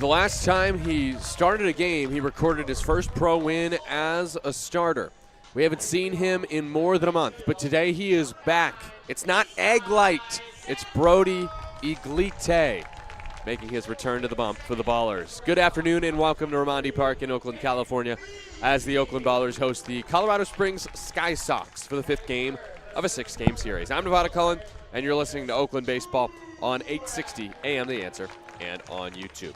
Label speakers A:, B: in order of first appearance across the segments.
A: The last time he started a game, he recorded his first pro win as a starter. We haven't seen him in more than a month, but today he is back. It's not Egg Light, it's Brody Iglite making his return to the bump for the Ballers. Good afternoon and welcome to Raimondi Park in Oakland, California, as the Oakland Ballers host the Colorado Springs Sky Sox for the 5th game of a 6-game series. I'm Nevada Cullen, and you're listening to Oakland Baseball on 860 AM The Answer and on YouTube.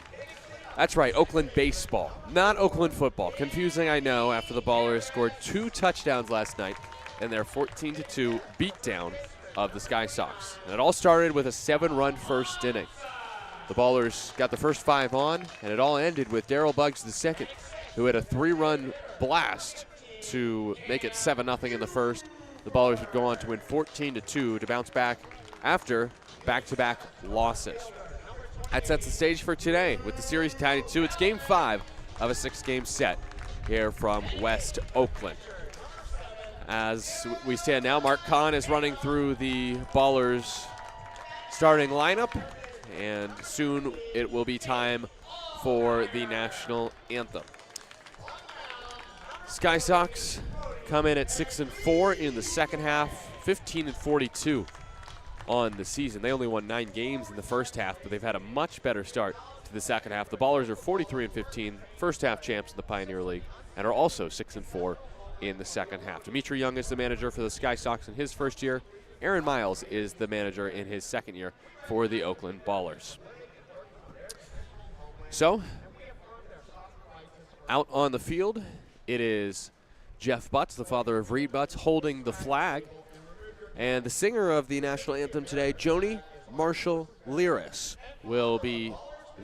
A: That's right, Oakland baseball, not Oakland football. Confusing, I know, after the Ballers scored 2 touchdowns last night in their 14-2 beatdown of the Sky Sox. And it all started with a 7-run first inning. The Ballers got the first 5 on, and it all ended with Darryl Buggs II, who had a 3-run blast to make it 7-0 in the first. The Ballers would go on to win 14-2 to bounce back after back-to-back losses. That sets the stage for today with the series tied at 2. It's Game 5 of a 6-game set here from West Oakland. As we stand now, Mark Kahn is running through the Ballers' starting lineup, and soon it will be time for the national anthem. Sky Sox come in at 6-4 in the second half, 15-42 on the season. They only won 9 games in the first half, but they've had a much better start to the second half. The Ballers are 43-15, first half champs in the Pioneer League, and are also 6-4 in the second half. Dimitri Young is the manager for the Sky Sox in his first year. Aaron Miles is the manager in his second year for the Oakland Ballers. So, out on the field, it is Jeff Butts, the father of Reed Butts, holding the flag. And the singer of the national anthem today, Joni Marshall Lyris, will be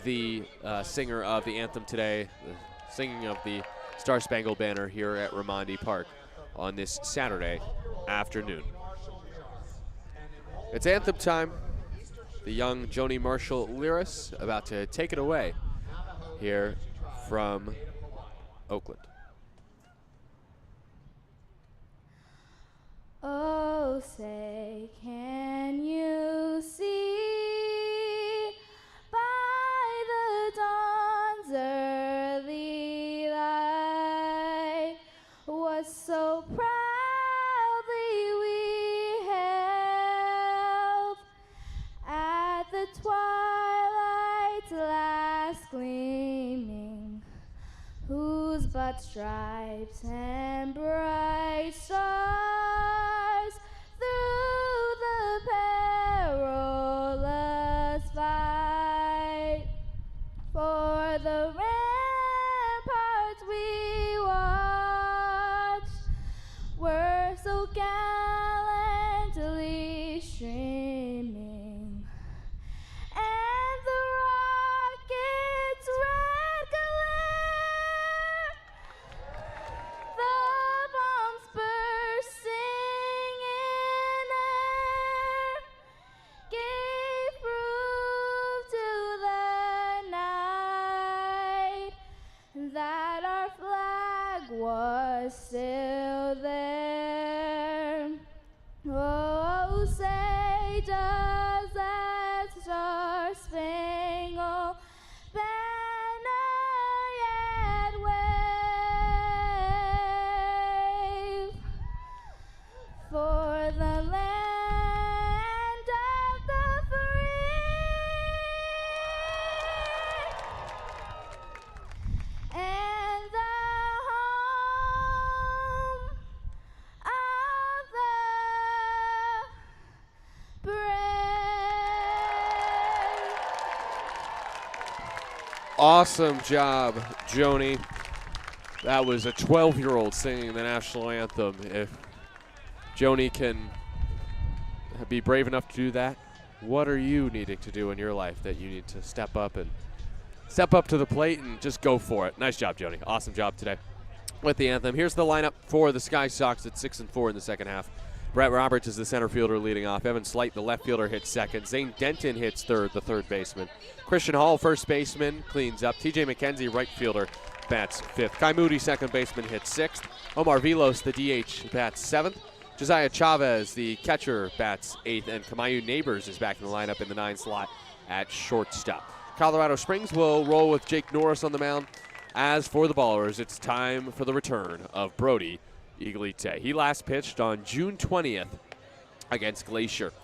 A: the singer of the anthem today, the singing of the Star Spangled Banner here at Raimondi Park on this Saturday afternoon. It's anthem time. The young Joni Marshall Lyris about to take it away here from Oakland.
B: Oh, say, can you see by the dawn's early light what so proudly we held at the twilight's last gleaming, whose but stripes and bright stars through the perilous fight. For the ramparts we watched were so gallantly streaming, and the rocket's red glare, the bombs bursting in air, gave proof to the night that our flag was still there. Oh, say does that star-spangled banner yet wave for the land of the free and the home of the brave.
A: Awesome job, Joni. That was a 12-year-old singing the national anthem. If Joni can be brave enough to do that, what are you needing to do in your life that you need to step up to the plate and just go for it? Nice job, Joni. Awesome job today with the anthem. Here's the lineup for the Sky Sox at 6-4 in the second half. Brett Roberts is the center fielder leading off. Evan Slight, the left fielder, hits second. Zane Denton hits third, the third baseman. Christian Hall, first baseman, cleans up. TJ McKenzie, right fielder, bats fifth. Kai Moody, second baseman, hits sixth. Omar Vilos, the DH, bats seventh. Josiah Chavez, the catcher, bats eighth. And Kamayu Neighbors is back in the lineup in the 9 slot at shortstop. Colorado Springs will roll with Jake Norris on the mound. As for the Ballers, it's time for the return of Brody Iglite. He last pitched on June 20th against Glacier.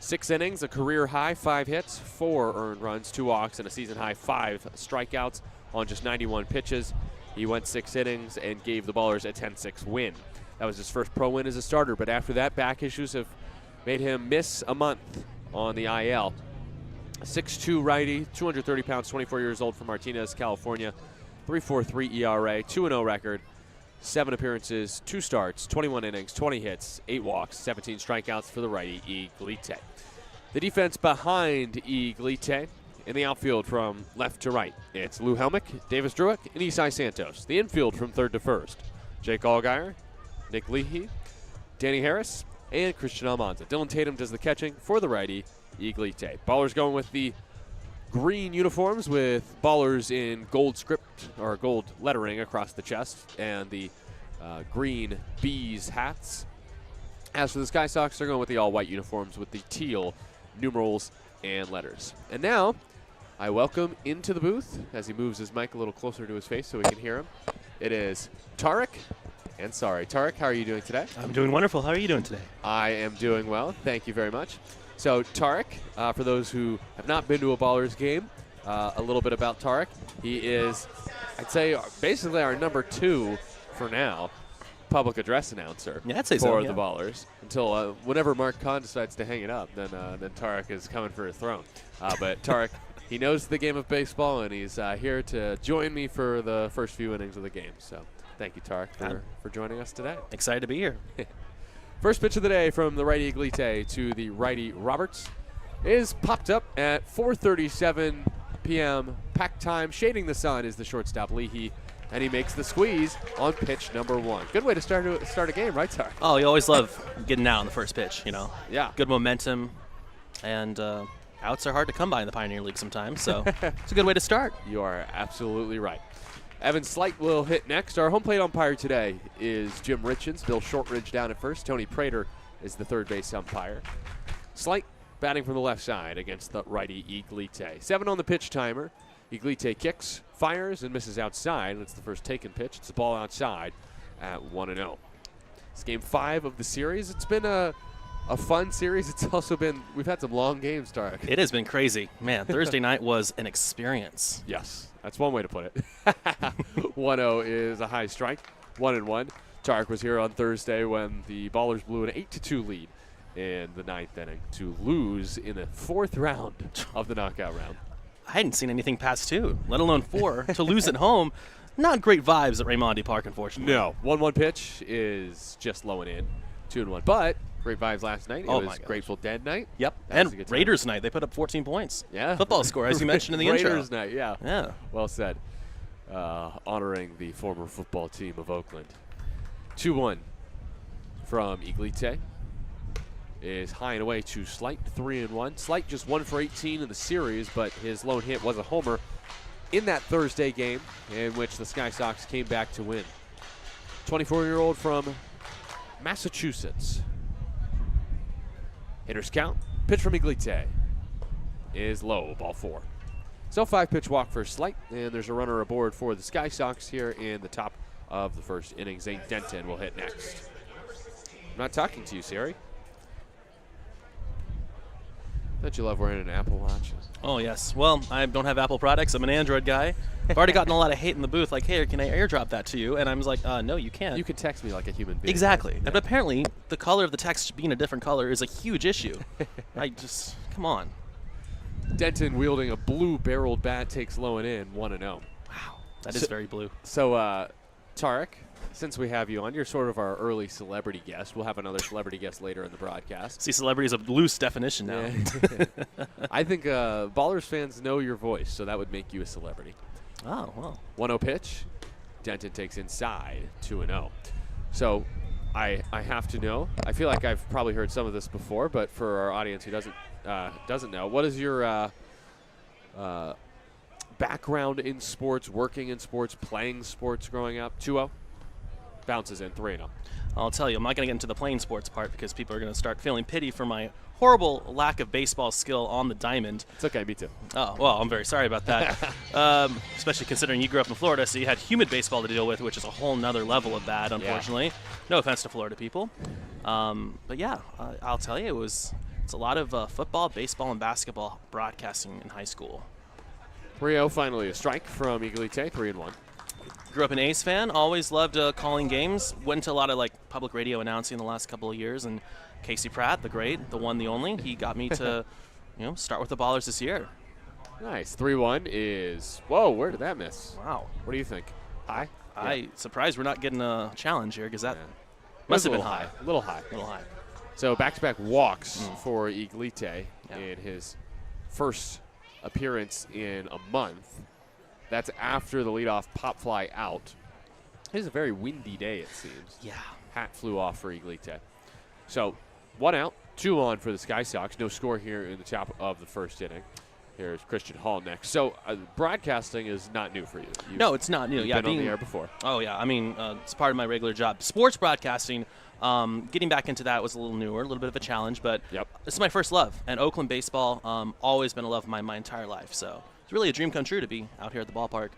A: 6 innings, a career high, 5 hits, 4 earned runs, 2 walks, and a season high 5 strikeouts on just 91 pitches. He went 6 innings and gave the Ballers a 10-6 win. That was his first pro win as a starter, but after that, back issues have made him miss a month on the IL. 6'2" righty, 230 pounds, 24 years old, from Martinez, California. 3.43 ERA, 2-0 record, 7 appearances, 2 starts, 21 innings, 20 hits, 8 walks, 17 strikeouts for the righty Iglite. The defense behind Iglite in the outfield from left to right, it's Lou Helmick, Davis Druick, and Isai Santos. The infield from third to first, Jake Allgaier, Nick Leahy, Danny Harris, and Christian Almanza. Dylan Tatum does the catching for the righty Iglite. Ballers going with the green uniforms with Ballers in gold script or gold lettering across the chest and the green bees hats. As for the Sky Sox, they're going with the all-white uniforms with the teal numerals and letters. And now I welcome into the booth, as he moves his mic a little closer to his face so we can hear him, it is Tarek Ansari. Tarek, how are you doing today?
C: I'm doing wonderful. How are you doing today?
A: I am doing well. Thank you very much. So Tarek, for those who have not been to a Ballers game, a little bit about Tarek. He is, I'd say, basically our number 2 for now, public address announcer
C: Yeah, I'd say
A: for
C: so,
A: the Ballers. Until whenever Mark Kahn decides to hang it up, then Tarek is coming for his throne. But Tarek, he knows the game of baseball, and he's here to join me for the first few innings of the game. So thank you, Tarek, for joining us today.
C: Excited to be here.
A: First pitch of the day from the righty Iglite to the righty Roberts is popped up at 4:37 p.m. pack time. Shading the sun is the shortstop Leahy, and he makes the squeeze on pitch number 1. Good way to start a game, right, Tarek?
C: Oh, you always love getting out on the first pitch, you know.
A: Yeah.
C: Good momentum, and outs are hard to come by in the Pioneer League sometimes, so it's a good way to start.
A: You are absolutely right. Evan Slight will hit next. Our home plate umpire today is Jim Richens. Bill Shortridge down at first. Tony Prater is the third base umpire. Slight batting from the left side against the righty Iglite. 7 on the pitch timer. Iglite kicks, fires, and misses outside. It's the first taken pitch. It's the ball outside at 1-0. It's game 5 of the series. It's been a fun series. It's also been, we've had some long games, Tarek.
C: It has been crazy. Man, Thursday night was an experience.
A: Yes, that's one way to put it. 1-0 is a high strike, 1-1. Tarek was here on Thursday when the Ballers blew an 8-2 lead in the 9th inning to lose in the 4th round of the knockout round.
C: I hadn't seen anything past 2, let alone 4. To lose at home, not great vibes at Raimondi Park, unfortunately.
A: No, 1-1 pitch is just low and in, 2-1. But great vibes last night. It was Grateful Dead night.
C: Yep,
A: That was a
C: and
A: good time.
C: Raiders night. They put up 14 points.
A: Yeah.
C: Football score, as you mentioned in the intro.
A: Raiders night, yeah.
C: Yeah.
A: Well said. Honoring the former football team of Oakland. 2-1 from Iglite is high and away to Slight, 3-1. Slight just 1 for 18 in the series, but his lone hit was a homer in that Thursday game in which the Sky Sox came back to win. 24-year-old from Massachusetts. Hitters count. Pitch from Iglite is low, ball 4. So 5-pitch walk for Slight, and there's a runner aboard for the Sky Sox here in the top of the first inning. Zane Denton will hit next. I'm not talking to you, Siri. Don't you love wearing an Apple Watch?
C: Oh, yes. Well, I don't have Apple products. I'm an Android guy. I've already gotten a lot of hate in the booth, like, hey, can I airdrop that to you? And I was like, no, you can't.
A: You can text me like a human being.
C: Exactly.
A: Yeah.
C: But apparently, the color of the text being a different color is a huge issue. Come on.
A: Denton wielding a blue-barreled bat takes low and in, 1-0.
C: Wow. That is very blue.
A: So, Tarek, since we have you on, you're sort of our early celebrity guest. We'll have another celebrity guest later in the broadcast.
C: See, celebrity is a loose definition now.
A: Yeah. I think Ballers fans know your voice, so that would make you a celebrity.
C: Oh, well.
A: 1-0 pitch. Denton takes inside, 2-0. So I have to know. I feel like I've probably heard some of this before, but for our audience who doesn't know, what is your background in sports, working in sports, playing sports growing up? 2-0? bounces in 3-0.
C: I'll tell you, I'm not going to get into the playing sports part because people are going to start feeling pity for my horrible lack of baseball skill on the diamond.
A: It's okay, me too.
C: Oh, well, I'm very sorry about that. Especially considering you grew up in Florida, so you had humid baseball to deal with, which is a whole nother level of bad, unfortunately. Yeah. No offense to Florida people. But yeah, I'll tell you, it's a lot of football, baseball, and basketball broadcasting in high school.
A: 3-0, finally a strike from Iglite, 3-1.
C: Grew up an A's fan, always loved calling games. Went to a lot of public radio announcing the last couple of years, and Casey Pratt, the great, the one, the only, he got me to start with the Ballers this year.
A: Nice. 3-1 is, whoa, where did that miss?
C: Wow.
A: What do you think? High?
C: I'm surprised we're not getting a challenge here because that must have been high.
A: A little high.
C: A little high.
A: So back-to-back walks for Iglite in his first appearance in a month. That's after the leadoff pop fly out. It is a very windy day, it seems.
C: Yeah.
A: Hat flew off for Iglite. So 1 out, 2 on for the Sky Sox. No score here in the top of the first inning. Here's Christian Hall next. So broadcasting is not new for you.
C: No, it's not new.
A: You've
C: Yeah,
A: been on the air before.
C: Oh, yeah. I mean, it's part of my regular job. Sports broadcasting, getting back into that was a little newer, a little bit of a challenge, but this is my first love. And Oakland baseball, always been a love of mine my entire life. So it's really a dream come true to be out here at the ballpark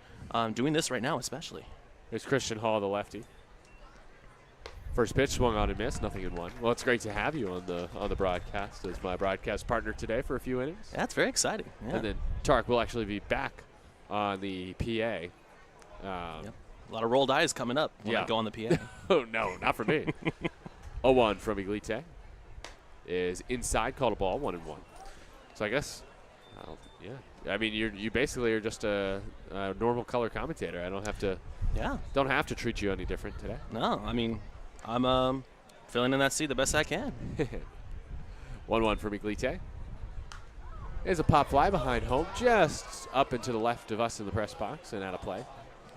C: doing this right now especially.
A: Here's Christian Hall, the lefty. First pitch swung on and missed, nothing in 1. Well, it's great to have you on the broadcast as my broadcast partner today for a few innings.
C: Yeah, that's very exciting. Yeah.
A: And then Tarek will actually be back on the PA.
C: A lot of rolled eyes coming up when I go on the PA.
A: Oh, no, not for me. 0-1 from Iglite is inside, called a ball, 1-1. So I guess, I mean, you basically are just a normal color commentator. I don't have to treat you any different today.
C: No, I mean, I'm filling in that seat the best I can.
A: 1-1 from Iglite. There's a pop fly behind home, just up and to the left of us in the press box and out of play.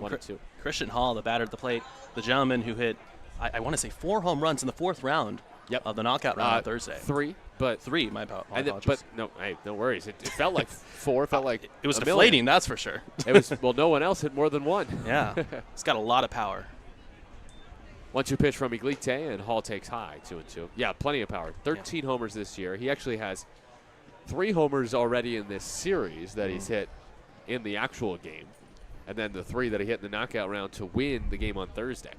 A: 1-2.
C: Christian Hall, the batter at the plate, the gentleman who hit, I want to say 4 home runs in the 4th round of the knockout round on Thursday.
A: 3, but
C: 3. My apologies.
A: But no worries. It felt like 4. Felt like
C: it was deflating. That's for sure.
A: It was. Well, no one else hit more than 1.
C: Yeah, it's got a lot of power.
A: 1-2 pitch from Iglite, and Hall takes high, 2-2. Yeah, plenty of power. 13 homers this year. He actually has 3 homers already in this series that he's hit in the actual game, and then the 3 that he hit in the knockout round to win the game on Thursday.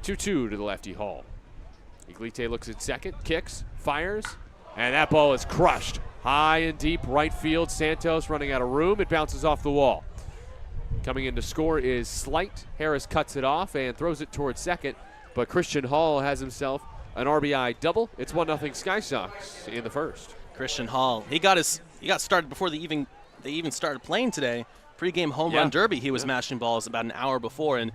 A: 2-2 to the lefty Hall. Iglite looks at second, kicks, fires, and that ball is crushed. High and deep right field. Santos running out of room. It bounces off the wall. Coming in to score is Slight. Harris cuts it off and throws it towards second, but Christian Hall has himself an RBI double. It's 1-0 Sky Sox in the first.
C: Christian Hall, he got started before they even started playing today. Pre-game home run derby, he was mashing balls about an hour before, and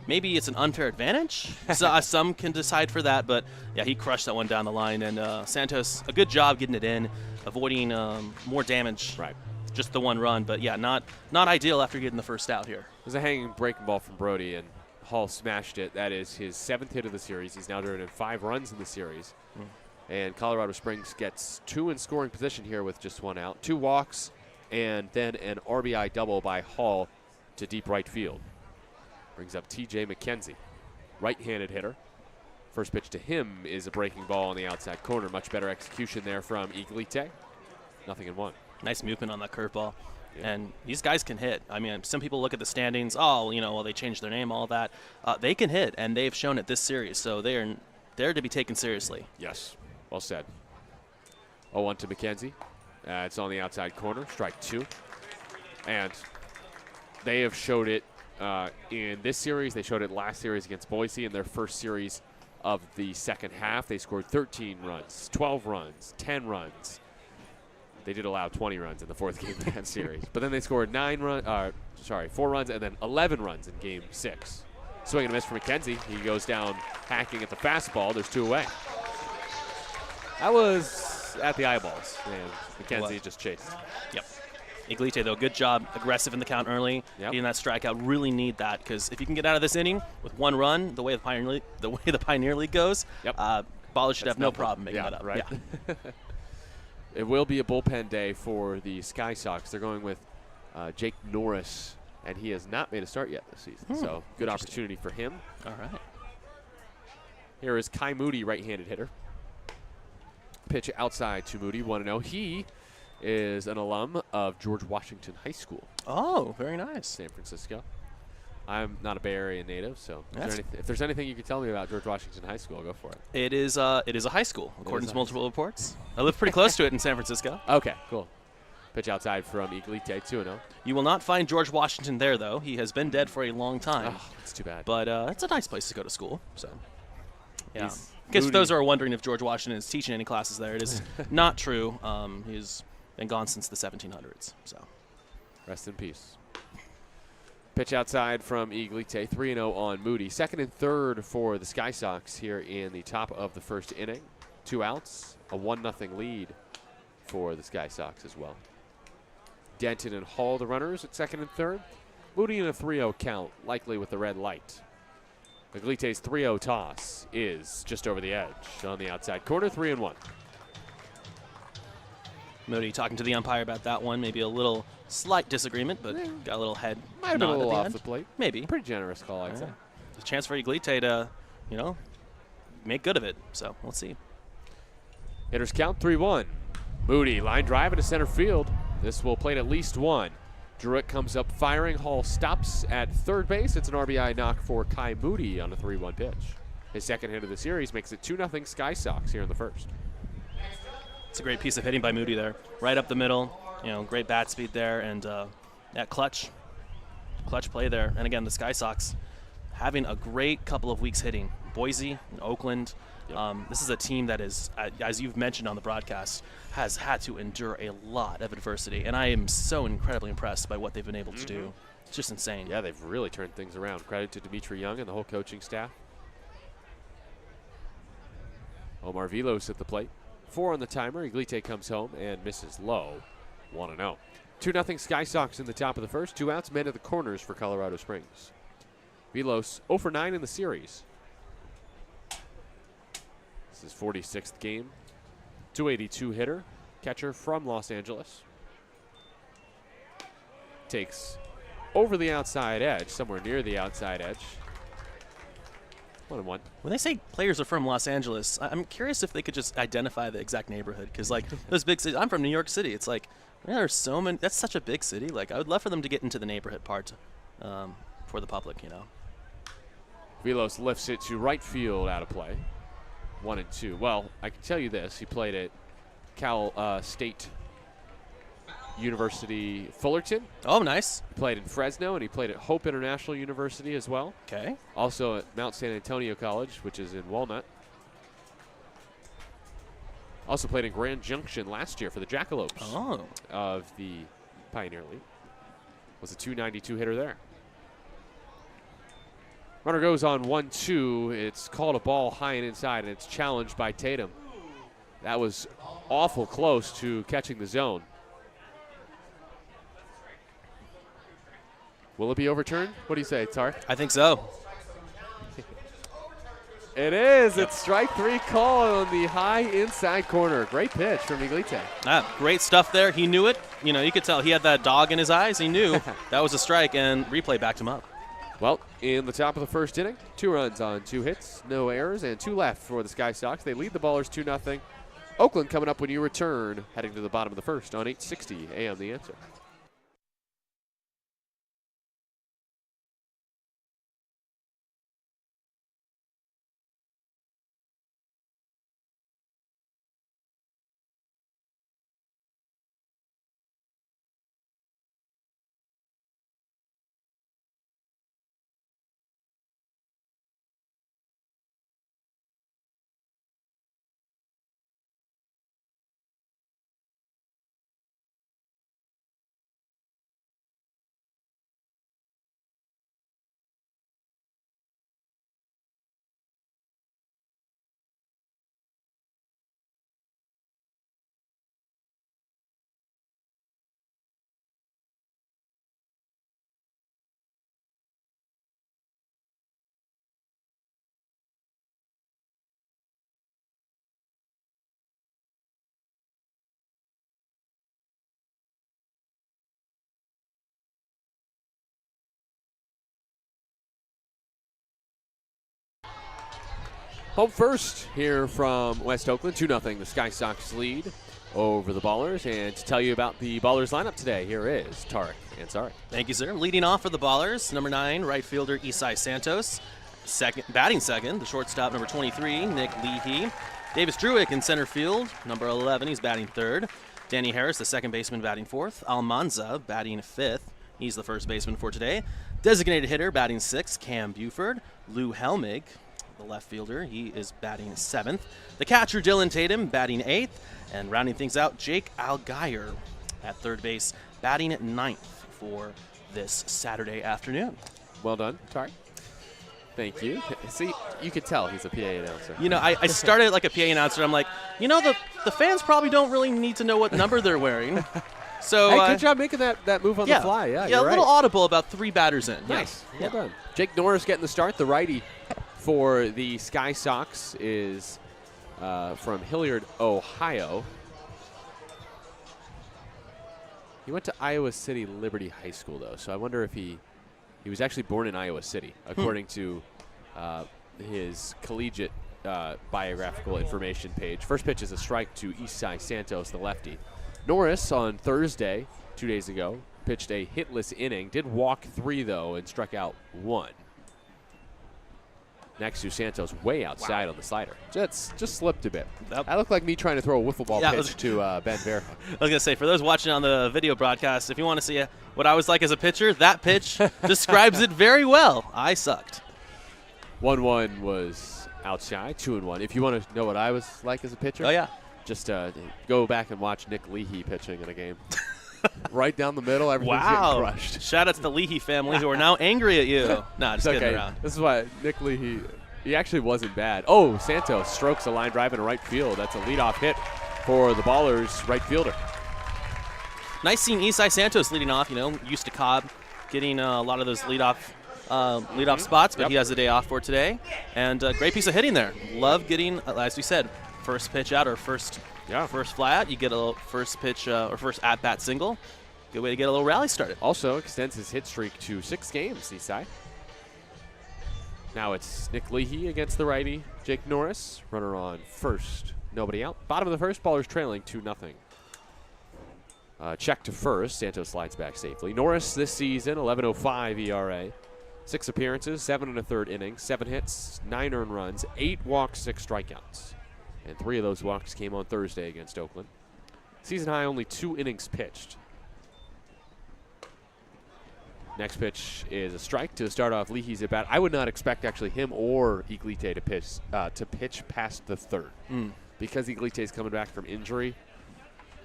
C: maybe it's an unfair advantage. So, some can decide for that, but yeah, he crushed that one down the line. And Santos, a good job getting it in, avoiding more damage.
A: Right.
C: Just the 1 run, but yeah, not ideal after getting the first out here.
A: There's a hanging breaking ball from Brody, and Hall smashed it. That is his 7th hit of the series. He's now driven in 5 runs in the series. And Colorado Springs gets 2 in scoring position here with just 1 out. 2 walks, and then an RBI double by Hall to deep right field. Brings up T.J. McKenzie, right-handed hitter. First pitch to him is a breaking ball on the outside corner. Much better execution there from Iglite. 0-1.
C: Nice movement on that curveball.
A: Yeah.
C: And these guys can hit. I mean, some people look at the standings. Oh, they changed their name, all that. They can hit, and they've shown it this series. So they're to be taken seriously.
A: Yes, well said. 0-1 to McKenzie. It's on the outside corner, strike 2. And they have showed it in this series. They showed it last series against Boise in their first series of the second half. They scored 13 runs, 12 runs, 10 runs. They did allow 20 runs in the 4th game of that series. But then they scored 4 runs and then 11 runs in game 6. Swing and a miss for McKenzie. He goes down hacking at the fastball. There's 2 away. That was at the eyeballs, and McKenzie just chased.
C: Yep. Iglite, though, good job, aggressive in the count early, getting that strikeout. Really need that, because if you can get out of this inning with 1 run, the way the Pioneer League goes, Ballers should have no problem making that up.
A: Right. Yeah. It will be a bullpen day for the Sky Sox. They're going with Jake Norris, and he has not made a start yet this season. So good opportunity for him.
C: All right.
A: Here is Kai Moody, right-handed hitter. Pitch outside to Moody, 1-0. He is an alum of George Washington High School.
C: Oh, very nice.
A: San Francisco. I'm not a Bay Area native, so
C: Yes.
A: if there's anything you can tell me about George Washington High School, go for it.
C: It is a high school, according to multiple reports. I live pretty close to it in San Francisco.
A: Okay, cool. Pitch outside from Iglite, 2-0.
C: You will not find George Washington there, though. He has been dead for a long time.
A: Oh, that's too bad.
C: But it's a nice place to go to school. So, yeah.
A: He's
C: In case
A: Moody.
C: those who are wondering if George Washington is teaching any classes there, it is not true. He's been gone since the 1700s. So,
A: Rest in peace. Pitch outside from Iglite, 3-0 on Moody. Second and third for the Sky Sox here in the top of the first inning. 2 outs, a 1-0 lead for the Sky Sox as well. Denton and Hall, the runners at second and third. Moody in a 3-0 count, likely with the red light. Iglite's 3-0 toss is just over the edge on the outside corner, 3-1.
C: Moody talking to the umpire about that one. Maybe a little slight disagreement, but got a little head
A: Might have been a
C: nod
A: little
C: at the
A: off
C: end.
A: the plate.
C: Maybe.
A: Pretty generous call, I'd say.
C: A chance for Iglite to, make good of it. So, let's see.
A: Hitters count 3-1. Moody, line drive into center field. This will plate at least one. Druitt comes up firing. Hall stops at third base. It's an RBI knock for Kai Moody on a 3-1 pitch. His second hit of the series makes it 2-0 Sky Sox here in the first.
C: It's a great piece of hitting by Moody there. Right up the middle. Great bat speed there. And that clutch play there. And again, the Sky Sox having a great couple of weeks hitting. Boise and Oakland.
A: Yep.
C: This is a team that is, as you've mentioned on the broadcast, has had to endure a lot of adversity. And I am so incredibly impressed by what they've been able to do. It's just insane.
A: Yeah, they've really turned things around. Credit to Dimitri Young and the whole coaching staff. Omar Vilos at the plate. 4 on the timer. Iglite comes home and misses low. 1-0. 2-0 Sky Sox in the top of the first. 2 outs, men at the corners for Colorado Springs. Vilos 0 for 9 in the series. This is 46th game. 282 hitter. Catcher from Los Angeles. Takes over the outside edge, somewhere near the outside edge. 1-1.
C: When they say players are from Los Angeles, I'm curious if they could just identify the exact neighborhood. Because, those big cities, I'm from New York City. It's like, there's so many, that's such a big city. I would love for them to get into the neighborhood part for the public,
A: Vilos lifts it to right field out of play. 1-2. Well, I can tell you this. He played at Cal State University Fullerton.
C: Oh, nice.
A: He played in Fresno, and he played at Hope International University as well.
C: Okay.
A: Also at Mount San Antonio College, which is in Walnut. Also played in Grand Junction last year for the Jackalopes of the Pioneer League. Was a 292 hitter there. Runner goes on 1-2. It's called a ball high and inside, and it's challenged by Tatum. That was awful close to catching the zone. Will it be overturned? What do you say, Tark?
C: I think so.
A: It is. It's strike 3 call on the high inside corner. Great pitch from Iglite.
C: Great stuff there. He knew it. You could tell he had that dog in his eyes. He knew that was a strike, and replay backed him up.
A: Well, in the top of the first inning, 2 runs on 2 hits, no errors, and 2 left for the Sky Sox. They lead the Ballers 2-0. Oakland coming up when you return, heading to the bottom of the first on 860 AM The Answer. Home first here from West Oakland, 2-0. The Sky Sox lead over the Ballers. And to tell you about the Ballers lineup today, here is Tarek Ansari.
C: Thank you, sir. Leading off for the Ballers, number 9, right fielder Isai Santos. Batting second, the shortstop, number 23, Nick Leahy. Davis Druick in center field, number 11, he's batting third. Danny Harris, the second baseman, batting fourth. Almanza batting fifth. He's the first baseman for today. Designated hitter batting sixth, Cam Buford. Lou Helmig, the left fielder, he is batting seventh. The catcher, Dylan Tatum, batting eighth. And rounding things out, Jake Algier at third base, batting at ninth for this Saturday afternoon.
A: Well done, Tarek. Thank you. See, you could tell he's a PA announcer.
C: You know, I started like a PA announcer. I'm like, you know, the fans probably don't really need to know what number they're wearing. So
A: hey, good job making that move on the fly. Yeah,
C: a
A: you're
C: little
A: right.
C: audible about 3 batters in.
A: Nice.
C: Yeah.
A: Well done. Jake Norris getting the start. The righty for the Sky Sox is from Hilliard, Ohio. He went to Iowa City Liberty High School, though, so I wonder if he was actually born in Iowa City, according to his collegiate biographical information page. First pitch is a strike to Isai Santos, the lefty. Norris on Thursday, 2 days ago, pitched a hitless inning. Did walk 3, though, and struck out 1. Next to Santos, way outside on the slider. Just slipped a bit.
C: Yep.
A: That looked like me trying to throw a wiffle ball pitch to Ben Vera.
C: I was going to say, for those watching on the video broadcast, if you want to see what I was like as a pitcher, that pitch describes it very well. I sucked.
A: 1-1 was outside, 2-1. If you want to know what I was like as a pitcher,
C: Oh, yeah.
A: just go back and watch Nick Leahy pitching in a game. Right down the middle, everything's
C: Wow.
A: getting crushed.
C: Shout out to the Leahy family who are now angry at you. Nah, just
A: It's
C: kidding
A: okay.
C: around.
A: This is why Nick Leahy, he actually wasn't bad. Oh, Santos strokes a line drive into right field. That's a leadoff hit for the Ballers' right fielder.
C: Nice seeing Isai Santos leading off, used to Cobb getting a lot of those leadoff spots, but
A: Yep.
C: he has a day off for today. And great piece of hitting there. Love getting, as we said, first pitch out or first fly out. You get a first pitch or first at-bat single. Good way to get a little rally started.
A: Also extends his hit streak to 6 games, Isai. Now it's Nick Leahy against the righty, Jake Norris. Runner on first, nobody out. Bottom of the first, Ballers trailing 2-0. Check to first, Santos slides back safely. Norris this season, 11.05 ERA. 6 appearances, 7 1/3 innings, 7 hits, 9 earned runs, 8 walks, 6 strikeouts. And 3 of those walks came on Thursday against Oakland. Season high, only 2 innings pitched. Next pitch is a strike to start off Leahy's at bat. I would not expect actually him or Iglite to pitch past the third because Iglite's coming back from injury.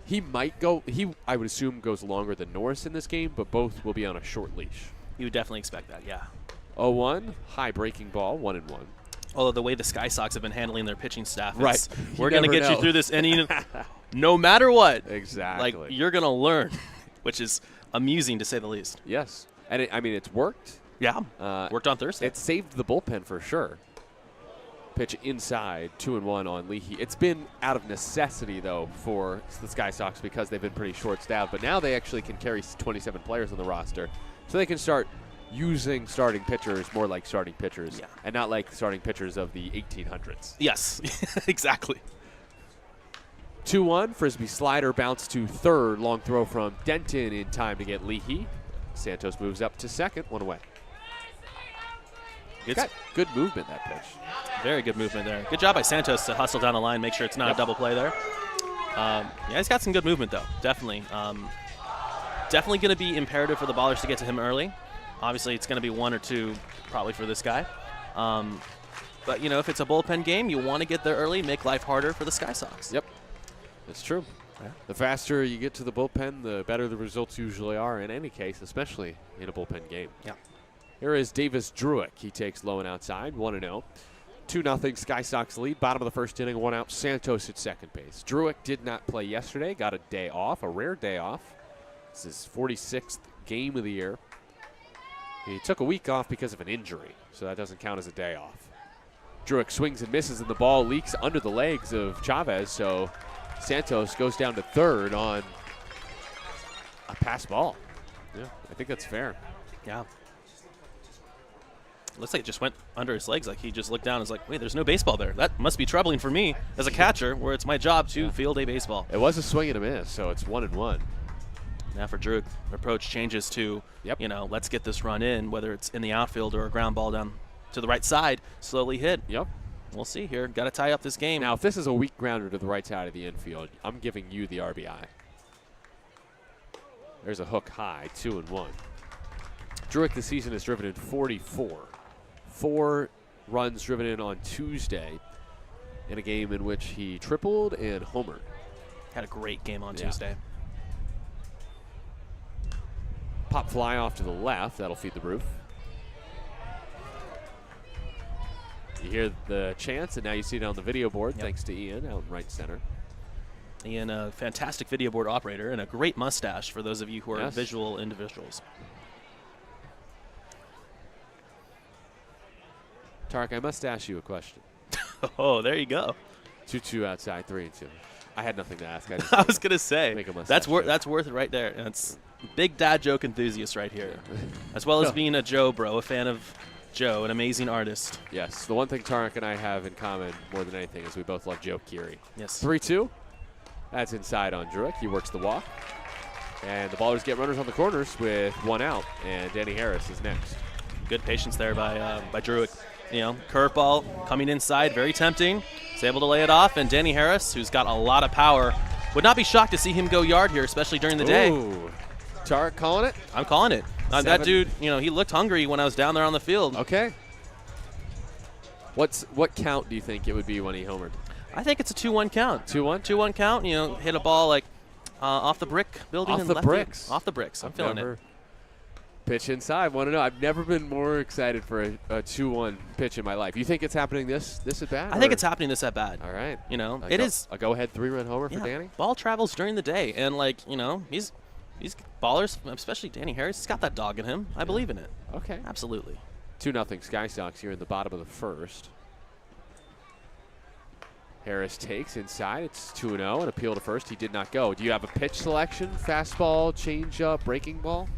A: He might go. I would assume goes longer than Norris in this game, but both will be on a short leash.
C: You would definitely expect that, yeah.
A: 0-1, high breaking ball, 1-1.
C: Although the way the Sky Sox have been handling their pitching staff,
A: Right.
C: we're
A: You
C: going to
A: never
C: get you
A: know.
C: through this inning no matter what.
A: Exactly.
C: Like, you're going to learn, which is amusing to say the least.
A: Yes, and it's worked.
C: Yeah, worked on Thursday.
A: It saved the bullpen for sure. Pitch inside, 2-1 on Leahy. It's been out of necessity, though, for the Sky Sox because they've been pretty short-staffed. But now they actually can carry 27 players on the roster. So they can start using starting pitchers more like starting pitchers and not like starting pitchers of the 1800s.
C: Yes, exactly.
A: 2-1, Frisbee slider bounced to third. Long throw from Denton in time to get Leahy. Santos moves up to second, 1 away.
C: It's
A: Got good movement, that pitch.
C: very good movement there. Good job by Santos to hustle down the line, make sure it's not a double play there. He's got some good movement, though, definitely. Definitely going to be imperative for the Ballers to get to him early. Obviously, it's going to be 1 or 2 probably for this guy. But, if it's a bullpen game, you want to get there early, make life harder for the Sky Sox.
A: Yep, that's true. Yeah. The faster you get to the bullpen, the better the results usually are in any case, especially in a bullpen game.
C: Yeah.
A: Here is Davis Druick. He takes low and outside, 1-0. 2-0 Sky Sox lead. Bottom of the first inning, 1 out. Santos at second base. Druick did not play yesterday. Got a day off, a rare day off. This is his 46th game of the year. He took a week off because of an injury, so that doesn't count as a day off. Druick swings and misses, and the ball leaks under the legs of Chavez, so Santos goes down to third on a pass ball. Yeah, I think that's fair.
C: Yeah. looks like it just went under his legs. Like he just looked down and was like, wait, there's no baseball there. That must be troubling for me as a catcher, where it's my job to field a baseball.
A: It was a swing and a miss, so it's 1-1.
C: Now for Drew, approach changes to, you know, let's get this run in, whether it's in the outfield or a ground ball down to the right side, slowly hit.
A: Yep.
C: We'll see here. Got to tie up this game.
A: Now, if this is a weak grounder to the right side of the infield, I'm giving you the RBI. There's a hook high, 2-1. Druick this season has driven in 44. 4 runs driven in on Tuesday in a game in which he tripled and homered.
C: Had a great game on Tuesday.
A: Pop fly off to the left. That'll feed the roof. You hear the chants, and now you see it on the video board, thanks to Ian out in right center.
C: Ian, a fantastic video board operator and a great mustache for those of you who are visual individuals.
A: Tarek, I must ask you a question.
C: Oh, there you go.
A: 2-2 outside, 3-2. I had nothing to ask.
C: I was going to say,
A: make a
C: that's worth it right there. That's big dad joke enthusiast right here. As well as being a Joe bro, a fan of Joe, an amazing artist.
A: Yes, the one thing Tarek and I have in common more than anything is we both love Joe Keery.
C: Yes.
A: 3-2. That's inside on Druick. He works the walk. And the Ballers get runners on the corners with 1 out, and Danny Harris is next.
C: Good patience there by Druick. You know, curveball coming inside, very tempting. He's able to lay it off, and Danny Harris, who's got a lot of power, would not be shocked to see him go yard here, especially during the day.
A: Tarek calling it?
C: I'm calling it. That dude, you know, he looked hungry when I was down there on the field.
A: Okay. What count do you think it would be when he homered?
C: I think it's a 2-1 count.
A: 2-1?
C: 2-1 count. You know, hit a ball like off the brick building.
A: Off the bricks.
C: Off the bricks. I'm feeling it.
A: Pitch inside. Want to know? I've never been more excited for a 2-1 pitch in my life. You think it's happening this at bat?
C: I think it's happening this at bat.
A: All right.
C: You know,
A: it is a go-ahead 3-run homer for Danny.
C: Ball travels during the day, and like you know, these ballers, especially Danny Harris, he's got that dog in him. I believe in it.
A: Okay.
C: Absolutely.
A: 2-0 Sky Sox here in the bottom of the first. Harris takes inside. It's 2-0, an appeal to first. He did not go. Do you have a pitch selection? Fastball, changeup, breaking ball?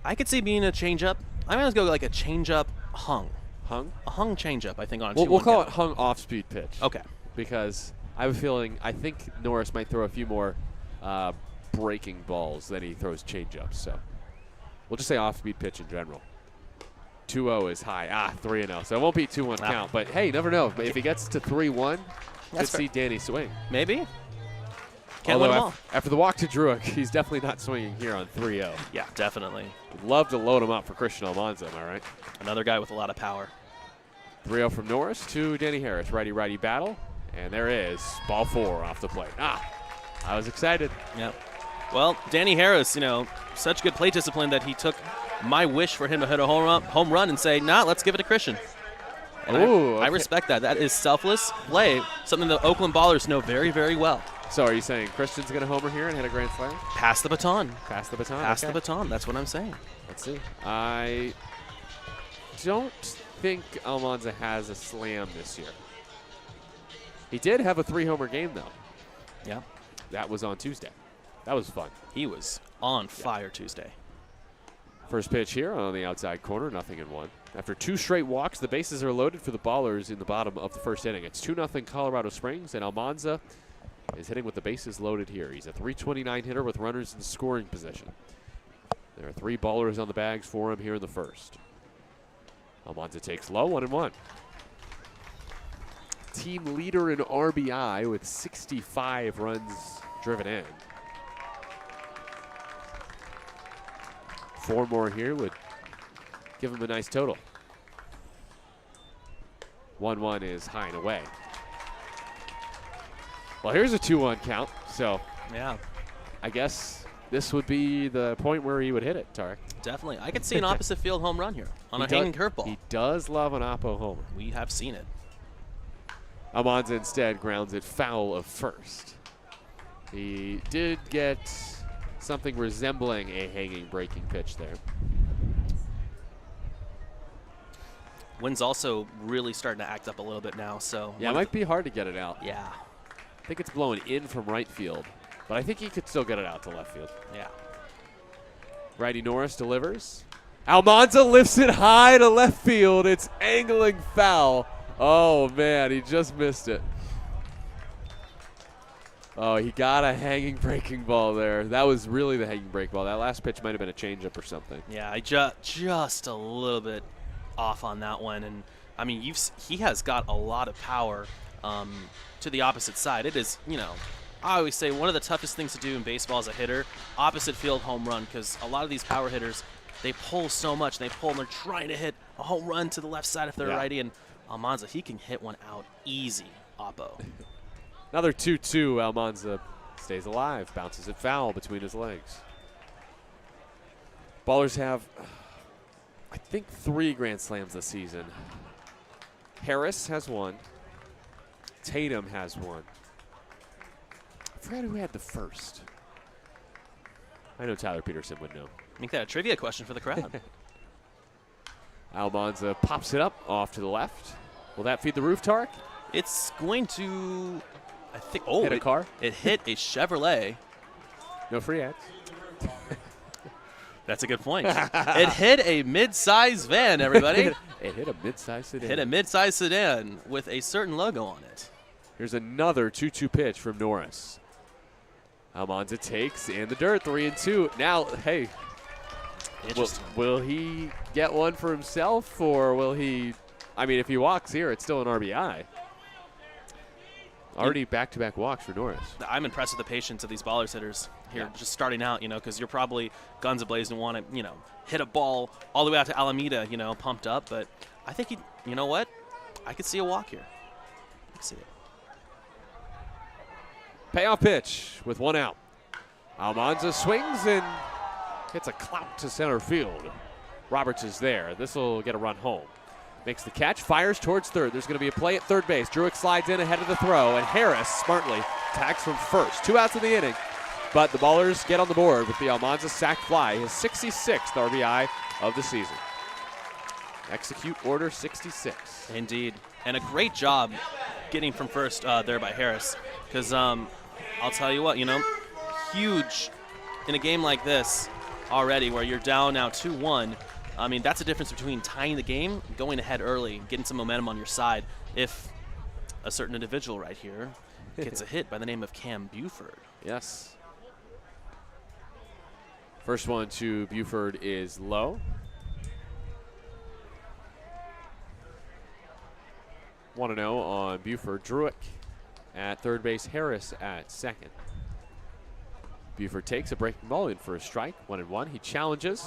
C: I could see being a changeup. I'm going to go like a changeup hung.
A: Hung?
C: A hung changeup, I think, on a 2-1
A: We'll call
C: count.
A: it hung off-speed pitch.
C: Okay.
A: Because I have a feeling, I think Norris might throw a few more breaking balls than he throws changeups. So we'll just say off-speed pitch in general. 2-0 is high. 3-0. So it won't be 2-1 count. But, hey, you never know. If he gets to 3-1, could see Danny swing.
C: Maybe. Can't win them all.
A: After the walk to Druick, he's definitely not swinging here on 3-0.
C: Yeah, definitely.
A: Would love to load him up for Christian Almanza, am I right?
C: Another guy with a lot of power.
A: 3-0 from Norris to Danny Harris. Righty-righty battle. And there is ball 4 off the plate. I was excited.
C: Yep. Well, Danny Harris, you know, such good plate discipline that he took my wish for him to hit a home run and say, let's give it to Christian. And I respect that. That is selfless play, something the Oakland Ballers know very, very well.
A: So are you saying Christian's going to homer here and hit a grand slam?
C: Pass the baton.
A: Pass the baton?
C: Pass the baton. That's what I'm saying.
A: Let's see. I don't think Almanza has a slam this year. He did have a 3-homer game, though.
C: Yeah.
A: That was on Tuesday. That was fun.
C: He was on fire Tuesday.
A: First pitch here on the outside corner, 0-1. After 2 straight walks, the bases are loaded for the Ballers in the bottom of the first inning. It's 2-0 Colorado Springs, and Almanza is hitting with the bases loaded here. He's a .329 hitter with runners in scoring position. There are 3 Ballers on the bags for him here in the first. Almanza takes low, 1-1. Team leader in RBI with 65 runs driven in. 4 more here would give him a nice total. 1-1 is high and away. Well, here's a 2-1 count, so
C: yeah,
A: I guess this would be the point where he would hit it, Tarek.
C: Definitely. I could see an opposite field home run here on a hanging curveball.
A: He does love an oppo homer.
C: We have seen it.
A: Almanza instead grounds it foul of first. He did get something resembling a hanging breaking pitch there.
C: Wind's also really starting to act up a little bit now, so.
A: Yeah, it might be hard to get it out.
C: Yeah.
A: I think it's blowing in from right field, but I think he could still get it out to left field.
C: Yeah.
A: Righty Norris delivers. Almanza lifts it high to left field. It's angling foul. Oh, man, he just missed it. Oh, he got a hanging breaking ball there. That was really the hanging break ball. That last pitch might have been a changeup or something.
C: Yeah, I just a little bit off on that one. And, I mean, he has got a lot of power to the opposite side. It is, you know, I always say one of the toughest things to do in baseball as a hitter, opposite field home run, because a lot of these power hitters, they pull so much. They pull and they're trying to hit a home run to the left side if they're righty. And Almanza, he can hit one out easy, Oppo.
A: Another 2-2. Almanza stays alive, bounces it foul between his legs. Ballers have, I think, 3 Grand Slams this season. Harris has 1. Tatum has 1. I forgot who had the first. I know Tyler Peterson would know.
C: Make that a trivia question for the crowd.
A: Almanza pops it up off to the left. Will that feed the roof, Tarek?
C: It's going to, I think,
A: Hit a car?
C: It hit a Chevrolet.
A: No free ads.
C: That's a good point. It hit a mid-size van, everybody.
A: It hit a mid-size sedan.
C: Hit a mid-size sedan with a certain logo on it.
A: Here's another 2-2 pitch from Norris. Almanza takes in the dirt, 3-2. Now, hey, will he get one for himself, or will he? I mean, if he walks here, it's still an RBI. Already back-to-back walks for Norris.
C: I'm impressed with the patience of these ballers hitters here, just starting out, you know, because you're probably guns ablaze and want to, you know, hit a ball all the way out to Alameda, you know, pumped up. But I think you know what? I could see a walk here. I could see it.
A: Payoff pitch with 1 out. Almanza swings and hits a clout to center field. Roberts is there. This will get a run home. Makes the catch, fires towards third. There's going to be a play at third base. Druick slides in ahead of the throw, and Harris smartly tags from first. 2 outs in the inning, but the Ballers get on the board with the Almanza sac fly, his 66th RBI of the season. Execute order 66.
C: Indeed. And a great job getting from first there by Harris, because I'll tell you what, you know, huge in a game like this already where you're down now 2-1. I mean, that's the difference between tying the game, going ahead early, getting some momentum on your side. If a certain individual right here gets a hit by the name of Cam Buford.
A: Yes. First one to Buford is low. 1-0 on Buford. Druick at third base, Harris at second. Buford takes a breaking ball in for a strike, 1-1. He challenges.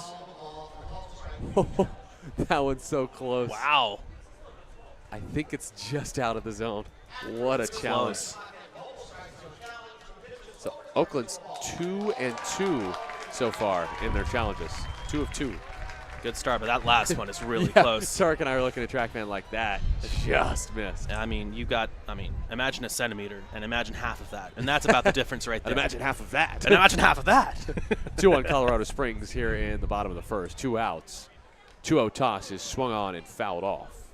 A: That one's so close.
C: Wow.
A: I think it's just out of the zone. What a challenge.
C: Close.
A: So Oakland's 2-2 so far in their challenges. 2 of 2.
C: Good start, but that last one is really
A: Yeah,
C: close.
A: Sark and I were looking at TrackMan like that. Just missed.
C: I mean, imagine a centimeter and imagine half of that. And that's about the difference right there.
A: And imagine half of that.
C: And imagine half of that.
A: 2-1 Colorado Springs here in the bottom of the first. 2 outs. 2-0 toss is swung on and fouled off.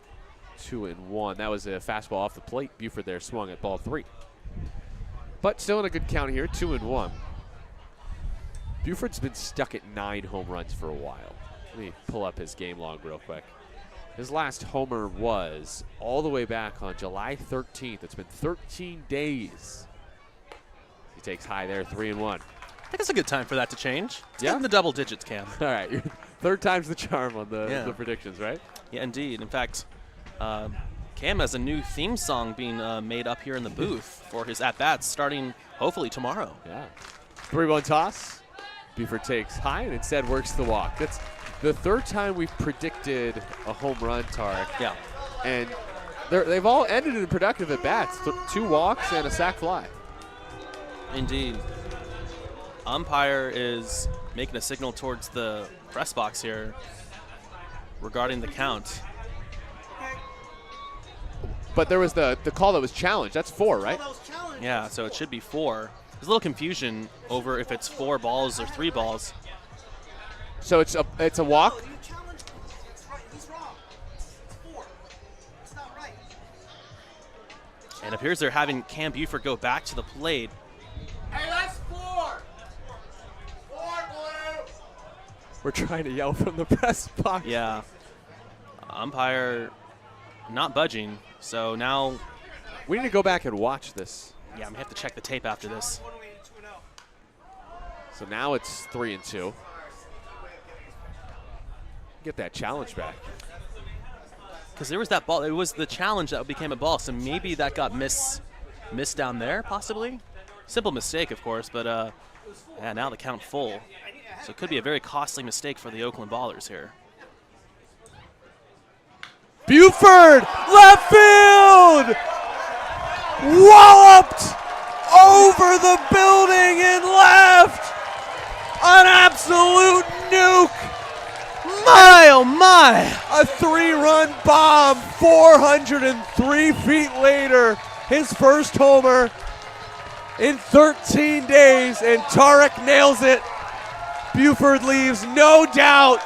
A: 2-1. That was a fastball off the plate. Buford there swung at ball 3. But still in a good count here, 2-1. Buford's been stuck at 9 home runs for a while. Let me pull up his game log real quick. His last homer was all the way back on July 13th. It's been 13 days. He takes high there, 3-1.
C: I think it's a good time for that to change. It's
A: Yeah?
C: in the double digits, Cam.
A: All right, third time's the charm on the predictions, right?
C: Yeah, indeed. In fact, Cam has a new theme song being made up here in the booth for his at-bats starting hopefully tomorrow.
A: Yeah. 3-1 toss. Buford takes high and instead works the walk. That's the third time we've predicted a home run, Tarek.
C: Yeah.
A: And they've all ended in productive at-bats. 2 walks and a sac fly.
C: Indeed. Umpire is making a signal towards the press box here regarding the count.
A: But there was the call that was challenged. That's 4, right?
C: Yeah, so it should be 4. There's a little confusion over if it's 4 balls or 3 balls.
A: So it's a walk?
C: And it appears they're having Cam Buford go back to the plate.
D: Hey, that's 4. 4, Blue.
A: We're trying to yell from the press box.
C: Yeah. Umpire not budging. So now,
A: We need to go back and watch this.
C: yeah, I'm going to have to check the tape after this.
A: So now it's 3-2. Get that challenge back.
C: Because there was that ball. It was the challenge that became a ball. So maybe that got missed down there, possibly. Simple mistake, of course, but yeah, now the count full. So it could be a very costly mistake for the Oakland Ballers here.
A: Buford, left field! Walloped over the building and left! An absolute nuke!
C: My, oh my!
A: A 3-run bomb, 403 feet later. His first homer in 13 days, and Tarek nails it. Buford leaves, no doubt.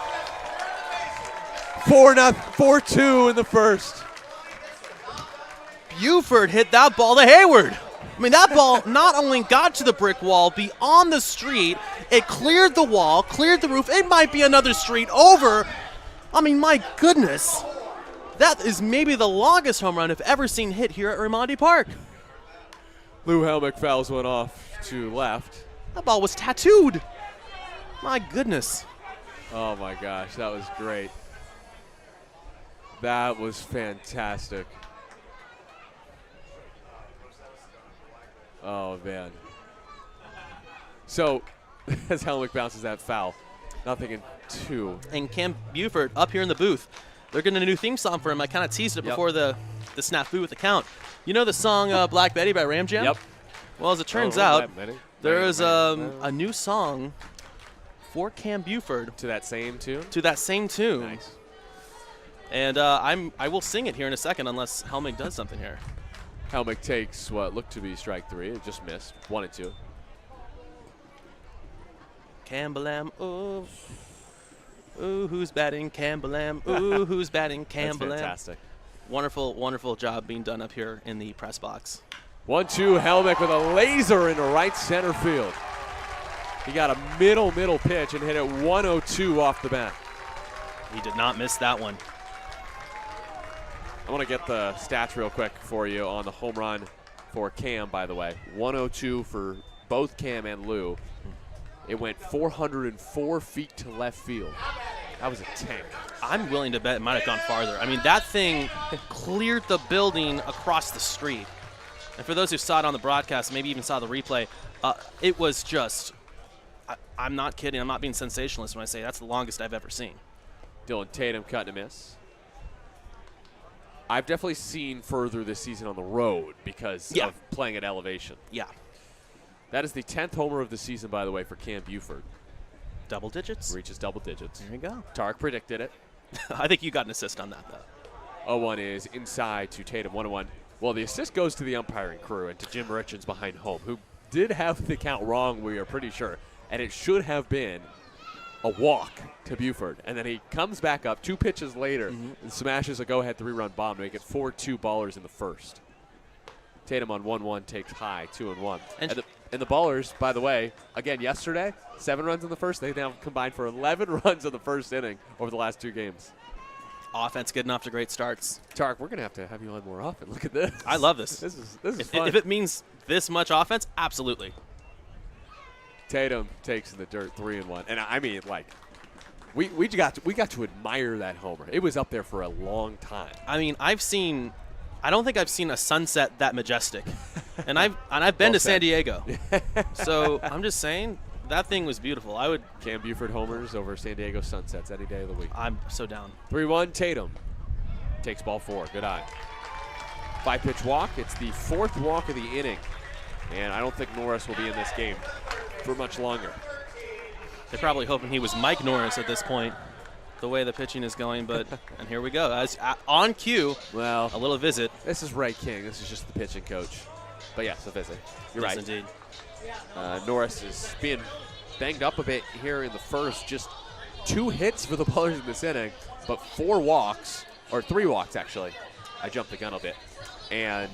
A: 4-2 in the first.
C: Buford hit that ball to Hayward. I mean, that ball not only got to the brick wall beyond the street, it cleared the wall, cleared the roof. It might be another street over. I mean, my goodness. That is maybe the longest home run I've ever seen hit here at Raimondi Park.
A: Lou Helmick fouls one off to left.
C: That ball was tattooed. My goodness.
A: Oh my gosh, that was great. That was fantastic. Oh man. So, as Helmick bounces that foul, nothing in 2.
C: And Cam Buford up here in the booth. They're getting a new theme song for him. I kind of teased it before the snafu with the count. You know the song Black Betty by Ram Jam?
A: Yep.
C: Well, as it turns out, there is a new song for Cam Buford
A: to that same tune.
C: to that same tune.
A: Nice.
C: And I will sing it here in a second unless Helmick does something here.
A: Helmick takes what looked to be strike 3. It just missed. 1-2.
C: Cambalam, ooh. Ooh, who's batting Cambalam? Ooh, who's batting
A: That's
C: Cambalam?
A: fantastic.
C: Wonderful, wonderful job being done up here in the press box.
A: 1-2. Helmick with a laser into right center field. He got a middle pitch and hit it 102 off the bat.
C: He did not miss that one.
A: I want to get the stats real quick for you on the home run for Cam, by the way. 102 for both Cam and Lou. It went 404 feet to left field. That was a tank.
C: I'm willing to bet it might have gone farther. I mean, that thing cleared the building across the street. And for those who saw it on the broadcast, maybe even saw the replay, it was just, I'm not kidding. I'm not being sensationalist when I say that's the longest I've ever seen.
A: Dylan Tatum cutting a miss. I've definitely seen further this season on the road because of playing at elevation.
C: Yeah.
A: That is the 10th homer of the season, by the way, for Cam Buford.
C: Double digits?
A: Reaches double digits.
C: There you go.
A: Tarek predicted it.
C: I think you got an assist on that, though.
A: 0-1 is inside to Tatum. 1-1. Well, the assist goes to the umpiring crew and to Jim Richards behind home, who did have the count wrong, we are pretty sure. And it should have been a walk to Buford. And then he comes back up 2 pitches later and smashes a go-ahead 3-run bomb to make it 4-2 Ballers in the first. Tatum on 1-1 takes high, 2-1. And the Ballers, by the way, again yesterday, 7 runs in the first. They now combined for 11 runs in the first inning over the last 2 games.
C: Offense getting off to great starts.
A: Tarek, we're going to have you on more often. Look at this.
C: I love this.
A: This is fun.
C: If it means this much offense, absolutely.
A: Tatum takes in the dirt 3-1. And I mean, like, we got to admire that homer. It was up there for a long time.
C: I mean, I don't think I've seen a sunset that majestic. and I've been to San Diego. So I'm just saying that thing was beautiful. I would
A: Cam Buford homers over San Diego sunsets any day of the week.
C: I'm so down.
A: 3-1 Tatum takes ball 4. Good eye. 5-pitch walk. It's the 4th walk of the inning. And I don't think Norris will be in this game for much longer.
C: They're probably hoping he was Mike Norris at this point, the way the pitching is going. But and here we go. As on cue,
A: well,
C: a little visit.
A: This is Ray King. This is just the pitching coach. But yes, a visit. You're
C: yes,
A: right.
C: Indeed.
A: Norris is being banged up a bit here in the first. Just 2 hits for the Ballers in this inning, but 4 walks, or 3 walks actually. I jumped the gun a bit. And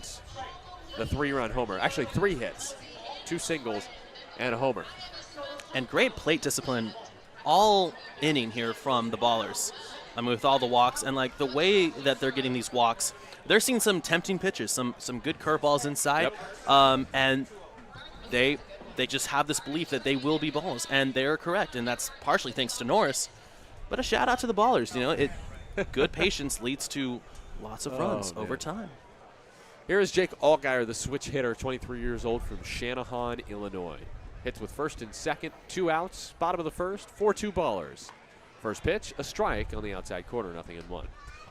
A: the 3-run homer. Actually 3 hits, 2 singles, and a homer.
C: And great plate discipline all inning here from the Ballers. I mean, with all the walks and like the way that they're getting these walks, they're seeing some tempting pitches, some good curveballs inside, and they just have this belief that they will be balls, and they're correct, and that's partially thanks to Norris. But a shout out to the Ballers. You know, good patience leads to lots of runs over time.
A: Here is Jake Allgaier, the switch hitter, 23 years old from Channahon, Illinois. Hits with first and second, 2 outs, bottom of the first, 4-2 Ballers. First pitch, a strike on the outside corner, 0-1.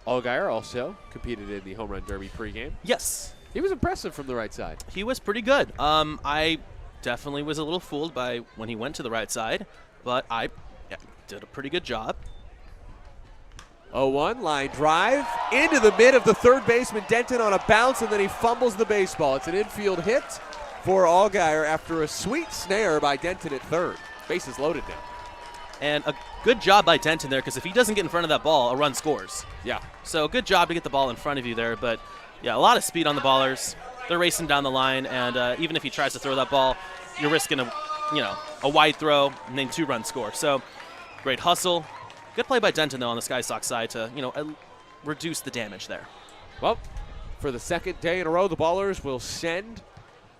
A: Allgaier also competed in the home run derby pregame.
C: Yes.
A: He was impressive from the right side.
C: He was pretty good. I definitely was a little fooled by when he went to the right side, but I did a pretty good job.
A: 0-1, line drive into the mid of the third baseman Denton on a bounce, and then he fumbles the baseball. It's an infield hit for Allgaier after a sweet snare by Denton at third. Bases loaded now.
C: And a good job by Denton there, because if he doesn't get in front of that ball, a run scores.
A: Yeah.
C: So good job to get the ball in front of you there, but yeah, a lot of speed on the Ballers. They're racing down the line, and even if he tries to throw that ball, you're risking a wide throw and then 2-run score. So great hustle. Good play by Denton, though, on the Sky Sox side to, reduce the damage there.
A: Well, for the second day in a row, the Ballers will send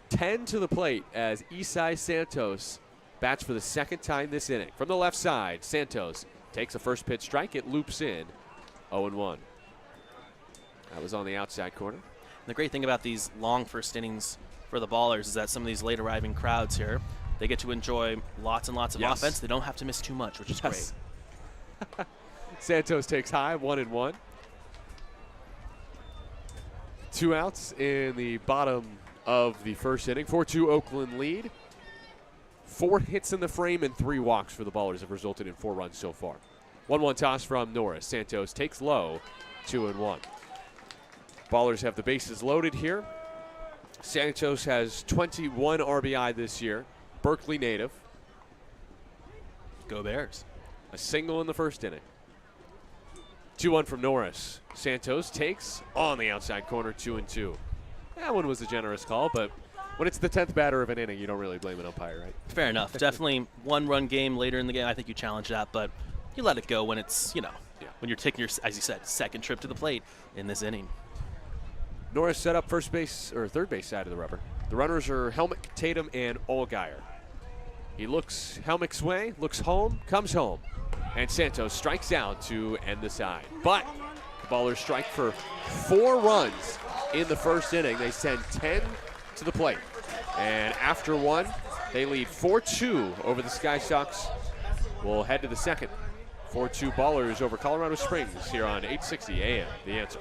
A: 10 to the plate as Isai Santos bats for the second time this inning. From the left side, Santos takes a first pitch strike. It loops in, 0-1. That was on the outside corner.
C: And the great thing about these long first innings for the Ballers is that some of these late arriving crowds here, they get to enjoy lots and lots of offense. They don't have to miss too much, which is great.
A: Santos takes high, 1-1. 2 outs in the bottom of the first inning. 4-2 Oakland lead. 4 hits in the frame and 3 walks for the Ballers have resulted in 4 runs so far. 1-1 toss from Norris. Santos takes low, 2-1. Ballers have the bases loaded here. Santos has 21 RBI this year. Berkeley native.
C: Go Bears.
A: A single in the first inning. 2-1 from Norris. Santos takes on the outside corner, 2-2. That one was a generous call, but when it's the 10th batter of an inning, you don't really blame an umpire, right?
C: Fair enough. Definitely 1-run game later in the game. I think you challenge that, but you let it go when it's, when you're taking your, as you said, second trip to the plate in this inning.
A: Norris set up first base or third base side of the rubber. The runners are Helmick, Tatum, and Allgaier. He looks Helmick's way, looks home, comes home, and Santos strikes out to end the side. But the Ballers strike for 4 runs in the first inning. They send 10 to the plate. And after 1, they lead 4-2 over the Sky Sox. We'll head to the second. 4-2 Ballers over Colorado Springs here on 860 AM. The Answer.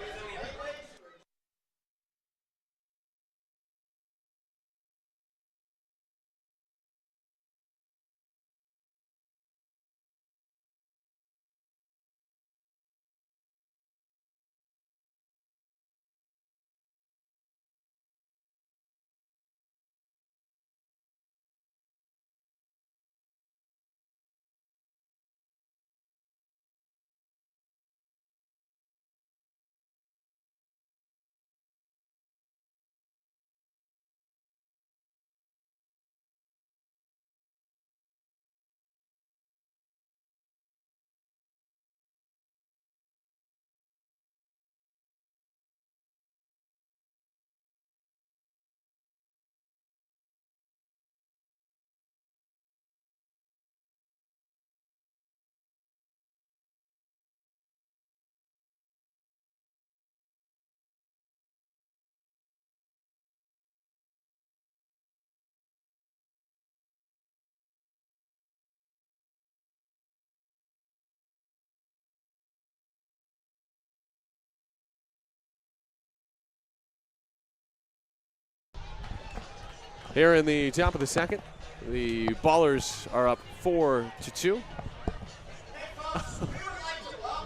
A: Here in the top of the second, the Ballers are up 4-2.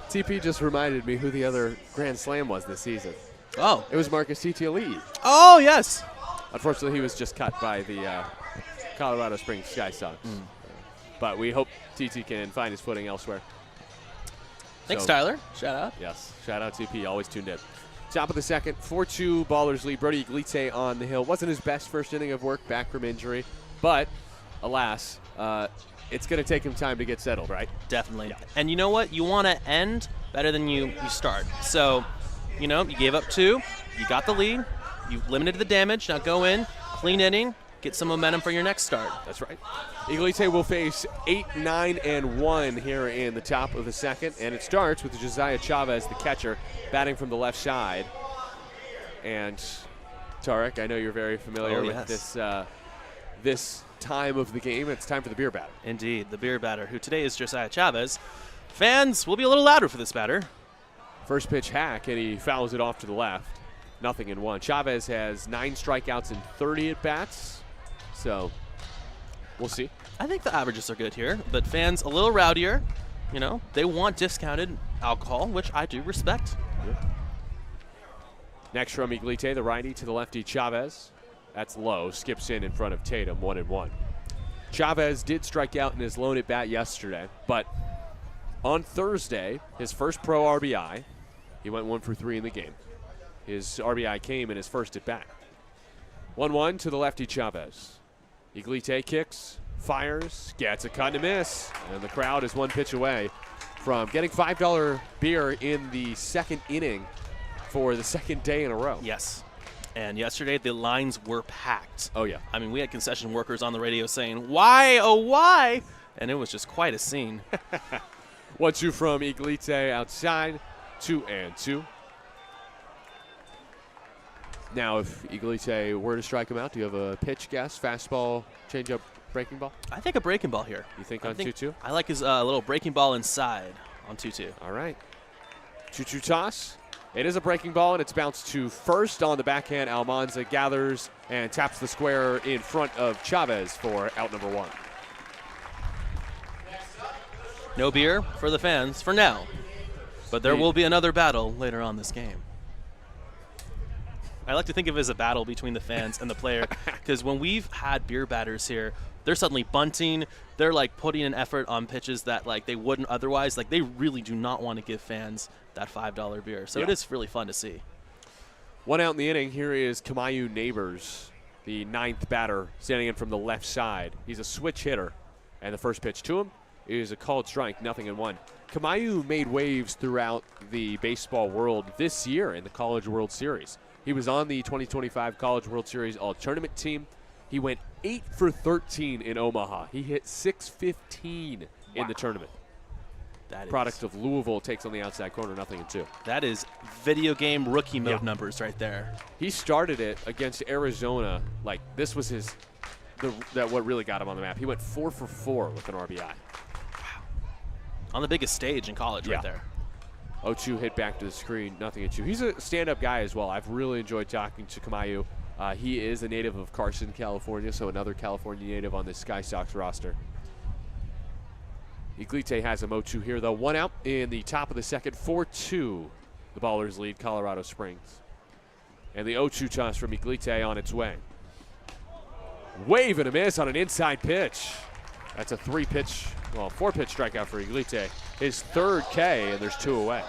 A: TP just reminded me who the other Grand Slam was this season.
C: Oh.
A: It was Marcus Titioli.
C: Oh, yes.
A: Unfortunately, he was just cut by the Colorado Springs Sky Sox. But we hope TT can find his footing elsewhere.
C: Thanks, Tyler. Shout out.
A: Yes, shout out TP, always tuned in. Top of the second, 4-2 Ballers lead. Brody Iglite on the hill. Wasn't his best first inning of work, back from injury, but alas, it's going to take him time to get settled, right?
C: Definitely.
A: Yeah.
C: And you know what? You want to end better than you start. So, you gave up 2. You got the lead. You limited the damage. Now go in, clean inning, get some momentum for your next start.
A: That's right. Iglite will face 8, 9, and 1 here in the top of the second, and it starts with Josiah Chavez, the catcher, batting from the left side. And Tarek, I know you're very familiar with this time of the game. It's time for the beer batter.
C: Indeed, the beer batter, who today is Josiah Chavez. Fans will be a little louder for this batter.
A: First pitch hack, and he fouls it off to the left. 0-1. Chavez has 9 strikeouts and 30 at-bats, so we'll see.
C: I think the averages are good here, but fans a little rowdier. They want discounted alcohol, which I do respect.
A: Yeah. Next from Iglite, the righty to the lefty Chavez. That's low, skips in front of Tatum, 1-1. Chavez did strike out in his lone at bat yesterday, but on Thursday, his first pro RBI, he went 1 for 3 in the game. His RBI came in his first at bat. 1-1 to the lefty Chavez. Iglite kicks, fires, gets a cut and a miss, and the crowd is 1 pitch away from getting $5 beer in the second inning for the second day in a row.
C: Yes. And yesterday, the lines were packed.
A: Oh, yeah.
C: I mean, we had concession workers on the radio saying, "Why, oh, why?" And it was just quite a scene.
A: 1-2 from Iglite outside, 2-2. Now, if Iglite were to strike him out, do you have a pitch guess? Fastball, changeup, breaking ball?
C: I think a breaking ball here.
A: You think on 2-2?
C: I like his little breaking ball inside on 2-2.
A: All right. 2-2 toss. It is a breaking ball, and it's bounced to first on the backhand. Almanza gathers and taps the square in front of Chavez for out number 1.
C: No beer for the fans for now, but there will be another battle later on this game. I like to think of it as a battle between the fans and the player, because when we've had beer batters here, they're suddenly bunting. They're like putting an effort on pitches that like they wouldn't otherwise. Like they really do not want to give fans that $5 beer. So it is really fun to see.
A: 1 out in the inning. Here is Kamayu Neighbors, the 9th batter, standing in from the left side. He's a switch hitter, and the first pitch to him is a called strike, 0-1. Kamayu made waves throughout the baseball world this year in the College World Series. He was on the 2025 College World Series All-Tournament team. He went 8 for 13 in Omaha. He hit .615 in the tournament.
C: That
A: Product of Louisville takes on the outside corner, 0-2.
C: That is video game rookie mode numbers right there.
A: He started it against Arizona. Like, this was what really got him on the map. He went 4 for 4 with an RBI. Wow.
C: On the biggest stage in college right there.
A: 0-2 hit back to the screen, 0-2. He's a stand-up guy as well. I've really enjoyed talking to Kamayu. He is a native of Carson, California, so another California native on the Sky Sox roster. Iglite has him 0-2 here, though. 1 out in the top of the second, 4-2. The Ballers lead Colorado Springs. And the 0-2 toss from Iglite on its way. Wave and a miss on an inside pitch. That's a 4-pitch strikeout for Iglite. His 3rd K, and there's 2 away.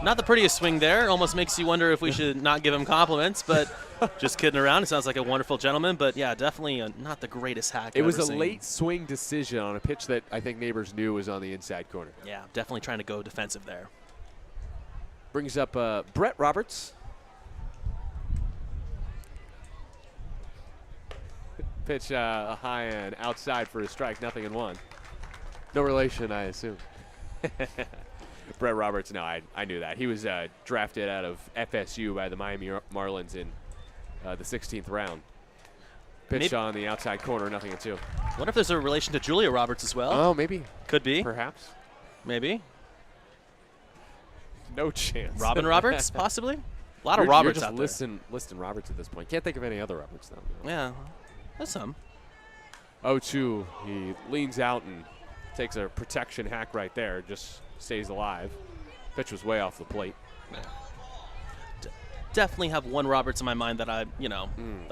C: Not the prettiest swing there. Almost makes you wonder if we should not give him compliments, but just kidding around. It sounds like a wonderful gentleman, but yeah, definitely not the greatest hack
A: It
C: I've
A: was
C: ever
A: a
C: seen.
A: late swing decision on a pitch that I think Neighbors knew was on the inside corner.
C: Yeah, definitely trying to go defensive there.
A: Brings up Brett Roberts. Pitch high and outside for a strike, 0-1. No relation, I assume. Brett Roberts, no, I knew that. He was drafted out of FSU by the Miami Marlins in the 16th round. Pitch on the outside corner, 0-2.
C: I wonder if there's a relation to Julia Roberts as well.
A: Oh, maybe.
C: Could be.
A: Perhaps.
C: Maybe.
A: No chance.
C: Robin Roberts, possibly? A lot of
A: You're
C: Roberts
A: just
C: out there.
A: listing Roberts at this point. Can't think of any other Roberts, though.
C: Yeah, there's some.
A: 0-2, he leans out and takes a protection hack right there, just stays alive. Pitch was way off the plate.
C: Definitely have one Roberts in my mind that I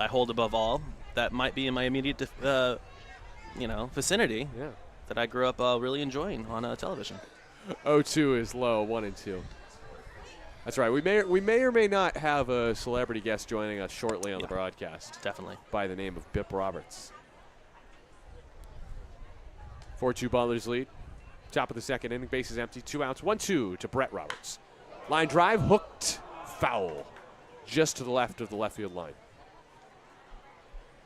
C: hold above all. That might be in my immediate, vicinity.
A: Yeah.
C: That I grew up really enjoying on television.
A: 0-2 is low, 1-2. That's right. We may or may not have a celebrity guest joining us shortly on the broadcast.
C: Definitely.
A: By the name of Bip Roberts. 4-2 Ballers lead. Top of the second inning, bases empty, 2 outs, 1-2 to Brett Roberts. Line drive, hooked, foul, just to the left of the left field line.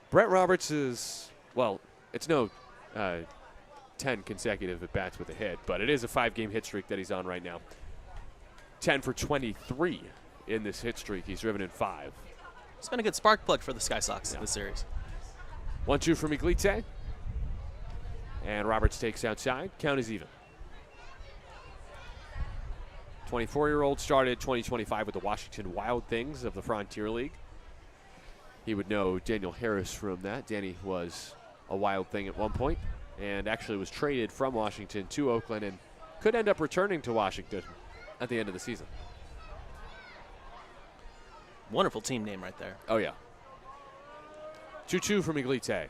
A: Brett Roberts is, well, it's no 10 consecutive at-bats with a hit, but it is a 5-game hit streak that he's on right now. 10 for 23 in this hit streak. He's driven in 5.
C: It's been a good spark plug for the Sky Sox in this series.
A: 1-2 from Iglite. And Roberts takes outside. Count is even. 24-year-old started 2025 with the Washington Wild Things of the Frontier League. He would know Daniel Harris from that. Danny was a Wild Thing at one point and actually was traded from Washington to Oakland and could end up returning to Washington at the end of the season.
C: Wonderful team name right there.
A: Oh, yeah. 2-2 from Iglite.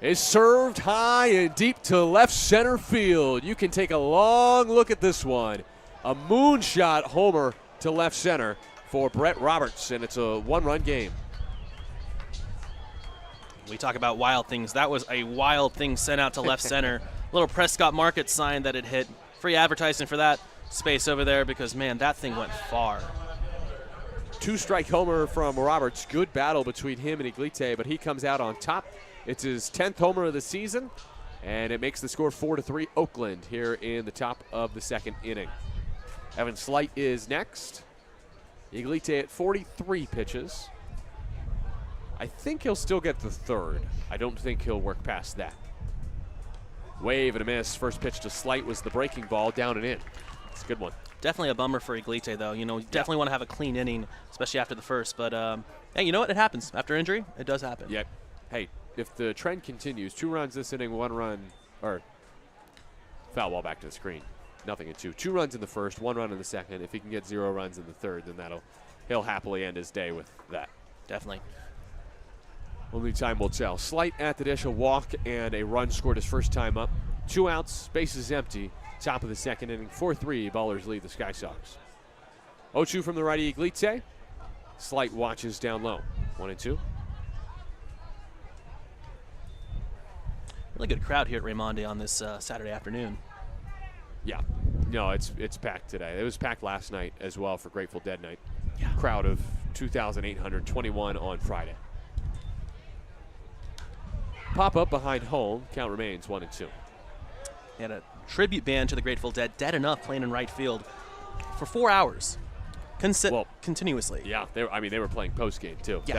A: Is served high and deep to left center field. You can take a long look at this one. A moonshot homer to left center for Brett Roberts, and it's a 1-run game.
C: We talk about wild things. That was a wild thing sent out to left center. Little Prescott Market sign that it hit. Free advertising for that space over there because, man, that thing went far.
A: 2-strike homer from Roberts. Good battle between him and Iglite, but he comes out on top. It's his 10th homer of the season, and it makes the score 4-3 Oakland here in the top of the second inning. Evan Slight is next. Iglite at 43 pitches. I think he'll still get the third. I don't think he'll work past that. Wave and a miss. First pitch to Slight was the breaking ball, down and in. It's a good one.
C: Definitely a bummer for Iglite, though. You know, you definitely want to have a clean inning, especially after the first. But, hey, you know what? It happens. After injury, it does happen.
A: Yep. Hey, if the trend continues, 2 runs this inning, 1 run, or foul ball back to the screen. Nothing in 2. 2 runs in the first, 1 run in the second. If he can get 0 runs in the third, then he'll happily end his day with that.
C: Definitely.
A: Only time will tell. Slight at the dish, a walk and a run scored his first time up. 2 outs, bases empty. Top of the second inning, 4-3. Ballers lead the Sky Sox. 0-2 from the righty Iglite. Slight watches down low. 1-2.
C: Really good crowd here at Raymonde on this Saturday afternoon.
A: Yeah. No, it's packed today. It was packed last night as well for Grateful Dead night.
C: Yeah.
A: Crowd of 2,821 on Friday. Pop up behind home. Count remains 1-2.
C: And a tribute band to the Grateful Dead, Dead Enough, playing in right field for 4 hours, continuously.
A: Yeah, they were playing post game too.
C: Yeah.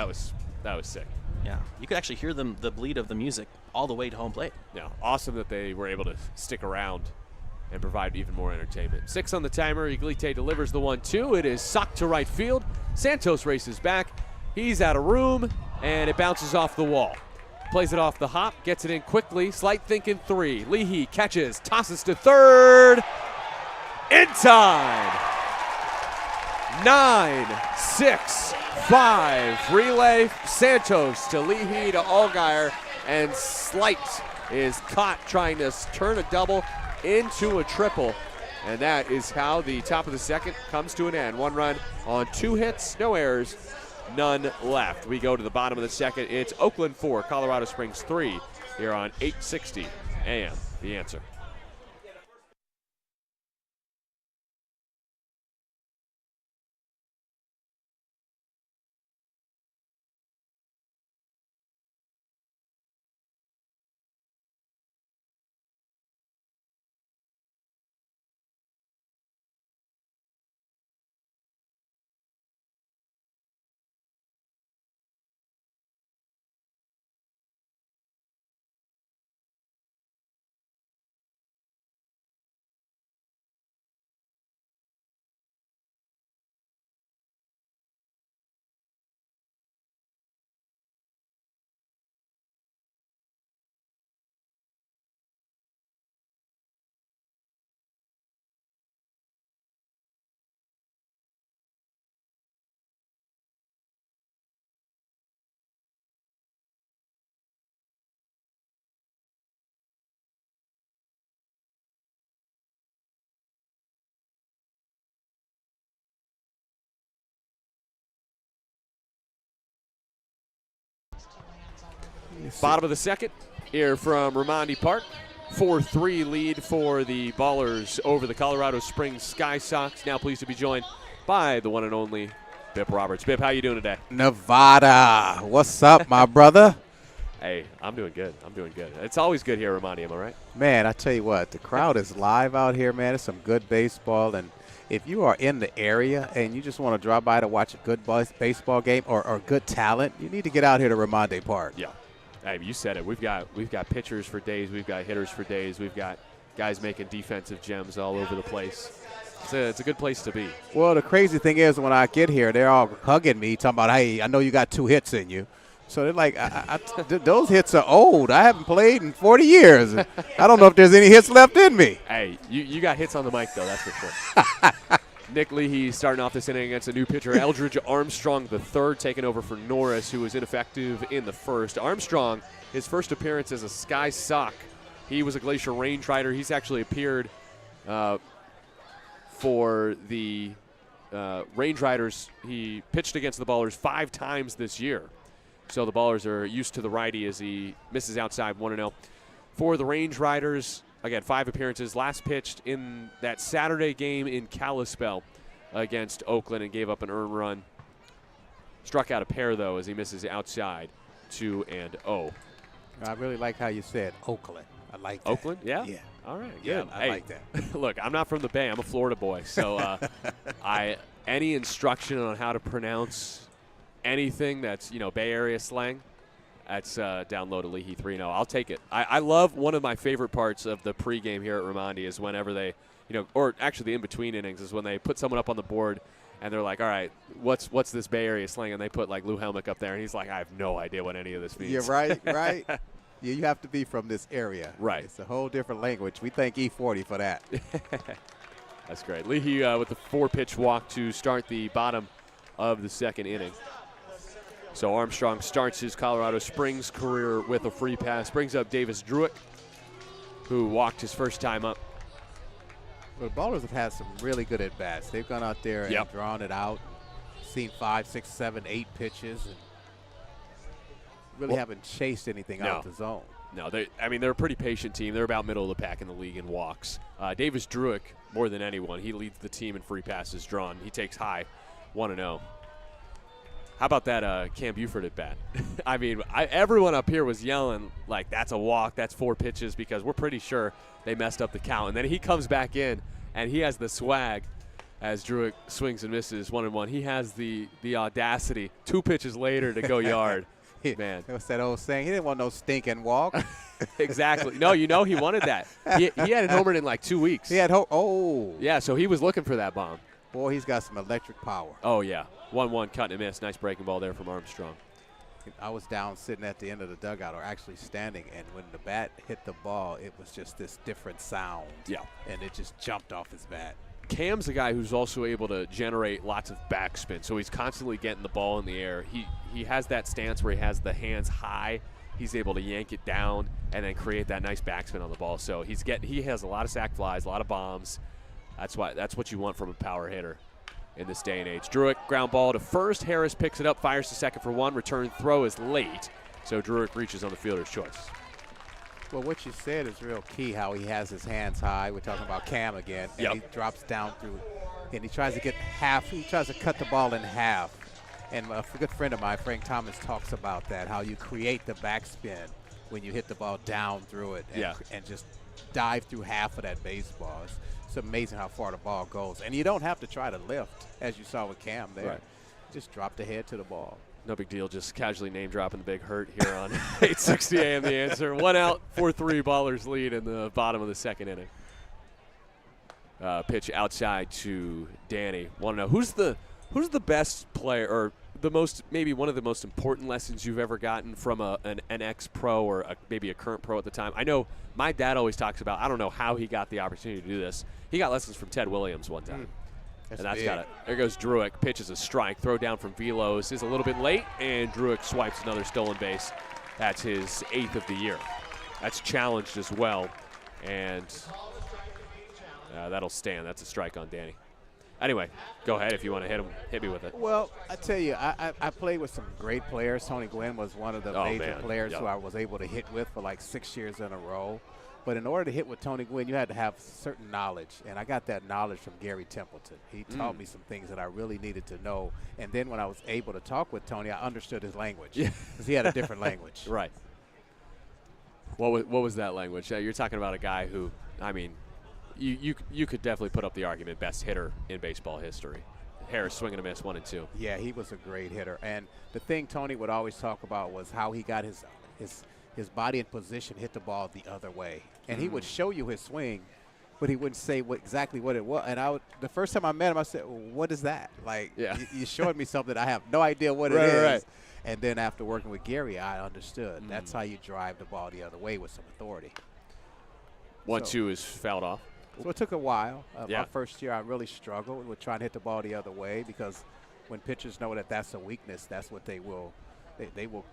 A: That was sick.
C: Yeah, you could actually hear the bleed of the music all the way to home plate.
A: Yeah, awesome that they were able to stick around and provide even more entertainment. 6 on the timer. Iglite delivers the 1-2. It is socked to right field. Santos races back. He's out of room, and it bounces off the wall. Plays it off the hop, gets it in quickly. Slight thinking 3. Leahy catches, tosses to third. In time. 9-6-5. Relay Santos to Leahy to Allgaier, and Slight is caught trying to turn a double into a triple. And that is how the top of the second comes to an end. 1 run on 2 hits, no errors. None left. We go to the bottom of the second. It's Oakland 4, Colorado Springs 3 here on 860 AM. The Answer. Bottom of the second here from Raymonde Park. 4-3 lead for the Ballers over the Colorado Springs Sky Sox. Now pleased to be joined by the one and only Bip Roberts. Bip, how you doing today?
D: Nevada. What's up, my brother?
A: Hey, I'm doing good. It's always good here at Ramadi, am I right?
D: Man, I tell you what, the crowd is live out here, man. It's some good baseball. And if you are in the area and you just want to drop by to watch a good baseball game or good talent, you need to get out here to Ramadi Park.
A: Yeah. Hey, you said it. We've got pitchers for days. We've got hitters for days. We've got guys making defensive gems all over the place. It's a good place to be.
D: Well, the crazy thing is when I get here, they're all hugging me, talking about, hey, I know you got 2 hits in you. So they're like, those hits are old. I haven't played in 40 years. I don't know if there's any hits left in me.
A: Hey, you got hits on the mic, though, that's for sure. Nick Leahy starting off this inning against a new pitcher, Eldridge Armstrong III, taking over for Norris, who was ineffective in the first. Armstrong, his first appearance as a Sky Sock. He was a Glacier Range Rider. He's actually appeared for the Range Riders. He pitched against the Ballers 5 times this year. So the Ballers are used to the righty as he misses outside 1-0. For the Range Riders, again, 5 appearances. Last pitched in that Saturday game in Kalispell against Oakland and gave up an earned run. Struck out a pair, though, as he misses outside 2-0.
D: I really like how you said Oakland. I like that.
A: Oakland? Yeah?
D: Yeah.
A: All right,
D: Yeah,
A: good.
D: I like that.
A: Look, I'm not from the Bay. I'm a Florida boy. So any instruction on how to pronounce anything that's, Bay Area slang, that's download a Leahy 3-0. I'll take it. I love one of my favorite parts of the pregame here at Ramadi is whenever they, or actually the in-between innings is when they put someone up on the board and they're like, all right, what's this Bay Area slang? And they put, like, Lou Helmick up there, and he's like, I have no idea what any of this means.
D: You're right, right. Yeah, you have to be from this area.
A: Right.
D: It's a whole different language. We thank E40 for that.
A: That's great. Leahy with the 4-pitch walk to start the bottom of the second inning. So Armstrong starts his Colorado Springs career with a free pass. Brings up Davis Druick, who walked his first time up.
D: Well, the Ballers have had some really good at-bats. They've gone out there and
A: Yep.
D: drawn it out, seen 5, 6, 7, 8 pitches, and really haven't chased anything out the zone.
A: No, they're a pretty patient team. They're about middle of the pack in the league in walks. Davis Druick, more than anyone, he leads the team in free passes drawn. He takes high, 1-0. How about that Cam Buford at bat? I mean, everyone up here was yelling, like, that's a walk, that's 4 pitches, because we're pretty sure they messed up the count. And then he comes back in, and he has the swag as Druick swings and misses 1-1. He has the audacity 2 pitches later to go yard. Man.
D: What's that old saying? He didn't want no stinking walk.
A: Exactly. No, he wanted that. He had it homered in like 2 weeks.
D: He had hope. Oh.
A: Yeah, so he was looking for that bomb.
D: Boy, he's got some electric power.
A: Oh, yeah. 1-1, cut and miss. Nice breaking ball there from Armstrong.
D: I was down sitting at the end of the dugout, or actually standing, and when the bat hit the ball, it was just this different sound.
A: Yeah.
D: And it just jumped off his bat.
A: Cam's a guy who's also able to generate lots of backspin, so he's constantly getting the ball in the air. He has that stance where he has the hands high. He's able to yank it down and then create that nice backspin on the ball. So he has a lot of sac flies, a lot of bombs. That's what you want from a power hitter in this day and age. Druick, ground ball to first. Harris picks it up, fires to second for 1. Return throw is late, so Druick reaches on the fielder's choice.
D: Well, what you said is real key, how he has his hands high. We're talking about Cam again. And he drops down through, and he tries to get half. He tries to cut the ball in half. And a good friend of mine, Frank Thomas, talks about that, how you create the backspin when you hit the ball down through it and just dive through half of that baseball. It's amazing how far the ball goes. And you don't have to try to lift, as you saw with Cam there.
A: Right.
D: Just drop the head to the ball.
A: No big deal, just casually name dropping the Big Hurt here on 860 AM The Answer. 1 out, 4-3 Ballers lead in the bottom of the second inning. Pitch outside to Danny. Want to know who's the best player, or maybe one of the most important lessons you've ever gotten from an ex-pro or maybe a current pro at the time? I know my dad always talks about, I don't know how he got the opportunity to do this. He got lessons from Ted Williams one time. That's got it. There goes Druick. Pitches a strike. Throw down from Velos is a little bit late, and Druick swipes another stolen base. That's his 8th of the year. That's challenged as well, and that'll stand. That's a strike on Danny. Anyway, go ahead if you want to hit me with it.
D: Well, I tell you, I played with some great players. Tony Gwynn was one of the major players who I was able to hit with for like 6 years in a row. But in order to hit with Tony Gwynn, you had to have certain knowledge, and I got that knowledge from Gary Templeton. He taught me some things that I really needed to know. And then when I was able to talk with Tony, I understood his language because he had a different language.
A: Right. What was that language? You're talking about a guy who, I mean, you could definitely put up the argument best hitter in baseball history. Harris swing and a miss, 1 and 2.
D: Yeah, he was a great hitter. And the thing Tony would always talk about was how he got his body in position, hit the ball the other way. And he would show you his swing, but he wouldn't say exactly what it was. And the first time I met him, I said, what is that? Like, you showed me something I have no idea what it is. Right. And then after working with Gary, I understood. That's how you drive the ball the other way with some authority.
A: 1-2 is fouled off.
D: So it took a while. My first year, I really struggled with trying to hit the ball the other way because when pitchers know that that's a weakness, that's what they will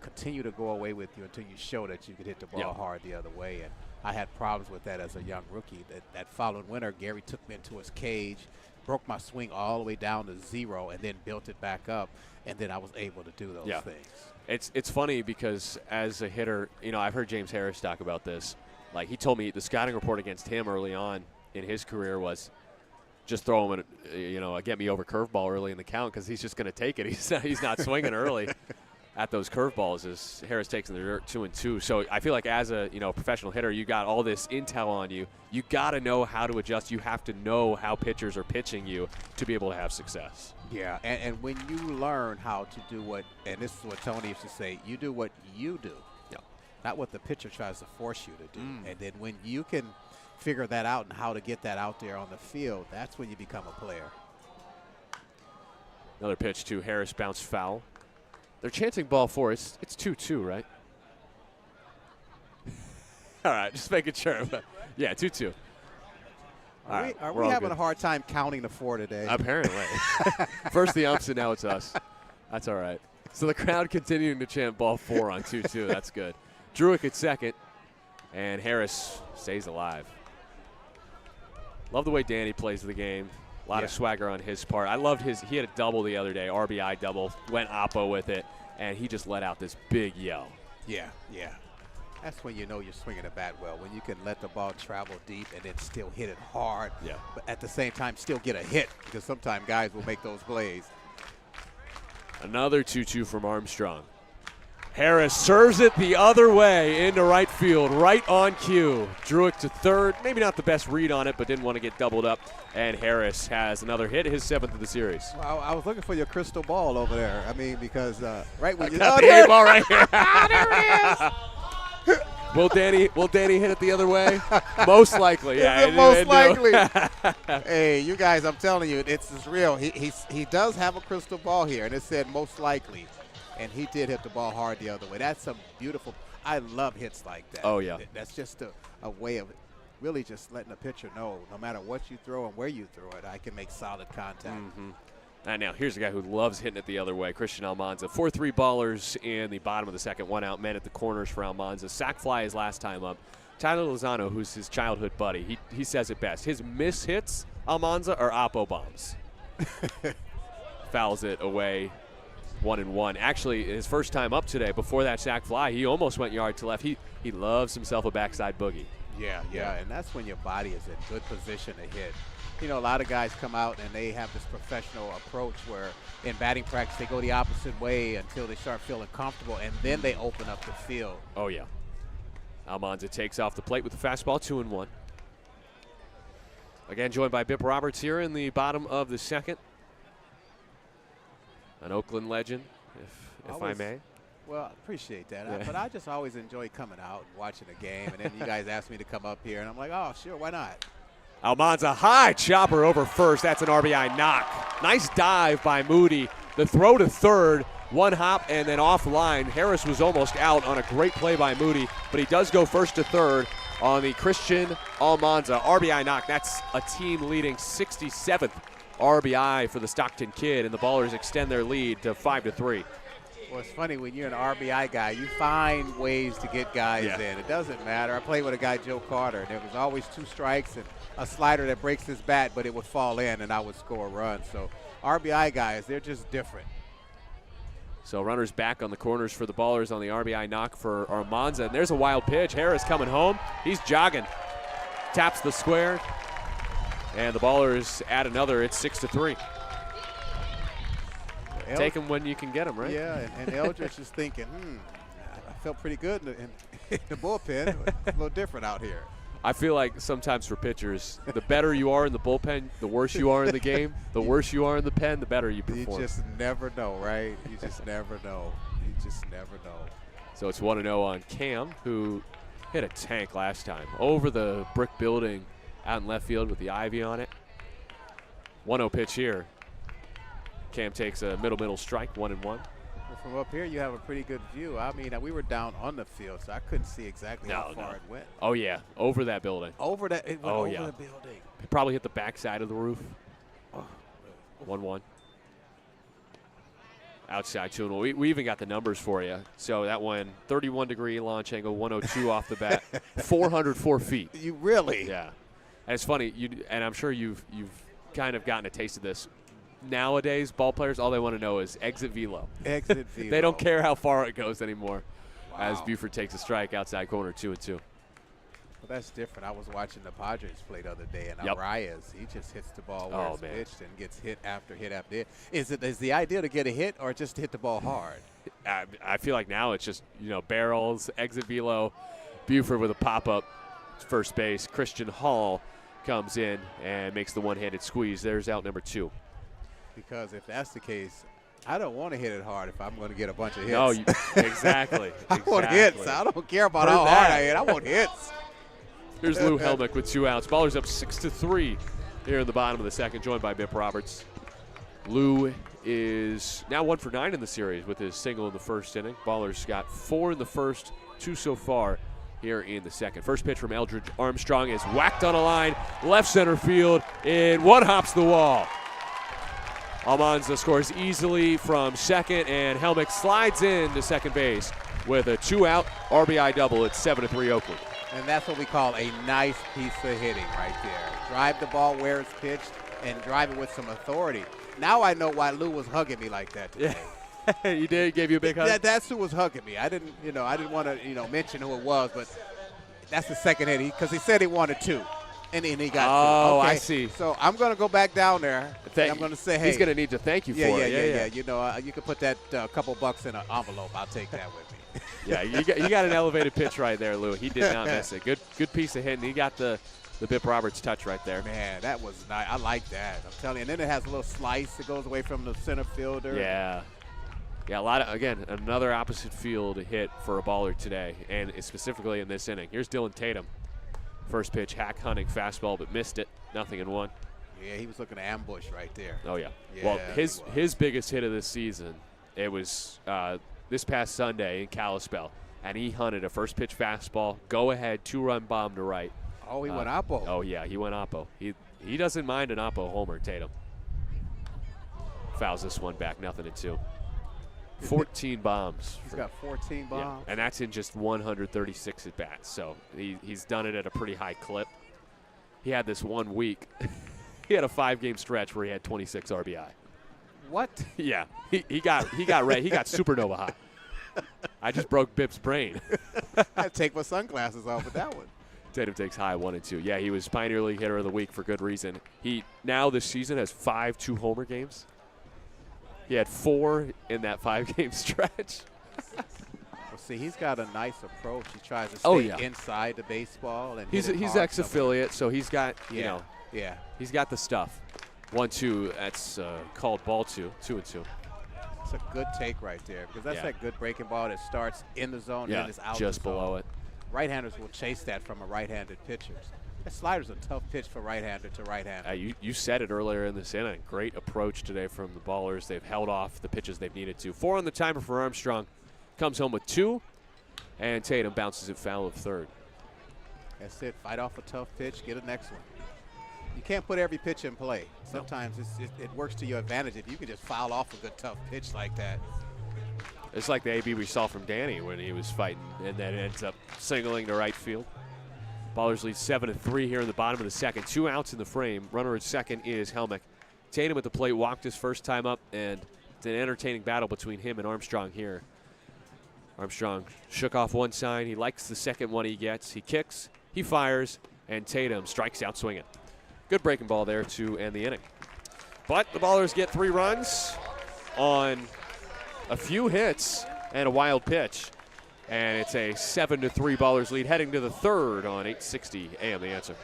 D: continue to go away with you until you show that you could hit the ball hard the other way. And I had problems with that as a young rookie. That following winter, Gary took me into his cage, broke my swing all the way down to 0, and then built it back up. And then I was able to do those things.
A: It's funny because as a hitter, I've heard James Harris talk about this. Like, he told me the scouting report against him early on in his career was just throw him a get me over curveball early in the count because he's just going to take it. He's not swinging early at those curveballs as Harris takes in the dirt 2-2. So I feel like as a professional hitter, you got all this intel on you. You got to know how to adjust. You have to know how pitchers are pitching you to be able to have success.
D: Yeah, and when you learn how to do and this is what Tony used to say, you do what you do, not what the pitcher tries to force you to do. And then when you can figure that out and how to get that out there on the field, that's when you become a player.
A: Another pitch to Harris, bounce foul. They're chanting ball 4. It's 2-2, right? All right, just making sure. Yeah, 2-2.
D: Are we having a hard time counting the 4 today?
A: Apparently. First the umps, and now it's us. That's all right. So the crowd continuing to chant ball 4 on 2-2. That's good. Druick at second, and Harris stays alive. Love the way Danny plays the game. A lot of swagger on his part. I loved he had a double the other day, RBI double, went oppo with it, and he just let out this big yell.
D: Yeah. That's when you know you're swinging the bat well, when you can let the ball travel deep and then still hit it hard, but at the same time still get a hit because sometimes guys will make those plays.
A: Another 2-2 from Armstrong. Harris serves it the other way into right field, right on cue. Druick to third. Maybe not the best read on it, but didn't want to get doubled up. And Harris has another hit, his 7th of the series.
D: Well, I was looking for your crystal ball over there. I mean, because right when you
A: got the A ball right here.
D: There it is.
A: Will Danny hit it the other way? Most likely, yeah.
D: Most likely. Hey, you guys, I'm telling you, it's real. He does have a crystal ball here, and it said most likely. And he did hit the ball hard the other way. That's some beautiful – I love hits like that.
A: Oh, yeah.
D: That's just a way of really just letting the pitcher know no matter what you throw and where you throw it, I can make solid contact.
A: And now here's a guy who loves hitting it the other way, Christian Almanza. 4-3 ballers in the bottom of the second, 1 out, men at the corners for Almanza. Sac fly his last time up. Tyler Lozano, who's his childhood buddy, he says it best. His miss hits, Almanza, are oppo bombs. Fouls it away. 1-1. Actually, his first time up today, before that sac fly, he almost went yard to left. He loves himself a backside boogie.
D: Yeah, and that's when your body is in good position to hit. A lot of guys come out and they have this professional approach where in batting practice they go the opposite way until they start feeling comfortable, and then they open up the field.
A: Oh, yeah. Almanza takes off the plate with the fastball, 2-1. Again, joined by Bip Roberts here in the bottom of the second. An Oakland legend, if I may.
D: Well, I appreciate that. But I just always enjoy coming out and watching a game. And then you guys asked me to come up here, and I'm like, oh, sure, why not?
A: Almanza, high chopper over first. That's an RBI knock. Nice dive by Moody. The throw to third, 1 hop, and then offline. Harris was almost out on a great play by Moody, but he does go first to third on the Christian Almanza RBI knock. That's a team-leading 67th RBI for the Stockton kid, and the Ballers extend their lead to 5-3.
D: Well, it's funny when you're an RBI guy, you find ways to get guys
A: Yeah.
D: in. It doesn't matter. I played with a guy, Joe Carter, and there was always 2 strikes and a slider that breaks his bat, but it would fall in, and I would score a run. So RBI guys, they're just different.
A: So runners back on the corners for the Ballers on the RBI knock for Armanza. And there's a wild pitch. Harris coming home. He's jogging. Taps the square. And the Ballers add another. It's 6-3. Take them when you can get them, right?
D: Yeah, and Eldridge is thinking, I felt pretty good in the bullpen. But it's a little different out here.
A: I feel like sometimes for pitchers, the better you are in the bullpen, the worse you are in the game. The worse you are in the pen, the better you perform.
D: You just never know, right? You just never know. You just never know.
A: So it's 1-0 on Cam, who hit a tank last time. Over the brick building out in left field with the ivy on it. 1-0 pitch here. Cam takes a middle strike, 1-1.
D: Well, from up here, you have a pretty good view. I mean, we were down on the field, so I couldn't see exactly how far it went.
A: Oh, yeah, over that building.
D: It went over the building.
A: It probably hit the backside of the roof. 1-1. Outside 2-0. We even got the numbers for you. So that one, 31-degree launch angle, 102 off the bat, 404 feet.
D: You really?
A: Yeah. And it's funny, and I'm sure you've kind of gotten a taste of this. Nowadays, ball players, all they want to know is exit velo.
D: Exit velo.
A: They don't care how far it goes anymore.
D: Wow.
A: As Buford takes a strike outside corner, 2-2.
D: Well, that's different. I was watching the Padres play the other day, and
A: Yep.
D: Arias, he just hits the ball where it's
A: man.
D: pitched and gets hit after hit after hit. Is the idea to get a hit or just to hit the ball hard?
A: I feel like now it's just, barrels, exit velo, Buford with a pop-up first base. Christian Hall comes in and makes the one-handed squeeze. There's out number 2.
D: Because if that's the case, I don't want to hit it hard if I'm going to get a bunch of hits.
A: No, exactly.
D: I want hits. I don't care about
A: Heard
D: how
A: that.
D: hard I hit. I want hits.
A: Here's Lou Helmick with 2 outs. Ballers up 6-3 here in the bottom of the second, joined by Bip Roberts. Lou is now 1 for 9 in the series with his single in the first inning. Ballers got 4 in the first, 2 so far here in the second. First pitch from Eldridge Armstrong is whacked on a line, left center field, and one hops the wall. Almanza scores easily from second, and Helmick slides in to second base with a 2-out RBI double. It's 7-3 Oakland.
D: And that's what we call a nice piece of hitting right there. Drive the ball where it's pitched and drive it with some authority. Now I know why Lou was hugging me like that today.
A: You did? Gave you a big hug?
D: That's who was hugging me. I didn't want to, mention who it was, but that's the second hit because he said he wanted 2. And he got 2.
A: Oh,
D: Okay.
A: I see.
D: So I'm going to go back down there. And I'm going to say, hey.
A: He's going to need to thank you for it.
D: Yeah. You can put that couple bucks in an envelope. I'll take that with me.
A: Yeah, you got an elevated pitch right there, Lou. He did not miss it. Good piece of hitting. He got the Bip Roberts touch right there.
D: Man, that was nice. I like that. I'm telling you. And then it has a little slice that goes away from the center fielder.
A: Yeah. Yeah, another opposite field hit for a baller today, and specifically in this inning. Here's Dylan Tatum. First pitch, hack hunting fastball, but missed it. 0-1.
D: Yeah, he was looking to ambush right there.
A: Oh, yeah.
D: Yeah,
A: Well, his biggest hit of this season, it was this past Sunday in Kalispell, and he hunted a first pitch fastball, go-ahead, 2-run bomb to right.
D: Oh, he went oppo.
A: Oh, yeah, he went oppo. He doesn't mind an oppo homer, Tatum. Fouls this one back, 0-2. 14 bombs.
D: He's got 14 bombs.
A: Yeah, and that's in just 136 at bats. So he's done it at a pretty high clip. He had this 1 week. He had a 5-game stretch where he had 26 RBI.
D: What?
A: Yeah, he got red. He got supernova high. I just broke Bip's brain.
D: I take my sunglasses off with that one.
A: Tatum takes high 1-2. Yeah, he was Pioneer League Hitter of the Week for good reason. He now this season has 5 2-homer games. He had 4 in that 5-game stretch.
D: Well, see, he's got a nice approach. He tries to stay inside the baseball, and
A: he's ex-affiliate, so he's got he's got the stuff. 1-2. That's called ball 2. 2-2.
D: It's a good take right there because that's that good breaking ball that starts in the zone and is out
A: just
D: the zone.
A: below it.
D: Right-handers will chase that from a right-handed pitcher. That slider's a tough pitch for right-hander to right-hander.
A: You said it earlier in this inning. Great approach today from the Ballers. They've held off the pitches they've needed to. 4 on the timer for Armstrong. Comes home with 2, and Tatum bounces it foul of third.
D: That's it. Fight off a tough pitch. Get a next one. You can't put every pitch in play. Sometimes it works to your advantage if you can just foul off a good tough pitch like that.
A: It's like the AB we saw from Danny when he was fighting, and then ends up singling to right field. Ballers lead 7-3 here in the bottom of the second. 2 outs in the frame. Runner at second is Helmick. Tatum at the plate walked his first time up, and it's an entertaining battle between him and Armstrong here. Armstrong shook off one sign. He likes the second one he gets. He kicks, he fires, and Tatum strikes out swinging. Good breaking ball there to end the inning. But the Ballers get 3 runs on a few hits and a wild pitch. And it's a 7-3 Ballers lead heading to the third on 860 AM The Answer.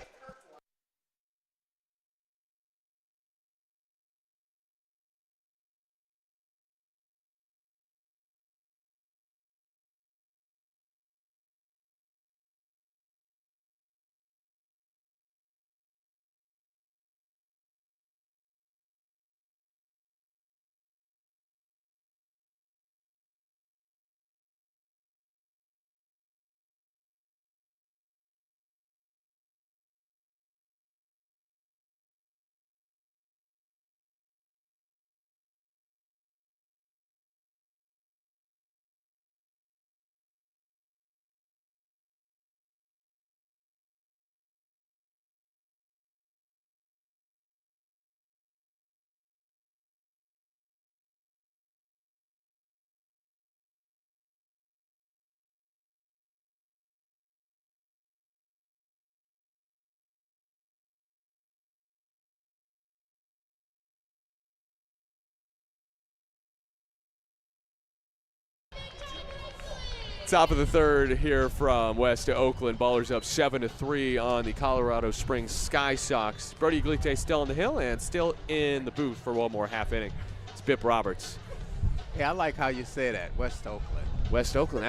A: Top of the third here from west to Oakland. Ballers up 7-3 on the Colorado Springs Sky Sox. Brody Iglite still on the hill and still in the booth for one more half inning. It's Bip Roberts.
D: Hey, I like how you say that, West Oakland.
A: West Oakland.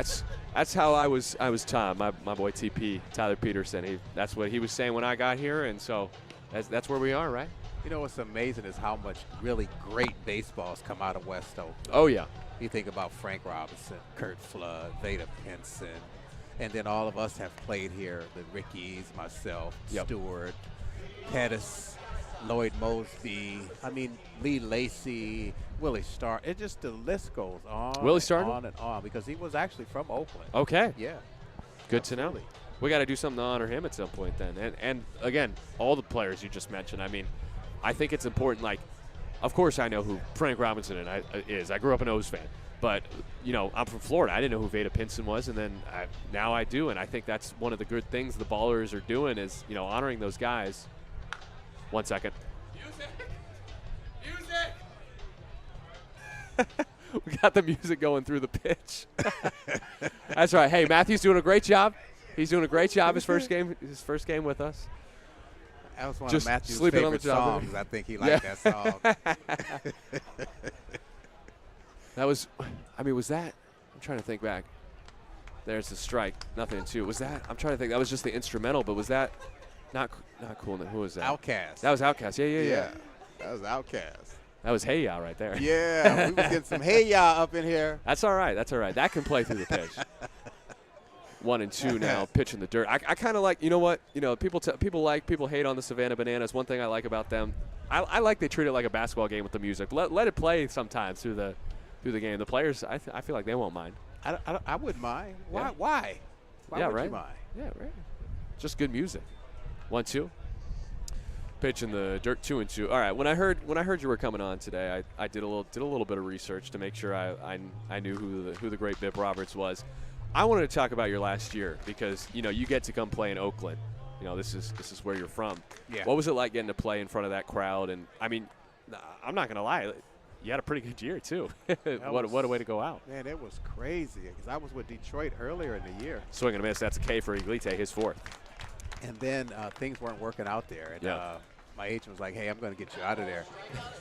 A: That's how I was taught. My boy TP, Tyler Peterson. That's what he was saying when I got here, and so that's where we are, right?
D: You know what's amazing is how much really great baseballs come out of West Oakland.
A: Oh yeah.
D: You think about Frank Robinson, Kurt Flood, Vada Pinson, and then all of us have played here, the Rickies, myself, Stewart, Pettis, Lloyd Mosby, Lee Lacy, Willie Starr. It just, the list goes on
A: Willie Starr?
D: on and on because he was actually from Oakland.
A: Okay.
D: Yeah.
A: Good to know. We got to do something to honor him at some point then. And again, all the players you just mentioned, I think it's important, like, of course I know who Frank Robinson is. I grew up an O's fan. But, I'm from Florida. I didn't know who Vada Pinson was, and then now I do. And I think that's one of the good things the Ballers are doing is, honoring those guys. 1 second. Music! We got the music going through the pitch. That's right. Hey, Matthew's doing a great job. He's doing a great job his first game with us.
D: That was one
A: Just
D: of Matthew's
A: sleeping on the
D: favorite
A: job.
D: songs. I think he liked that song.
A: That was that? I'm trying to think back. There's the strike. Nothing in 2. Was that? I'm trying to think. That was just the instrumental, but was that not cool? Who was that?
D: Outkast.
A: That was Outkast. Yeah.
D: That was Outkast.
A: That was Hey Ya right there.
D: Yeah, we was getting some Hey Ya up in here.
A: That's all right. That can play through the pitch. 1 and 2 now, pitch in the dirt. I kind of like, people hate on the Savannah Bananas. One thing I like about them, I like they treat it like a basketball game with the music. Let it play sometimes through the game. The players, I feel like they won't mind.
D: I wouldn't mind. Why?
A: Yeah.
D: Why would
A: right?
D: you mind?
A: Yeah, right. Just good music. 1-2. Pitch in the dirt. 2 and 2. All right. When I heard you were coming on today, I did a little bit of research to make sure I knew who the great Bip Roberts was. I wanted to talk about your last year because you get to come play in Oakland. This is where you're from.
D: Yeah.
A: What was it like getting to play in front of that crowd? And I'm not gonna lie, you had a pretty good year too. What a way to go out.
D: Man, it was crazy because I was with Detroit earlier in the year.
A: Swing and a miss. That's a K for Iglite, his 4th.
D: And then things weren't working out there. And my agent was like, hey, I'm going to get you out of there.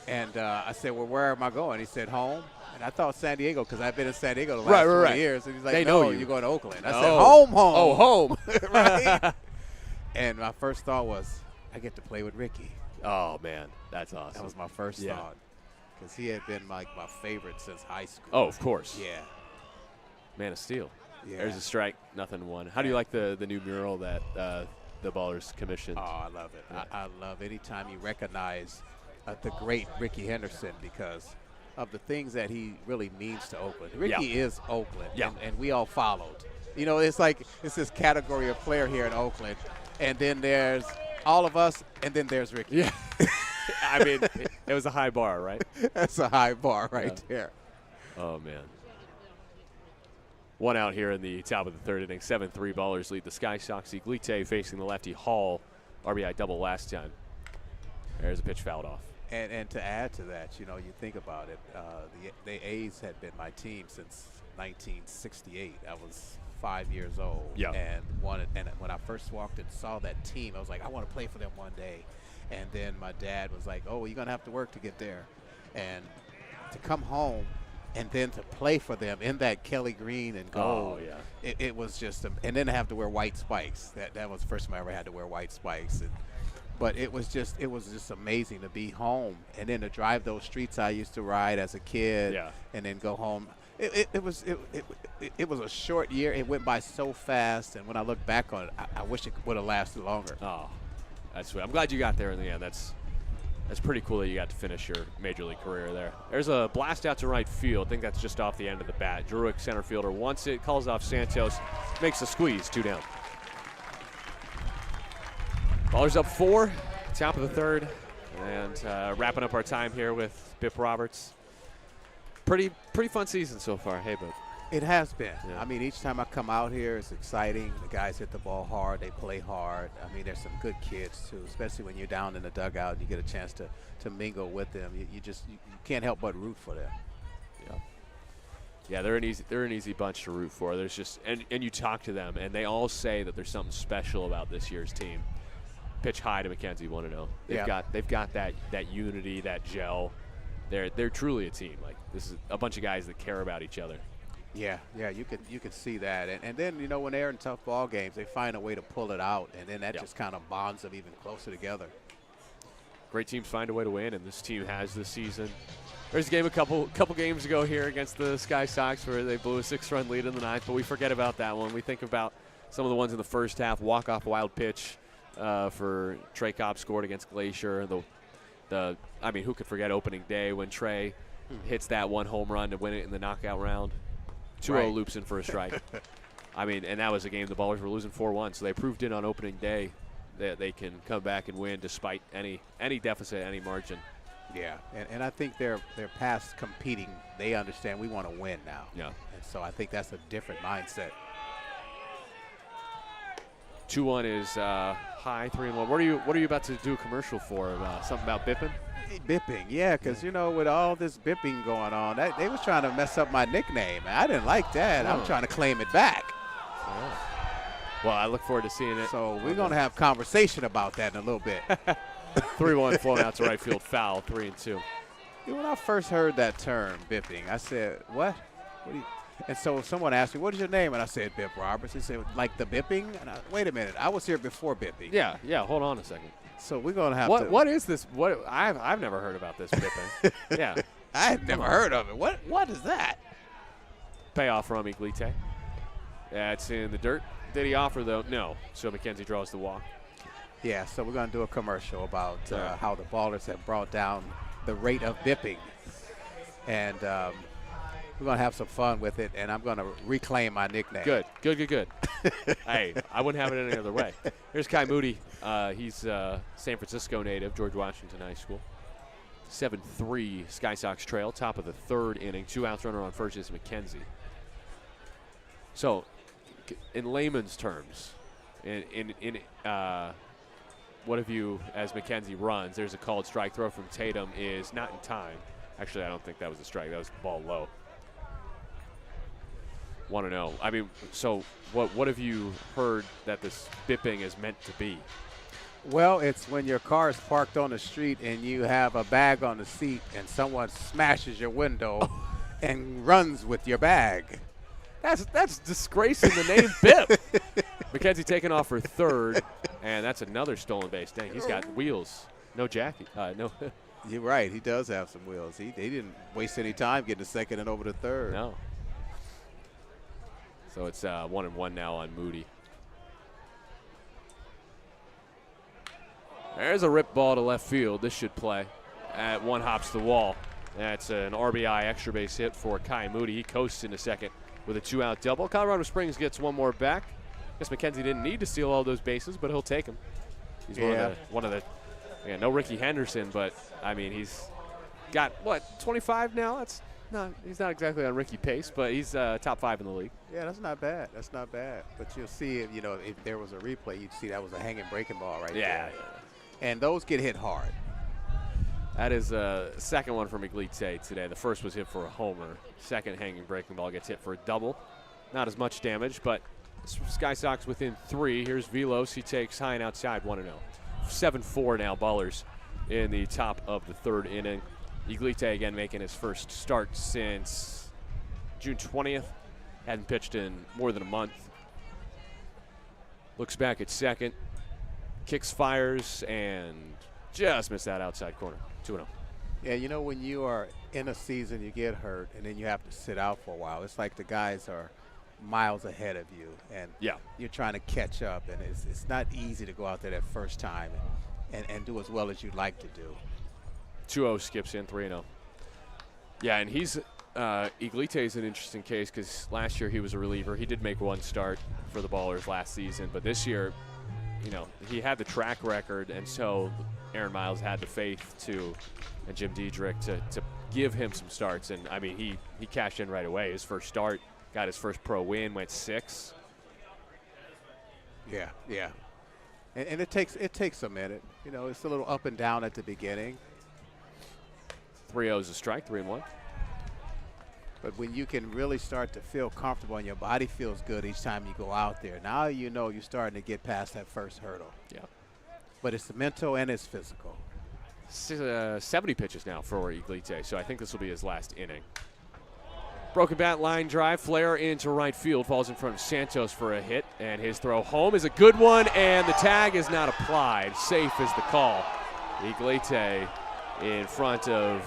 D: And I said, well, where am I going? He said, home. And I thought San Diego because I've been in San Diego the last 20 years. And he's like,
A: they
D: no,
A: know you.
D: you're going to Oakland. I said, home.
A: Oh, home.
D: Right? And my first thought was, I get to play with Ricky.
A: Oh, man. That's awesome.
D: That was my first thought. Because he had been like my favorite since high school.
A: Oh, of course.
D: Yeah.
A: Man of Steel.
D: Yeah.
A: There's a strike. Nothing won. How do you like the new mural that the Ballers commissioned?
D: Oh, I love it. I love anytime you recognize the great Ricky Henderson because of the things that he really means to Oakland. Ricky
A: Yeah.
D: is Oakland,
A: Yeah.
D: and we all followed. You know, it's like it's this category of player here in Oakland, and then there's all of us, and then there's Ricky.
A: Yeah. I mean, it was a high bar, right?
D: That's a high bar right there.
A: Oh, man. One out here in the top of the third inning. 7-3 ballers lead the Sky Sox. Iglite facing the lefty Hall. RBI double last time. There's a pitch fouled off.
D: And to add to that, you know, you think about it, the A's had been my team since 1968. I was 5 years old.
A: Yeah.
D: And when I first walked and saw that team, I was like, I want to play for them one day. And then my dad was like, oh, you're going to have to work to get there. And to come home and then to play for them in that Kelly green and gold.
A: Oh, yeah.
D: It was just, and then to have to wear white spikes. That was the first time I ever had to wear white spikes. But it was just amazing to be home and then to drive those streets I used to ride as a kid.
A: Yeah.
D: And then go home. It was a short year. It went by so fast, and when I look back on it, I wish it would have lasted longer.
A: Oh, that's sweet. I'm glad you got there in the end. That's pretty cool that you got to finish your major league career there. There's a blast out to right field. I think that's just off the end of the bat. Druick, center fielder, wants it, calls off Santos, makes the squeeze, 2 down. Ballers up 4, top of the third, and wrapping up our time here with Bip Roberts. Pretty fun season so far. Hey, Bip.
D: It has been.
A: Yeah.
D: I mean, each time I come out here, it's exciting. The guys hit the ball hard. They play hard. I mean, there's some good kids, too, especially when you're down in the dugout and you get a chance to mingle with them. You can't help but root for them.
A: Yeah, they're an easy bunch to root for. There's just and you talk to them, and they all say that there's something special about this year's team. Pitch high to McKenzie 1-0. They've got that unity, that gel. They're truly a team. Like, this is a bunch of guys that care about each other.
D: Yeah, you could see that, and then, you know, when they're in tough ball games, they find a way to pull it out, and then that just kind of bonds them even closer together.
A: Great teams find a way to win, and this team has this season. There's a game a couple games ago here against the Sky Sox where they blew a 6-run lead in the ninth, but we forget about that one. We think about some of the ones in the first half. Walk-off wild pitch for Trey Cobb scored against Glacier. I mean, who could forget opening day when Trey hits that one home run to win it in the knockout round? 2-0 loops in for a strike. I mean, and that was a game the Ballers were losing 4-1, so they proved it on opening day that they can come back and win despite any deficit, any margin.
D: Yeah, and I think they're past competing. They understand we want to win now.
A: Yeah.
D: And so I think that's a different mindset.
A: 2-1 is high, 3-1. What are you about to do a commercial for? Something about bipping?
D: Bipping, yeah, because, you know, with all this bipping going on, they was trying to mess up my nickname. I didn't like that. I'm trying to claim it back.
A: Well, I look forward to seeing it.
D: So we're going to have conversation about that in a little bit.
A: 3-1 flown out to right field foul, 3-2.
D: When I first heard that term, bipping, I said, what? What do you? And so someone asked me, what is your name? And I said, Bip Roberts. He said, like the bipping? And wait a minute, I was here before bipping.
A: Yeah, hold on a second.
D: So we're going to have to.
A: What is this? What I've never heard about this bipping. Yeah.
D: I had never heard of it. What is that?
A: Payoff from Iglite. Yeah, it's in the dirt. Did he offer, though? No. So McKenzie draws the walk.
D: Yeah, so we're going to do a commercial about how the Ballers have brought down the rate of bipping. And we're going to have some fun with it, and I'm going to reclaim my nickname.
A: Good. Hey, I wouldn't have it any other way. Here's Kai Moody. He's San Francisco native, George Washington High School. 7-3 Sky Sox trail, top of the third inning. 2 outs, runner on first is McKenzie. So, in layman's terms, what have you, as McKenzie runs, there's a called strike. Throw from Tatum is not in time. Actually, I don't think that was a strike. That was ball low. Want to know. I mean, so what have you heard that this bipping is meant to be?
D: Well, it's when your car is parked on the street and you have a bag on the seat and someone smashes your window and runs with your bag.
A: That's disgracing the name Bip. McKenzie taking off for third, and that's another stolen base. Dang, he's got wheels. No jacket. No.
D: You're right. He does have some wheels. He didn't waste any time getting to second and over to third.
A: No. So it's 1-1 now on Moody. There's a rip ball to left field. This should play. One hops the wall. That's an RBI extra base hit for Kai Moody. He coasts into second with a 2-out double. Colorado Springs gets one more back. Guess McKenzie didn't need to steal all those bases, but he'll take them. He's one of the no Ricky Henderson, but I mean he's got what 25 now. He's not exactly on Ricky pace, but he's top 5 in the league.
D: Yeah, that's not bad. That's not bad. But you'll see it. If there was a replay, you'd see that was a hanging breaking ball right there. And those get hit hard.
A: That is a second one from Iglite today. The first was hit for a homer. Second hanging breaking ball gets hit for a double. Not as much damage, but Sky Sox within 3. Here's Velos. He takes high and outside 1-0. 7-4 now, Ballers in the top of the 3rd inning. Iglite again making his first start since June 20th. Hadn't pitched in more than a month. Looks back at second. Kicks, fires, and just missed that outside corner. 2-0.
D: Yeah, when you are in a season, you get hurt, and then you have to sit out for a while. It's like the guys are miles ahead of you, and you're trying to catch up, and it's not easy to go out there that first time and do as well as you'd like to do.
A: 2-0 skips in, 3-0. Yeah, and he's Iglite is an interesting case because last year he was a reliever. He did make one start for the Ballers last season, but this year, he had the track record, and so Aaron Miles had the faith and Jim Diedrich to give him some starts. And I mean, he cashed in right away. His first start, got his first pro win, went 6.
D: Yeah. And it takes a minute. It's a little up and down at the beginning.
A: 3-0 is a strike, 3-1.
D: But when you can really start to feel comfortable and your body feels good each time you go out there, now you're starting to get past that first hurdle.
A: Yeah.
D: But it's mental and it's physical.
A: 70 pitches now for Iglite, so I think this will be his last inning. Broken bat line drive, flare into right field, falls in front of Santos for a hit, and his throw home is a good one, and the tag is not applied. Safe is the call. Iglite in front of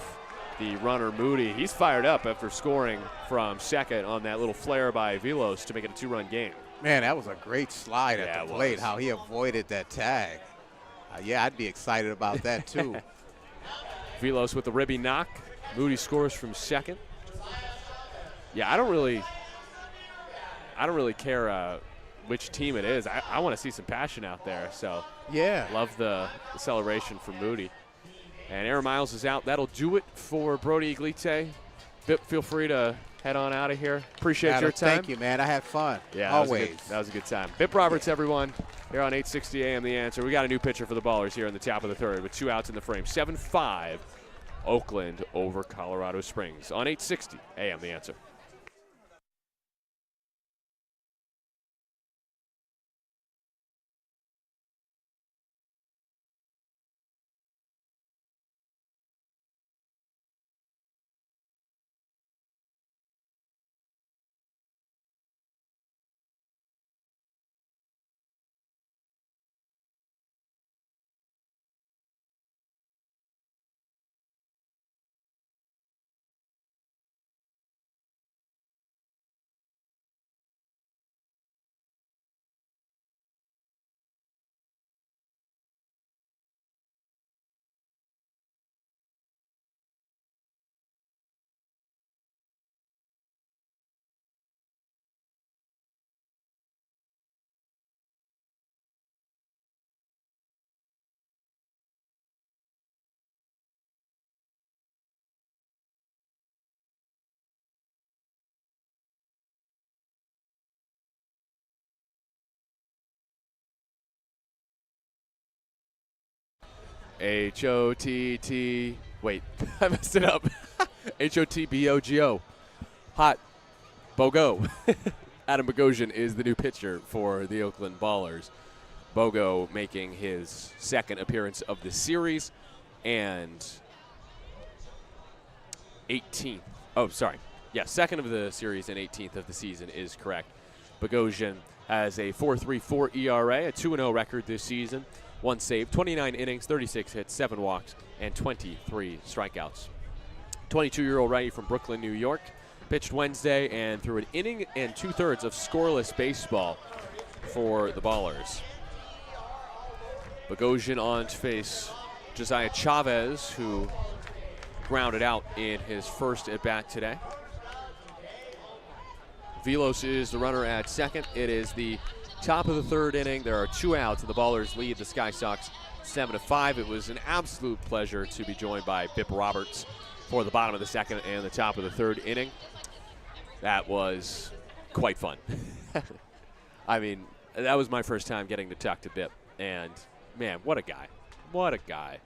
A: the runner Moody. He's fired up after scoring from second on that little flare by Velos to make it a 2-run game.
D: Man, that was a great slide at the plate, how he avoided that tag. I'd be excited about that too.
A: Velos with the ribby knock. Moody scores from second. Yeah, I don't really care which team it is. I want to see some passion out there. So love the celebration for Moody. And Aaron Miles is out. That'll do it for Brody Iglite. Bip, feel free to head on out of here. Appreciate your time.
D: Thank you, man. I had fun.
A: Yeah,
D: always.
A: That was a good time. Bip Roberts, everyone, here on 860 AM The Answer. We got a new pitcher for the Ballers here in the top of the 3rd with 2 outs in the frame. 7-5, Oakland over Colorado Springs on 860 AM The Answer. H-O-T-T. Wait, I messed it up. H-O-T-B-O-G-O. Hot. Bogo. Adam Bogosian is the new pitcher for the Oakland Ballers. Bogo making his second appearance of the series and 18th. Oh, sorry. Yeah, second of the series and 18th of the season is correct. Bogosian has a 4.34 ERA, a 2-0 record this season. 1 save, 29 innings, 36 hits, 7 walks, and 23 strikeouts. 22-year-old righty from Brooklyn, New York. Pitched Wednesday and threw an inning and 2/3 of scoreless baseball for the Ballers. Bogosian on to face Josiah Chavez, who grounded out in his first at-bat today. Velos is the runner at second. It is the top of the third inning. There are 2 outs, and the Ballers lead the Sky Sox 7-5. It was an absolute pleasure to be joined by Bip Roberts for the bottom of the second and the top of the third inning. That was quite fun. I mean, that was my first time getting to talk to Bip, and man, what a guy. What a guy.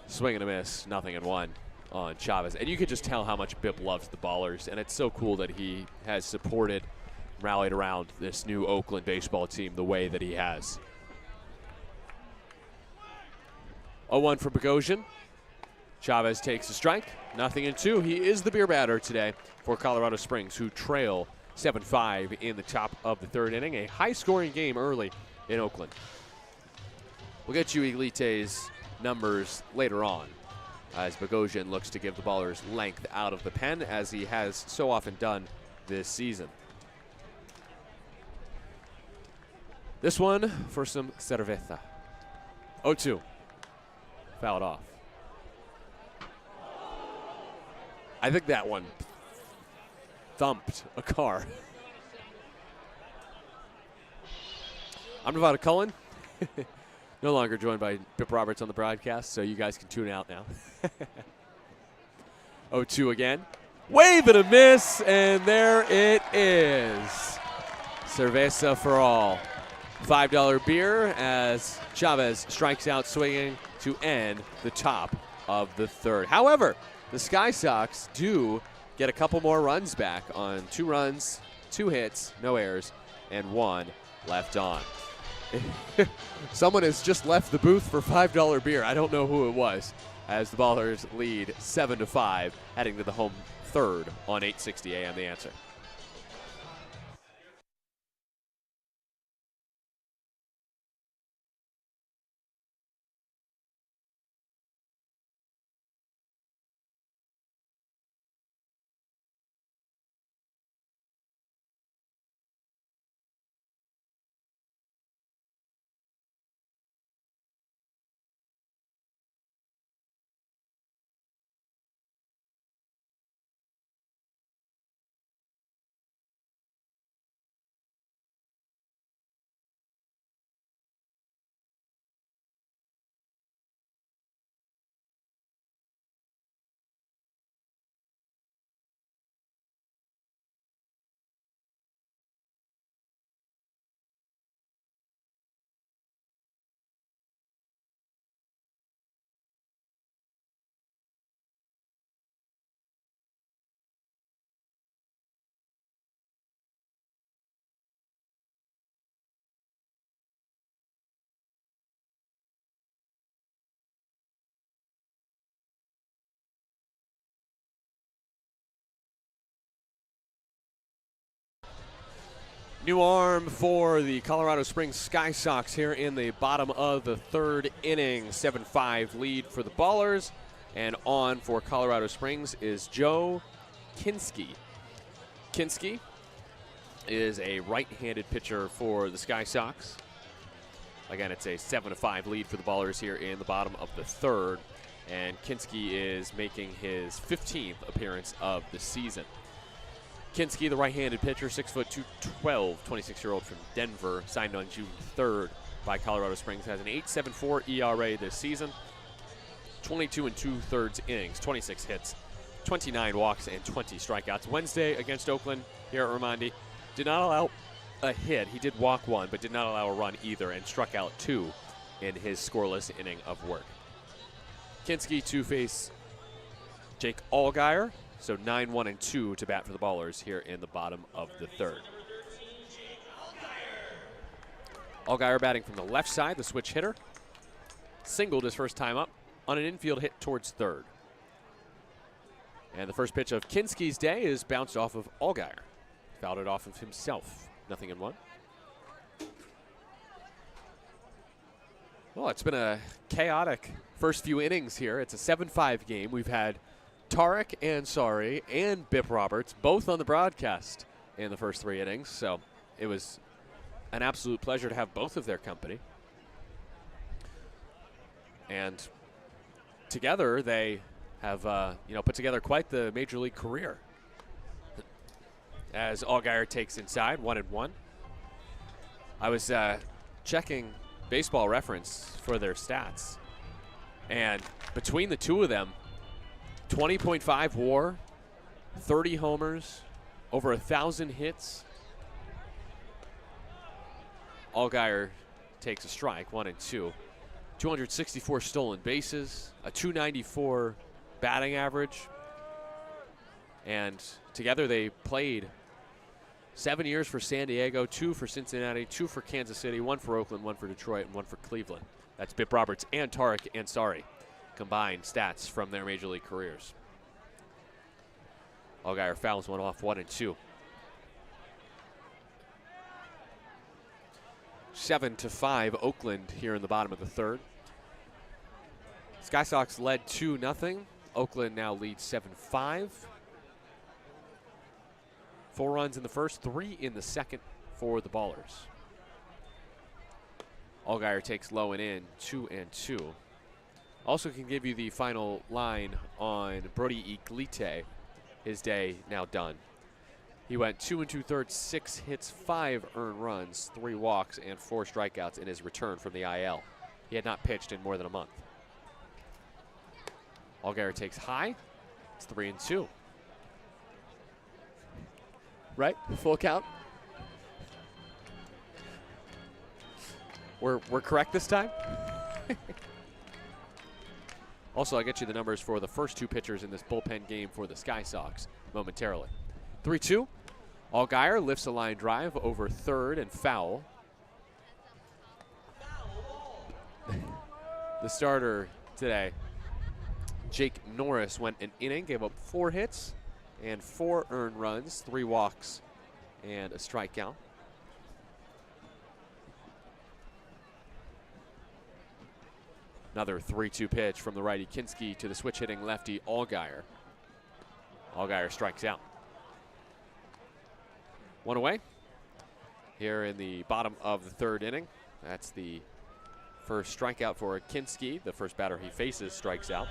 A: Swing and a miss, 0-1 on Chavez. And you could just tell how much Bip loves the Ballers, and it's so cool that he has supported, rallied around this new Oakland baseball team the way that he has. 0-1 for Bogosian. Chavez takes a strike, 0-2. He is the beer batter today for Colorado Springs, who trail 7-5 in the top of the third inning. A high-scoring game early in Oakland. We'll get you Elite's numbers later on, as Bogosian looks to give the Ballers length out of the pen, as he has so often done this season. This one for some cerveza. 0-2. Fouled off. I think that one thumped a car. I'm Nevada Cullen. No longer joined by Bip Roberts on the broadcast, so you guys can tune out now. 0-2 again. Wave and a miss, and there it is. Cerveza for all. $5 beer as Chavez strikes out swinging to end the top of the third. However, the Sky Sox do get a couple more runs back on 2 runs, 2 hits, no errors, and 1 left on. Someone has just left the booth for $5 beer. I don't know who it was, as the Ballers lead 7-5, heading to the home third on 860 AM The Answer. New arm for the Colorado Springs Sky Sox here in the bottom of the third inning. 7-5 lead for the Ballers. And on for Colorado Springs is Joe Kinski. Kinski is a right-handed pitcher for the Sky Sox. Again, it's a 7-5 lead for the Ballers here in the bottom of the third. And Kinski is making his 15th appearance of the season. Kinski, the right-handed pitcher, 6'2", 26-year-old from Denver, signed on June 3rd by Colorado Springs, has an 8.74 ERA this season, 22 2/3 innings, 26 hits, 29 walks, and 20 strikeouts. Wednesday against Oakland here at Raimondi, did not allow a hit. He did walk 1, but did not allow a run either, and struck out 2 in his scoreless inning of work. Kinski to face Jake Allgaier. So 9-1-2 to bat for the Ballers here in the bottom of the third. Allgaier batting from the left side, the switch hitter. Singled his first time up on an infield hit towards third. And the first pitch of Kinski's day is bounced off of Allgaier. Fouled it off of himself. 0-1. Well, it's been a chaotic first few innings here. It's a 7-5 game. We've had Tarek Ansari and Bip Roberts both on the broadcast in the first 3 innings, so it was an absolute pleasure to have both of their company. And together they have put together quite the major league career. As Allgaier takes inside, 1-1. I was checking Baseball Reference for their stats, and between the two of them, 20.5 WAR, 30 homers, over 1,000 hits. Allgaier takes a strike, 1-2. 264 stolen bases, a 294 batting average, and together they played 7 years for San Diego, 2 for Cincinnati, 2 for Kansas City, 1 for Oakland, 1 for Detroit, and 1 for Cleveland. That's Bip Roberts and Tariq Ansari combined stats from their major league careers. Allgaier fouls one off, 1-2. 7-5 Oakland here in the bottom of the third. Sky Sox led 2-0. Oakland now leads 7-5. 4 runs in the first, 3 in the second for the Ballers. Allgaier takes low and in, 2-2. Also can give you the final line on Brody Iglite. His day now done. He went 2 2/3, 6 hits, 5 earned runs, 3 walks, and 4 strikeouts in his return from the IL. He had not pitched in more than a month. Allgaier takes high. It's 3-2. Right? Full count? We're correct this time? Also, I'll get you the numbers for the first 2 pitchers in this bullpen game for the Sky Sox momentarily. 3-2. Allgaier lifts a line drive over third and foul. The starter today, Jake Norris, went an inning, gave up 4 hits and 4 earned runs, 3 walks, and a strikeout. Another 3-2 pitch from the righty Kinski to the switch-hitting lefty Allgaier. Allgaier strikes out. 1 away here in the bottom of the third inning. That's the first strikeout for Kinski. The first batter he faces strikes out.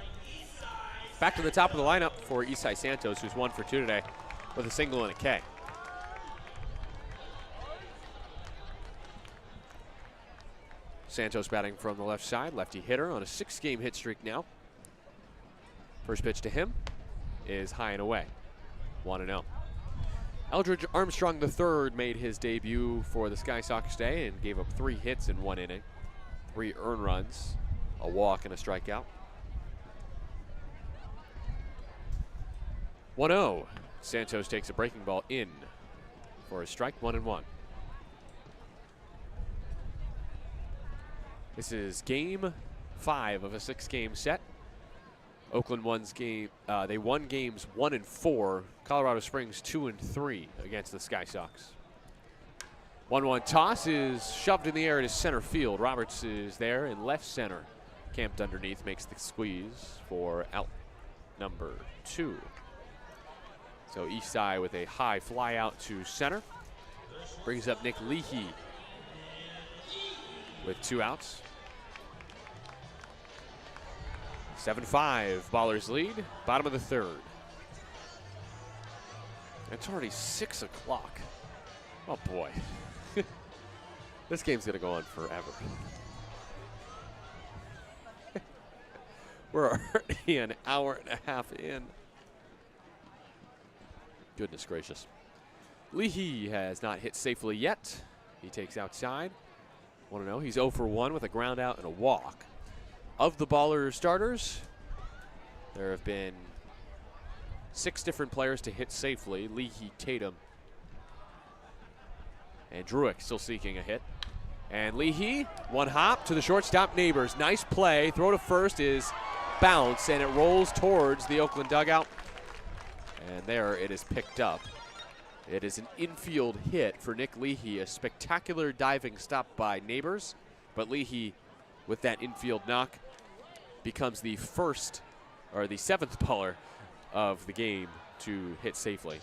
A: Back to the top of the lineup for Isai Santos, who's 1 for 2 today with a single and a K. Santos batting from the left side, lefty hitter on a 6-game hit streak now. First pitch to him is high and away, 1-0. Eldridge Armstrong III made his debut for the Sky Sox today and gave up 3 hits in 1 inning, 3 earned runs, a walk, and a strikeout. 1-0. Santos takes a breaking ball in for a strike, 1-1. This is game 5 of a 6-game set. Oakland they won games 1 and 4. Colorado Springs 2 and 3 against the Sky Sox. 1-1 toss is shoved in the air to center field. Roberts is there in left center. Camped underneath, makes the squeeze for out number 2. So Isai with a high fly out to center. Brings up Nick Leahy with 2 outs. 7-5, Ballers lead, bottom of the third. It's already 6 o'clock. Oh boy. This game's gonna go on forever. We're already an hour and a half in. Goodness gracious. Leahy has not hit safely yet. He takes outside. 1-0, he's 0 for 1 with a ground out and a walk. Of the Baller starters, there have been 6 different players to hit safely. Leahy, Tatum, and Druick still seeking a hit. And Leahy, 1 hop to the shortstop Neighbors. Nice play. Throw to first is bounce, and it rolls towards the Oakland dugout. And there it is picked up. It is an infield hit for Nick Leahy, a spectacular diving stop by Neighbors. But Leahy, with that infield knock, becomes the 7th baller of the game to hit safely.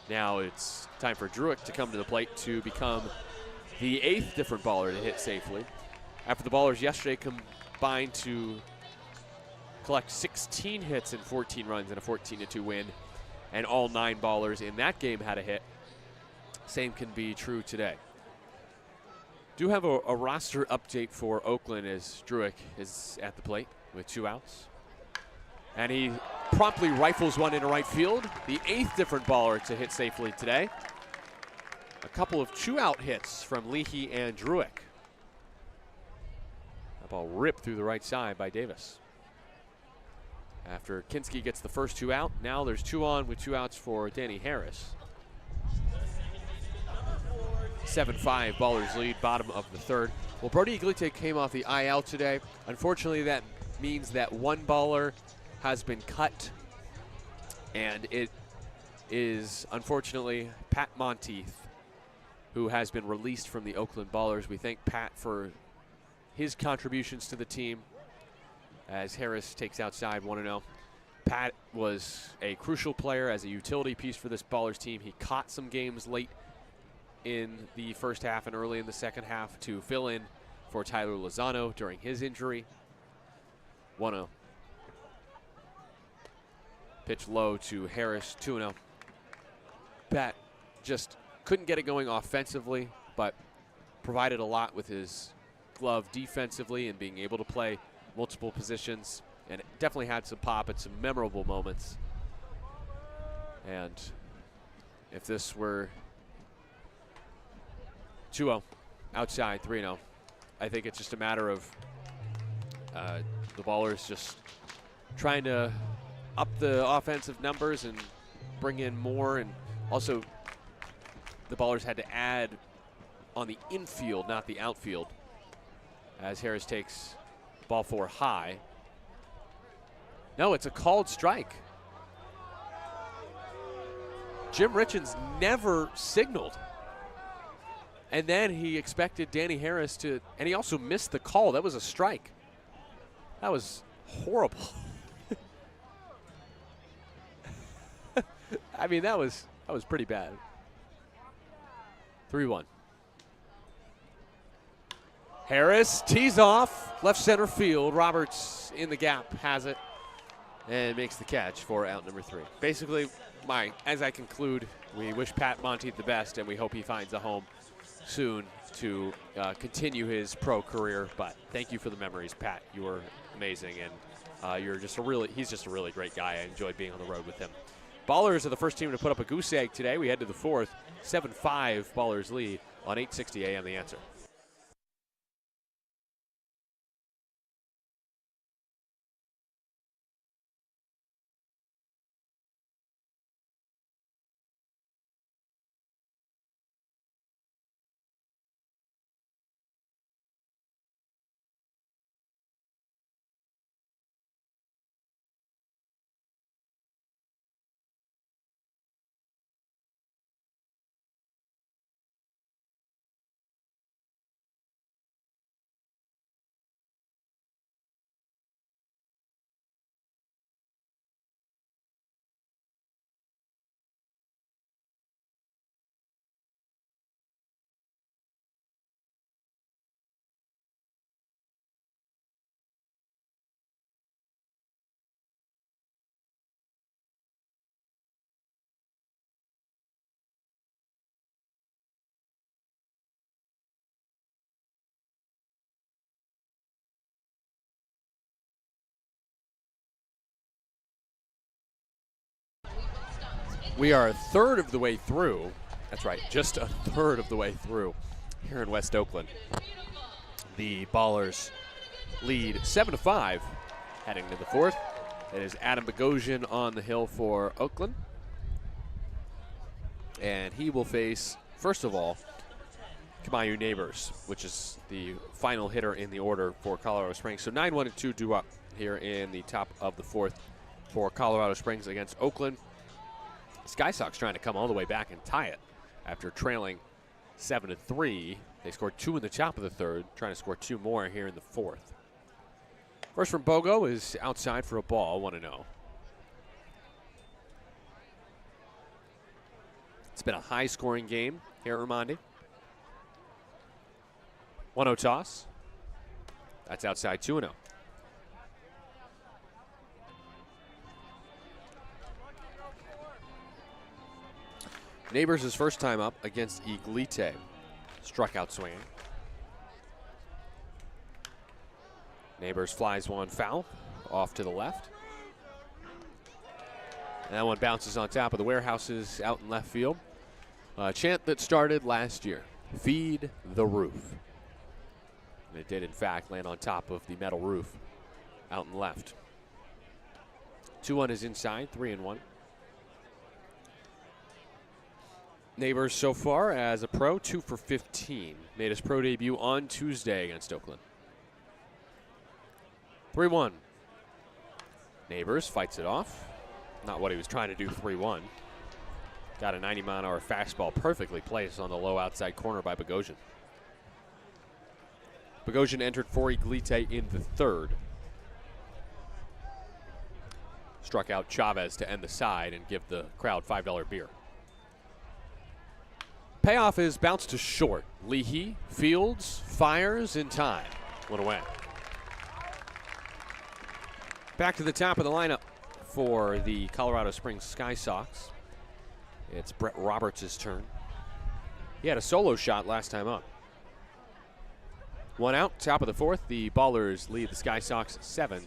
A: Now it's time for Druick to come to the plate to become the 8th different baller to hit safely. After the Ballers yesterday combined to collect 16 hits and 14 runs in a 14-2 win, and all 9 ballers in that game had a hit. Same can be true today. Do have a roster update for Oakland as Druick is at the plate with 2 outs. And he promptly rifles one into right field, the 8th different baller to hit safely today. A couple of 2-out hits from Leahy and Druick. That ball ripped through the right side by Davis. After Kinski gets the first 2 out, now there's 2 on with 2 outs for Danny Harris. 7-5 ballers lead, bottom of the 3rd. Well, Brody Iglite came off the IL today. Unfortunately, that means that 1 baller has been cut, and it is unfortunately Pat Monteith, who has been released from the Oakland Ballers. We thank Pat for his contributions to the team as Harris takes outside 1-0. Pat was a crucial player as a utility piece for this Ballers team. He caught some games late in the first half and early in the second half to fill in for Tyler Lozano during his injury. 1-0. Pitch low to Harris, 2-0. Pat just couldn't get it going offensively, but provided a lot with his glove defensively and being able to play multiple positions, and definitely had some pop at some memorable moments. And if this were 2-0, outside 3-0, I think it's just a matter of the Ballers just trying to up the offensive numbers and bring in more, and also the Ballers had to add on the infield, not the outfield, as Harris takes ball 4 high. No, it's a called strike. Jim Richens never signaled. And then he expected Danny Harris to, and he also missed the call. That was a strike. That was horrible. I mean, that was pretty bad. 3-1. Harris tees off, left center field. Roberts in the gap has it and makes the catch for out number 3. Basically, as I conclude, we wish Pat Monteith the best, and we hope he finds a home soon to continue his pro career. But thank you for the memories, Pat. You were amazing, and he's just a really great guy. I enjoyed being on the road with him. Ballers are the first team to put up a goose egg today. We head to the 4th. 7-5 Ballers lead on 860 AM The Answer. We are a third of the way through. That's right, just a third of the way through here in West Oakland. The Ballers lead 7-5 heading to the 4th. It is Adam Bogosian on the hill for Oakland. And he will face, first of all, Kamayu Neighbors, which is the final hitter in the order for Colorado Springs. So 9-1-2 due up here in the top of the 4th for Colorado Springs against Oakland. Sky Sox trying to come all the way back and tie it after trailing 7-3. They scored 2 in the top of the 3rd, trying to score 2 more here in the 4th. First from Bogo is outside for a ball, 1-0. It's been a high-scoring game here at Raimondi. 1-0 toss. That's outside, 2-0. Neighbors' first time up against Iglite. Struck out swinging. Neighbors flies one foul off to the left. And that one bounces on top of the Warehouses out in left field. A chant that started last year, feed the roof. And it did, in fact, land on top of the metal roof out in left. 2-1 is inside, 3-1. Neighbors so far as a pro, 2 for 15. Made his pro debut on Tuesday against Oakland. 3-1. Neighbors fights it off. Not what he was trying to do, 3-1. Got a 90-mile-an-hour fastball perfectly placed on the low outside corner by Bogosian. Bogosian entered for Iglite in the third. Struck out Chavez to end the side and give the crowd $5 beer. Payoff is bounced to short. Leahy fields, fires in time. One away. Back to the top of the lineup for the Colorado Springs Sky Sox. It's Brett Roberts' turn. He had a solo shot last time up. 1 out, top of the fourth. The Ballers lead the Sky Sox 7-5.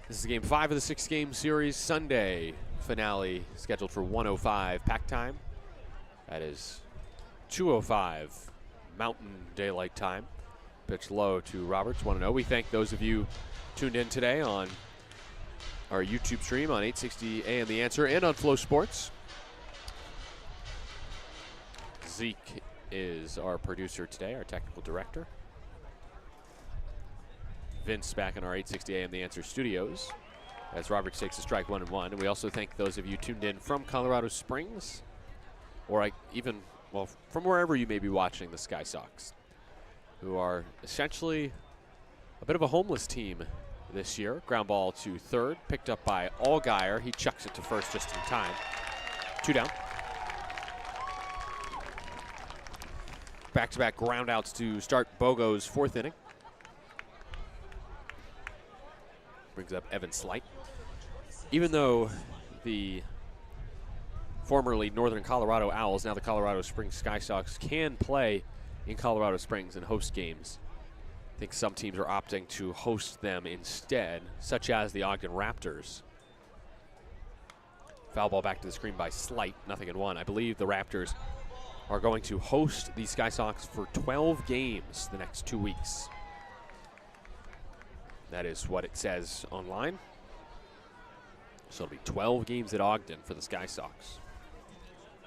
A: This is game 5 of the 6-game series. Sunday finale scheduled for 1:05 pack time. That is 2:05 Mountain Daylight Time. Pitch low to Roberts, 1-0. We thank those of you tuned in today on our YouTube stream on 860 AM The Answer and on Flow Sports. Zeke is our producer today, our technical director. Vince back in our 860 AM The Answer studios as Roberts takes a strike 1-1. And we also thank those of you tuned in from Colorado Springs or even, well, from wherever you may be watching the Sky Sox, who are essentially a bit of a homeless team this year. Ground ball to third, picked up by Allgaier. He chucks it to first just in time. 2 down. Back-to-back groundouts to start Bogo's 4th inning. Brings up Evan Slight. Even though the formerly Northern Colorado Owls, now the Colorado Springs Sky Sox, can play in Colorado Springs and host games, I think some teams are opting to host them instead, such as the Ogden Raptors. Foul ball back to the screen by Slight, 0-1. I believe the Raptors are going to host the Sky Sox for 12 games the next 2 weeks. That is what it says online. So it'll be 12 games at Ogden for the Sky Sox.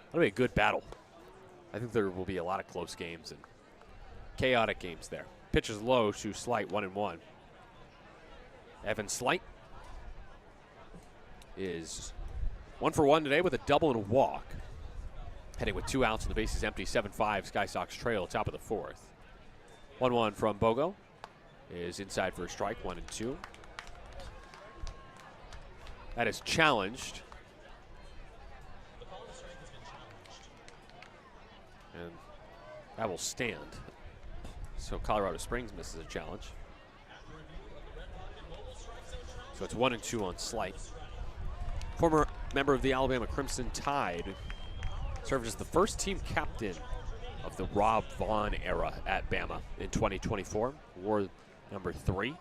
A: That'll be a good battle. I think there will be a lot of close games and chaotic games there. Pitches low to Slight, 1-1. Evan Slight is 1 for 1 today with a double and a walk. Heading with 2 outs and the bases empty, 7-5 Sky Sox trail, top of the 4th. 1-1 from Bogo is inside for a strike, 1-2. That is challenged. And that will stand. So Colorado Springs misses a challenge. So it's 1-2 on Slight. Former member of the Alabama Crimson Tide, served as the first team captain of the Rob Vaughn era at Bama in 2024. Wore number 3.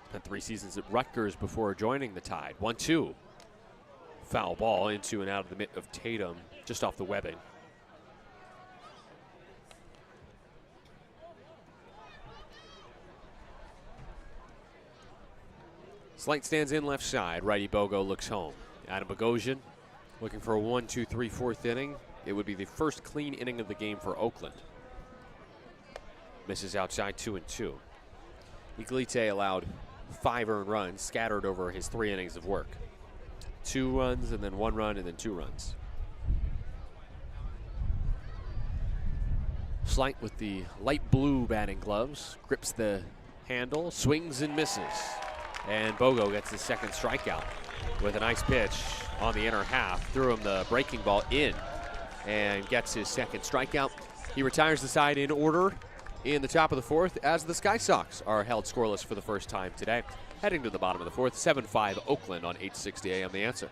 A: Spent 3 seasons at Rutgers before joining the Tide. 1-2. Foul ball into and out of the mitt of Tatum, just off the webbing. Slight stands in left side. Righty Bogo looks home. Adam Bogosian looking for a 1-2-3 4th inning. It would be the first clean inning of the game for Oakland. Misses outside, 2-2. Iglite allowed 5 earned runs scattered over his 3 innings of work. 2 runs and then 1 run and then 2 runs. Slight with the light blue batting gloves, grips the handle, swings and misses. And Bogo gets his 2nd strikeout with a nice pitch on the inner half. Threw him the breaking ball in and gets his 2nd strikeout. He retires the side in order in the top of the fourth as the Sky Sox are held scoreless for the first time today. Heading to the bottom of the fourth, 7-5 Oakland on 860 AM The Answer.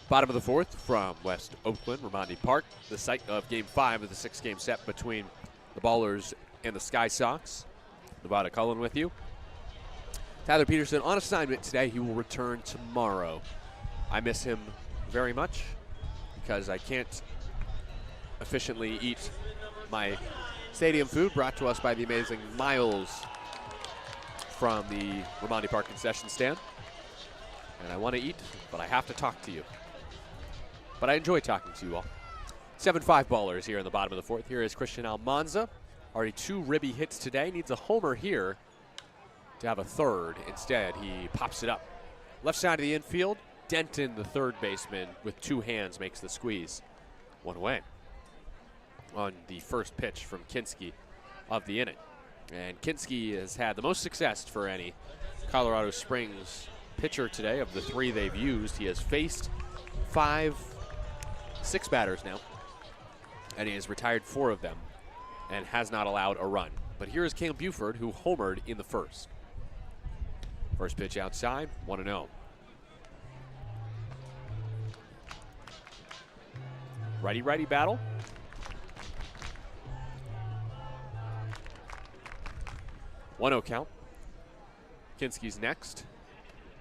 A: Bottom of the fourth from West Oakland, Ramondi Park, the site of Game 5 of the 6-game set between the Ballers and the Sky Sox. Nevada Cullen with you. Tyler Peterson on assignment today. He will return tomorrow. I miss him very much because I can't efficiently eat my stadium food brought to us by the amazing Miles from the Ramondi Park concession stand. And I want to eat, but I have to talk to you. But I enjoy talking to you all. 7-5 Ballers here in the bottom of the fourth. Here is Christian Almanza. Already 2 ribby hits today. Needs a homer here to have a third. Instead, he pops it up. Left side of the infield. Denton, the third baseman, with 2 hands makes the squeeze. 1 away on the first pitch from Kinski of the inning. And Kinski has had the most success for any Colorado Springs pitcher today. Of the 3 they've used, he has faced 6 batters now, and he has retired 4 of them and has not allowed a run. But here is Cam Buford, who homered in the first. First pitch outside, 1-0. Righty-righty battle. 1-0 count. Kinski's next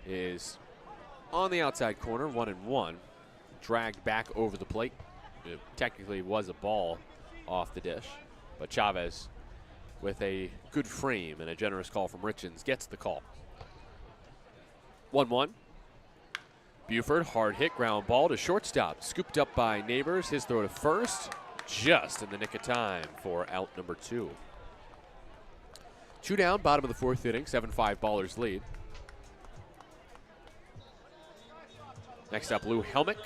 A: is on the outside corner, 1-1. Dragged back over the plate. It technically was a ball off the dish, but Chavez, with a good frame and a generous call from Richens, gets the call. 1-1. Buford, hard hit, ground ball to shortstop. Scooped up by Neighbors. His throw to first, just in the nick of time for out number 2. 2 down, bottom of the fourth inning, 7-5 Ballers lead. Next up, Lou Helmick.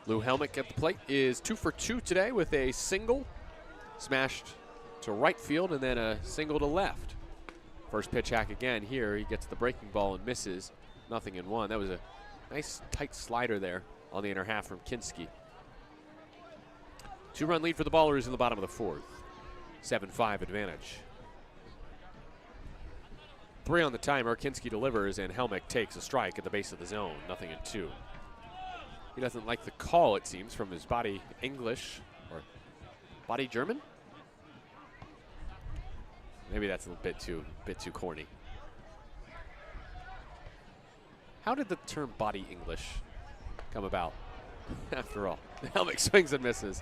A: Lou Helmick at the plate is 2 for 2 today with a single smashed to right field and then a single to left. First pitch hack again here. He gets the breaking ball and misses. 0-1. That was a nice tight slider there on the inner half from Kinski. 2-run lead for the Ballers in the bottom of the fourth. 7-5 advantage. 3 on the timer. Kinski delivers and Helmick takes a strike at the base of the zone. 0-2. He doesn't like the call, it seems, from his body English or body German. Maybe that's a bit too corny. How did the term body English come about? After all, Helmick swings and misses.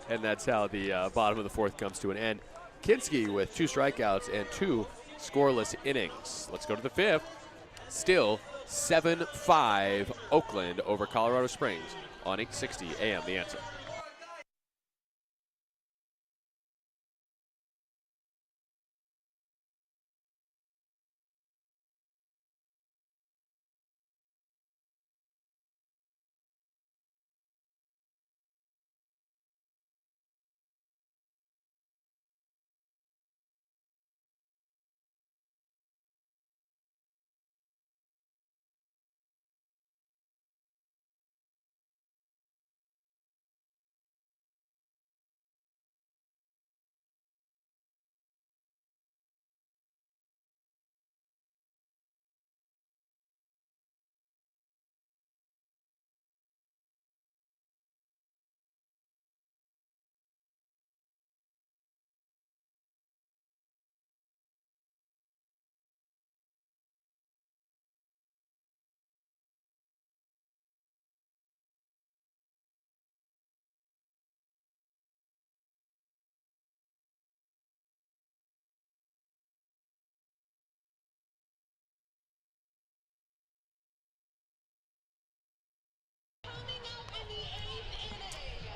A: And that's how the bottom of the fourth comes to an end. Kinski with 2 strikeouts and 2 scoreless innings. Let's go to the fifth. Still 7-5 Oakland over Colorado Springs on 860 AM The Answer.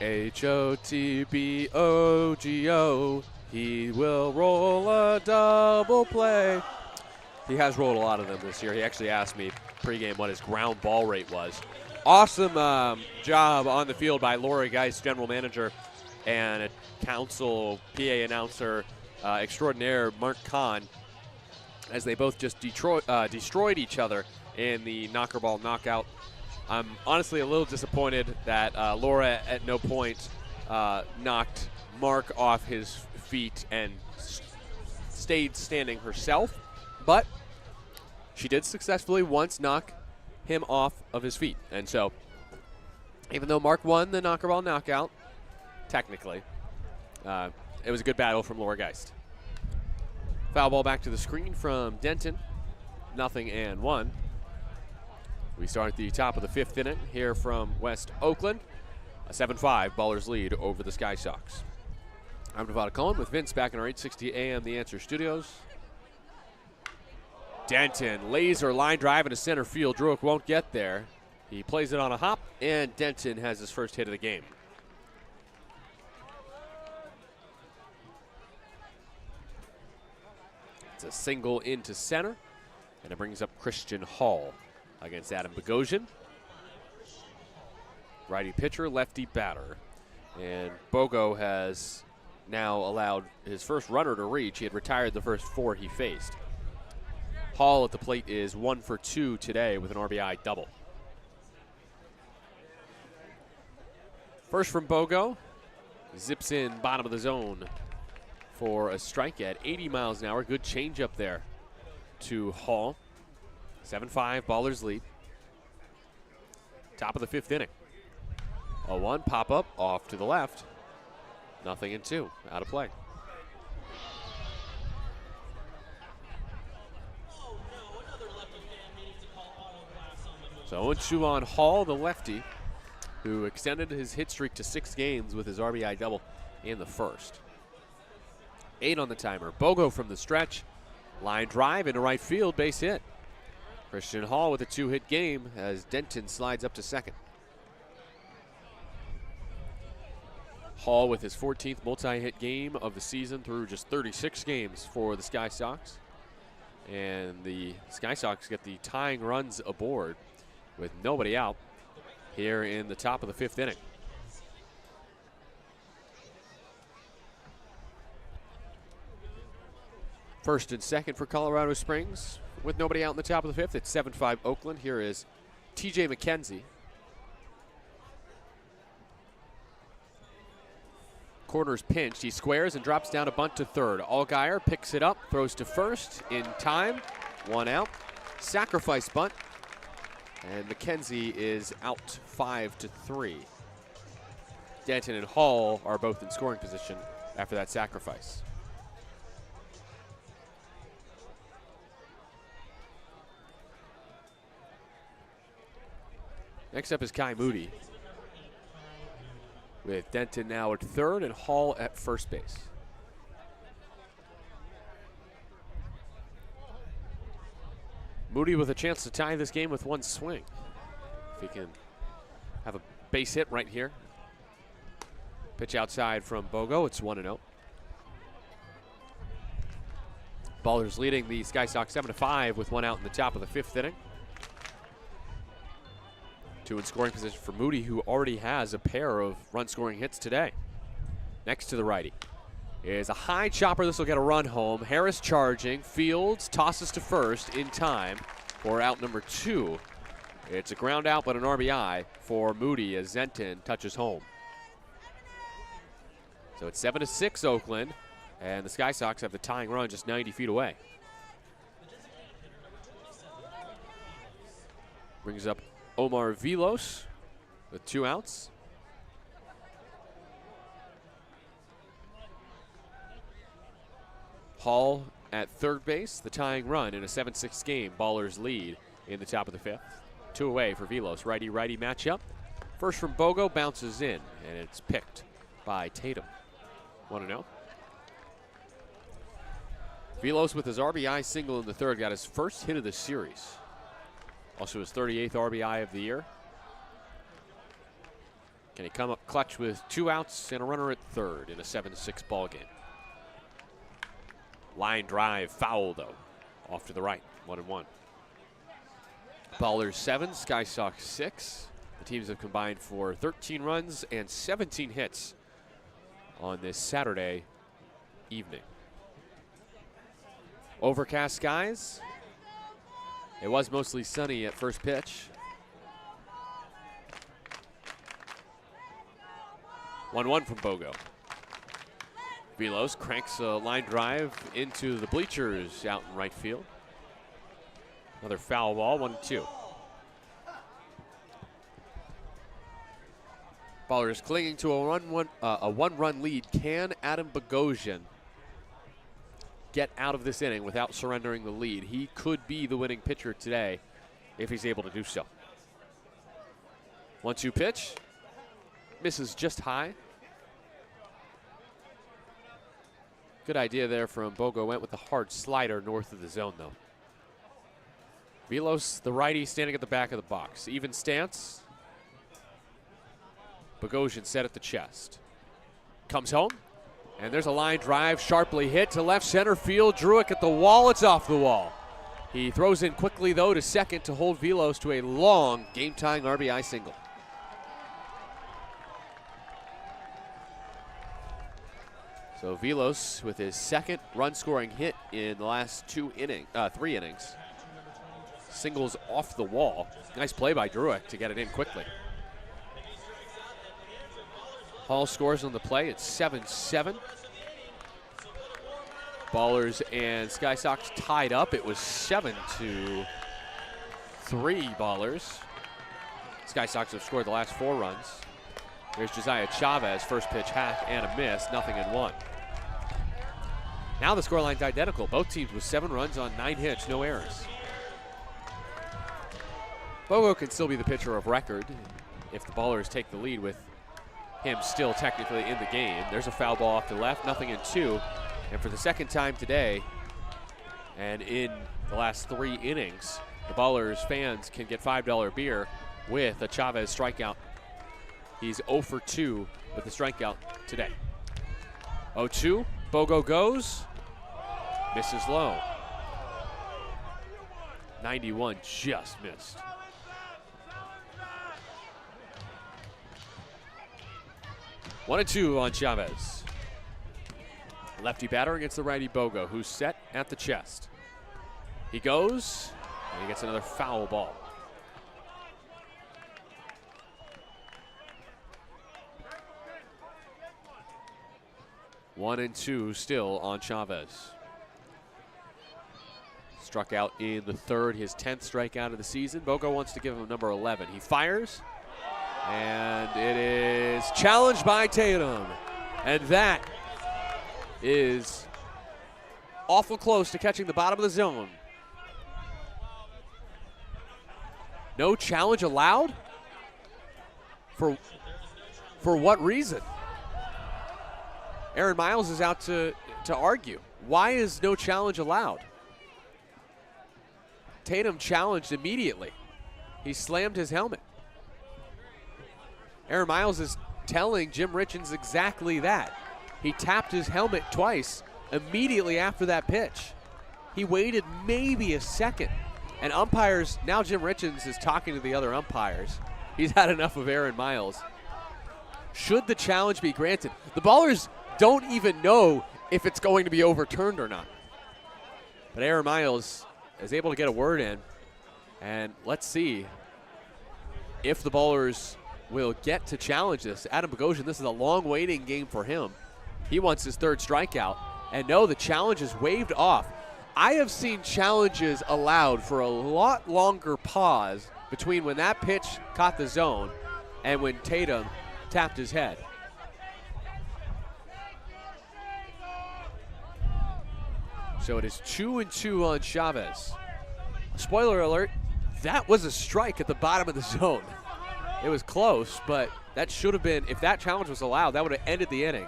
A: Hotbogo. He will roll a double play. He has rolled a lot of them this year. He actually asked me pregame what his ground ball rate was. Awesome job on the field by Laura Geist, general manager, and a council PA announcer extraordinaire, Mark Kahn, as they both just destroyed each other in the knocker ball knockout. I'm honestly a little disappointed that Laura at no point knocked Mark off his feet and stayed standing herself, but she did successfully once knock him off of his feet. And so, even though Mark won the knocker ball knockout, technically, it was a good battle from Laura Geist. Foul ball back to the screen from Denton. 0-1. We start at the top of the 5th inning here from West Oakland. A 7-5 Ballers lead over the Sky Sox. I'm Nevada Cohen with Vince back in our 860 AM The Answer studios. Denton, laser line drive into center field. Druick won't get there. He plays it on a hop, and Denton has his first hit of the game. It's a single into center, and it brings up Christian Hall against Adam Bogosian. Righty pitcher, lefty batter. And Bogo has now allowed his first runner to reach. He had retired the first 4 he faced. Hall at the plate is 1 for 2 today with an RBI double. First from Bogo. Zips in bottom of the zone for a strike at 80 miles an hour. Good changeup there to Hall. 7-5 Ballers lead. Top of the 5th inning. 0-1 pop up off to the left. 0-2 out of play. So 0-2 on Hall, the lefty, who extended his hit streak to 6 games with his RBI double in the first. 8 on the timer. Bogo from the stretch. Line drive into right field, base hit. Christian Hall with a 2-hit game as Denton slides up to second. Hall with his 14th multi-hit game of the season through just 36 games for the Sky Sox. And the Sky Sox get the tying runs aboard with nobody out here in the top of the 5th inning. First and second for Colorado Springs with nobody out in the top of the 5th. It's 7-5 Oakland. Here is TJ McKenzie. Corner's pinched. He squares and drops down a bunt to third. Allgaier picks it up, throws to first in time. 1 out. Sacrifice bunt. And McKenzie is out 5-3. Denton and Hall are both in scoring position after that sacrifice. Next up is Kai Moody, with Denton now at third and Hall at first base. Moody with a chance to tie this game with 1 swing. If he can have a base hit right here. Pitch outside from Bogo. It's 1-0. Ballers leading the Sky Sox 7-5 with 1 out in the top of the 5th inning. 2 in scoring position for Moody, who already has a pair of run-scoring hits today. Next to the righty is a high chopper. This will get a run home. Harris charging. Fields tosses to first in time for out number 2. It's a ground out, but an RBI for Moody as Denton touches home. So it's 7-6 Oakland, and the Sky Sox have the tying run just 90 feet away. Brings up Omar Vilos with 2 outs. Hall at third base, the tying run in a 7-6 game. Ballers lead in the top of the 5th. 2 away for Vilos. Righty-righty matchup. First from Bogo, bounces in, and it's picked by Tatum. 1-0. Vilos with his RBI single in the third got his first hit of the series. Also his 38th RBI of the year. Can he come up clutch with 2 outs and a runner at third in a 7-6 ball game? Line drive foul, though. Off to the right, 1-1. Ballers 7, Sky Sox 6. The teams have combined for 13 runs and 17 hits on this Saturday evening. Overcast skies. It was mostly sunny at first pitch. 1-1 from Bogo. Velos cranks a line drive into the bleachers out in right field. Another foul ball, 1-2. Ballers clinging to a one-run lead. Can Adam Bogosian get out of this inning without surrendering the lead? He could be the winning pitcher today if he's able to do so. 1-2 pitch. Misses just high. Good idea there from Bogo. Went with the hard slider north of the zone, though. Velos, the righty, standing at the back of the box. Even stance. Bogosian set at the chest. Comes home, and there's a line drive sharply hit to left center field. Druick at the wall. It's off the wall. He throws in quickly, though, to second to hold Velos to a long game-tying RBI single. So Velos with his second run-scoring hit in the last 3 innings. Singles off the wall. Nice play by Druick to get it in quickly. Hall scores on the play. It's 7-7. Ballers and Sky Sox tied up. It was 7-3 Ballers. Sky Sox have scored the last 4 runs. There's Josiah Chavez, first pitch hack and a miss, 0-1. Now the scoreline's identical. Both teams with 7 runs on 9 hits, no errors. Bogo can still be the pitcher of record if the Ballers take the lead with him still technically in the game. There's a foul ball off to the left, 0-2. And for the second time today, and in the last 3 innings, the Ballers fans can get $5 beer with a Chavez strikeout. He's 0 for 2 with the strikeout today. 0-2, Bogo goes, misses low. 91 just missed. One and 2 on Chavez. Lefty batter against the righty Bogo, who's set at the chest. He goes, and he gets another foul ball. One and 2 still on Chavez. Struck out in the third, his 10th strikeout of the season. Bogo wants to give him number 11. He fires, and it is challenged by Tatum. And that is awful close to catching the bottom of the zone. No challenge allowed? For what reason? Aaron Miles is out to argue. Why is no challenge allowed? Tatum challenged immediately. He slammed his helmet. Aaron Miles is telling Jim Richens exactly that. He tapped his helmet twice immediately after that pitch. He waited maybe a second. And umpires, now Jim Richens is talking to the other umpires. He's had enough of Aaron Miles. Should the challenge be granted? The Ballers don't even know if it's going to be overturned or not. But Aaron Miles is able to get a word in. And let's see if the Ballers will get to challenge this. Adam Bogosian, this is a long waiting game for him. He wants his 3rd strikeout. And no, the challenge is waved off. I have seen challenges allowed for a lot longer pause between when that pitch caught the zone and when Tatum tapped his head. So it is 2-2 on Chavez. Spoiler alert, that was a strike at the bottom of the zone. It was close, but that should have been, if that challenge was allowed, that would have ended the inning.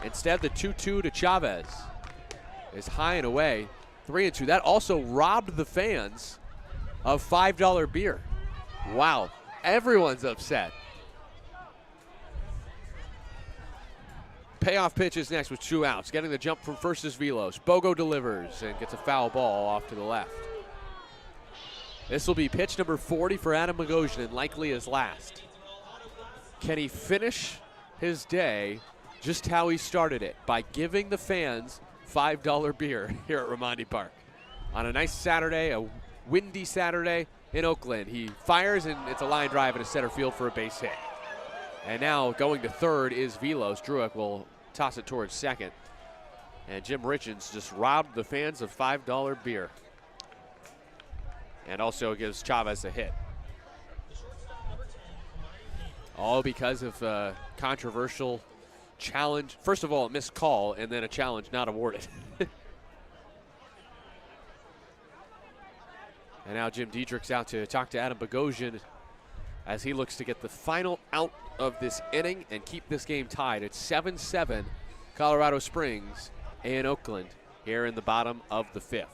A: Instead, the 2-2 to Chavez is high and away, 3-2. That also robbed the fans of $5 beer. Wow, everyone's upset. Payoff pitch is next with 2 outs. Getting the jump from first is Velos. Bogo delivers and gets a foul ball off to the left. This will be pitch number 40 for Adam Bogosian, and likely his last. Can he finish his day just how he started it, by giving the fans $5 beer here at Raimondi Park? On a nice Saturday, a windy Saturday in Oakland, he fires, and it's a line drive into center field for a base hit. And now going to third is Velos. Druick will toss it towards second. And Jim Richens just robbed the fans of $5 beer. And also gives Chavez a hit. All because of a controversial challenge. First of all, a missed call, and then a challenge not awarded. And now Jim Diedrich's out to talk to Adam Bogosian as he looks to get the final out of this inning and keep this game tied. It's 7-7 Colorado Springs and Oakland here in the bottom of the 5th.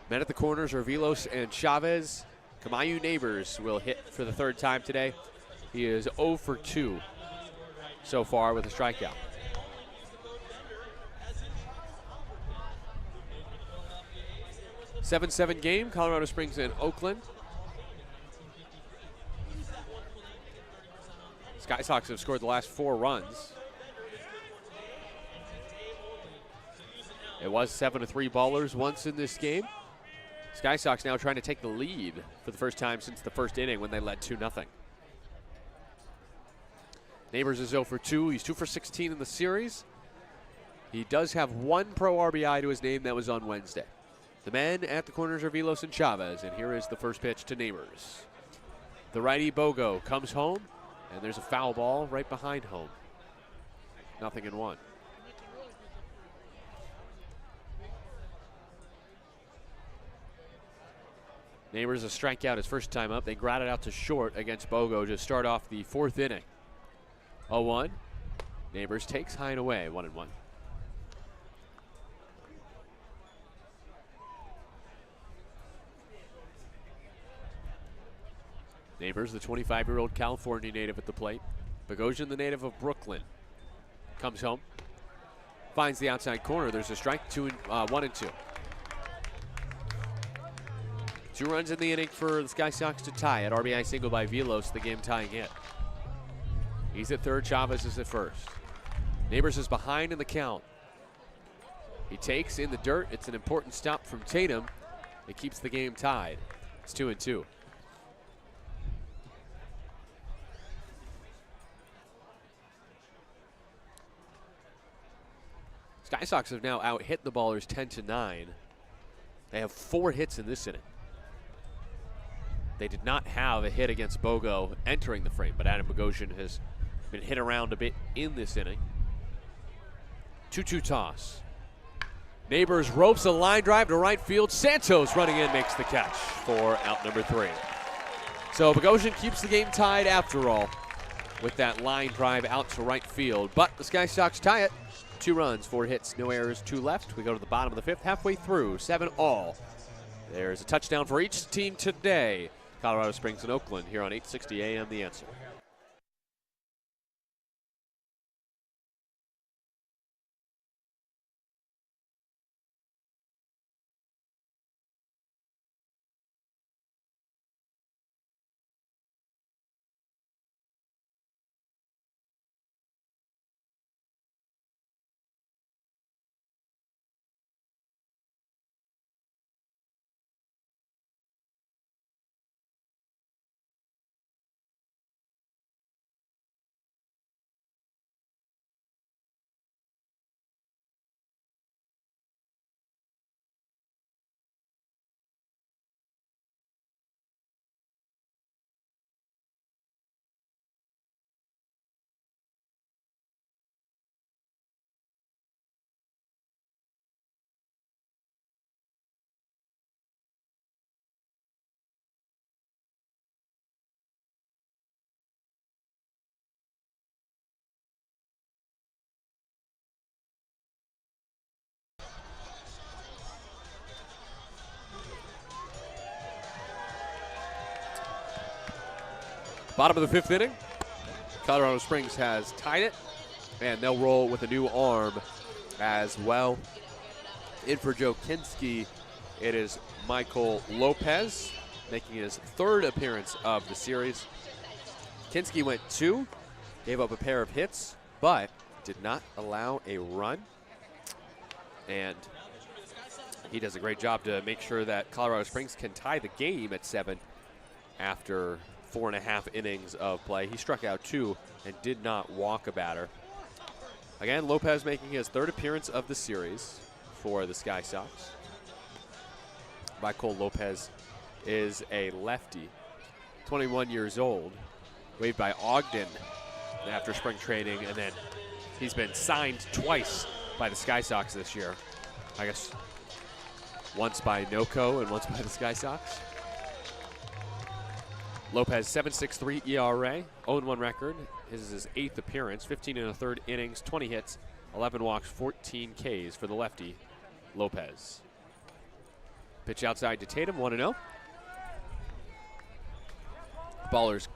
A: Men at the corners are Velos and Chavez. Kamayu Neighbors will hit for the 3rd time today. He is 0 for 2 so far with a strikeout. Seven game, Colorado Springs and Oakland. Sky Sox have scored the last 4 runs. It was 7-3 Ballers once in this game. Sky Sox now trying to take the lead for the first time since the first inning when they led 2-0. Neighbors is 0 for 2. He's 2 for 16 in the series. He does have 1 pro RBI to his name. That was on Wednesday. The men at the corners are Velos and Chavez, and here is the first pitch to Neighbors. The righty Bogo comes home, and there's a foul ball right behind home. 0-1. Neighbors a strikeout his first time up. They grounded out to short against Bogo to start off the 4th inning. 0-1. Neighbors takes high and away, 1-1. Neighbors, the 25-year-old California native at the plate. Bogosian, the native of Brooklyn, comes home, finds the outside corner. There's a strike, 1-2. 2 runs in the inning for the Sky Sox to tie it. RBI single by Velos, the game tying hit. He's at third, Chavez is at first. Neighbors is behind in the count. He takes in the dirt. It's an important stop from Tatum. It keeps the game tied. It's 2-2. Sky Sox have now out-hit the Ballers 10-9. They have 4 hits in this inning. They did not have a hit against Bogo entering the frame, but Adam Bogosian has been hit around a bit in this inning. 2-2 toss. Neighbors ropes a line drive to right field. Santos running in makes the catch for out number 3. So Bogosian keeps the game tied after all with that line drive out to right field. But the Sky Sox tie it. 2 runs, 4 hits, no errors, 2 left. We go to the bottom of the 5th, halfway through, 7 all. There's a touchdown for each team today. Colorado Springs and Oakland here on 860 AM The Answer. Bottom of the 5th inning. Colorado Springs has tied it, and they'll roll with a new arm as well. In for Joe Kinski, it is Michael Lopez, making his third appearance of the series. Kinski went 2, gave up a pair of hits, but did not allow a run. And he does a great job to make sure that Colorado Springs can tie the game at 7 after 4.5 innings of play. He struck out 2 and did not walk a batter. Again, Lopez making his third appearance of the series for the Sky Sox. Michael Lopez is a lefty, 21 years old, waived by Ogden after spring training, and then he's been signed twice by the Sky Sox this year. I guess once by NOCO and once by the Sky Sox. Lopez, 7.63 ERA, 0-1 record. His is his 8th appearance, 15 1/3 innings, 20 hits, 11 walks, 14 Ks for the lefty, Lopez. Pitch outside to Tatum, 1-0. Ballers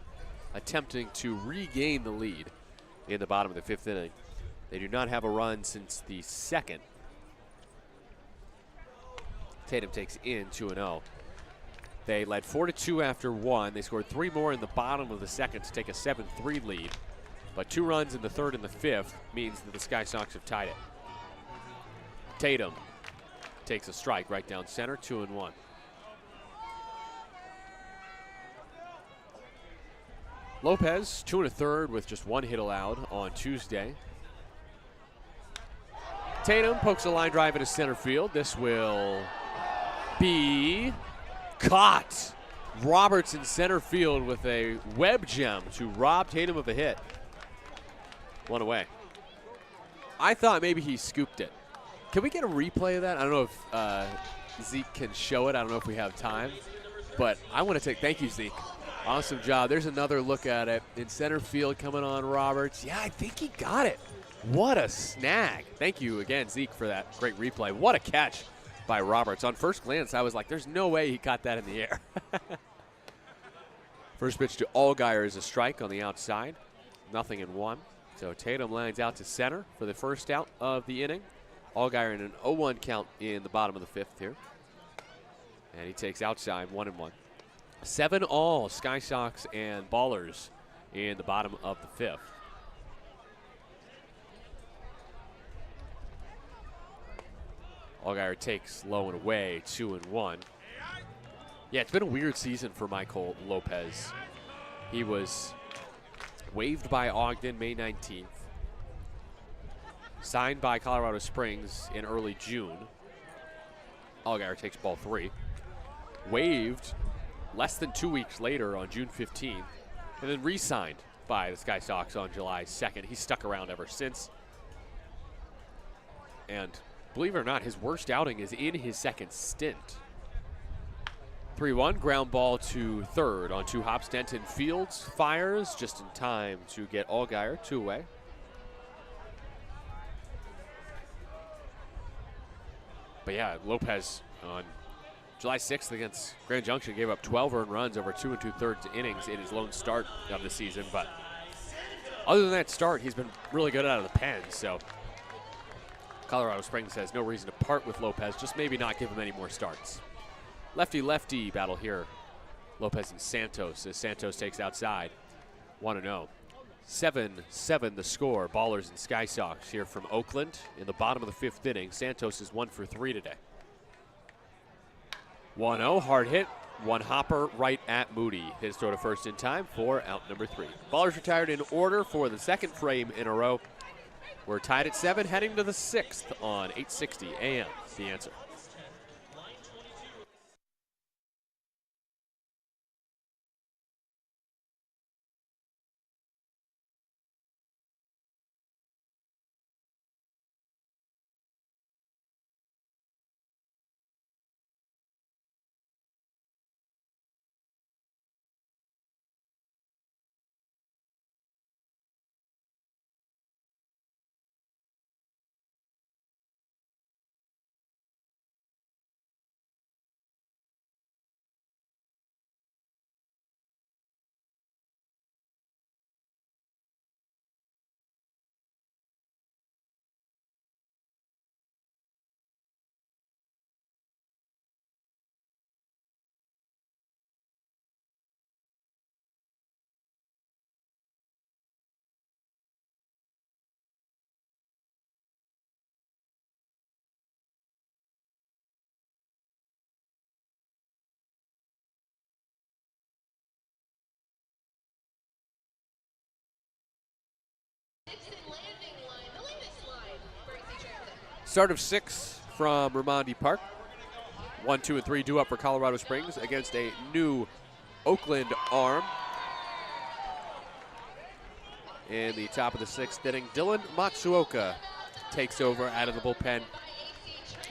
A: attempting to regain the lead in the bottom of the 5th inning. They do not have a run since the 2nd. Tatum takes in 2-0. They led 4-2 after 1. They scored 3 more in the bottom of the 2nd to take a 7-3 lead. But 2 runs in the 3rd and the 5th means that the Sky Sox have tied it. Tatum takes a strike right down center, 2-1. Lopez, 2 1/3 with just 1 hit allowed on Tuesday. Tatum pokes a line drive into center field. This will be caught. Roberts in center field with a web gem to rob Tatum of a hit. 1 away. I thought maybe he scooped it. Can we get a replay of that? I don't know if Zeke can show it. I don't know if we have time. But I want to thank you, Zeke. Awesome job. There's another look at it. In center field coming on Roberts. Yeah, I think he got it. What a snag. Thank you again, Zeke, for that great replay. What a catch by Roberts. On first glance, I was like, there's no way he caught that in the air. First pitch to Allgaier is a strike on the outside. 0-1. So Tatum lines out to center for the first out of the inning. Allgaier in an 0-1 count in the bottom of the 5th here. And he takes outside, 1-1. 7 all, Sky Sox and Ballers in the bottom of the 5th. Allgaier takes low and away, 2-1. Yeah, it's been a weird season for Michael Lopez. He was waived by Ogden May 19th. Signed by Colorado Springs in early June. Allgaier takes ball 3. Waived less than 2 weeks later on June 15th. And then re-signed by the Sky Sox on July 2nd. He's stuck around ever since. And believe it or not, his worst outing is in his 2nd stint. 3-1, ground ball to 3rd on 2 hops. Denton Fields fires just in time to get Allgaier 2 away. But yeah, Lopez on July 6th against Grand Junction gave up 12 earned runs over 2 2/3 innings in his lone start of the season. But other than that start, he's been really good out of the pen. So Colorado Springs has no reason to part with Lopez, just maybe not give him any more starts. Lefty-lefty battle here. Lopez and Santos as Santos takes outside. 1-0. 7-7 the score. Ballers and Sky Sox here from Oakland in the bottom of the 5th inning. Santos is 1 for 3 today. 1-0, hard hit. 1 hopper right at Moody. His throw to first in time for out number 3. Ballers retired in order for the 2nd frame in a row. We're tied at 7, heading to the 6th on 860 AM. The Answer. Start of 6 from Ramondi Park. 1, 2, and 3 due up for Colorado Springs against a new Oakland arm. In the top of the 6th inning, Dylan Matsuoka takes over out of the bullpen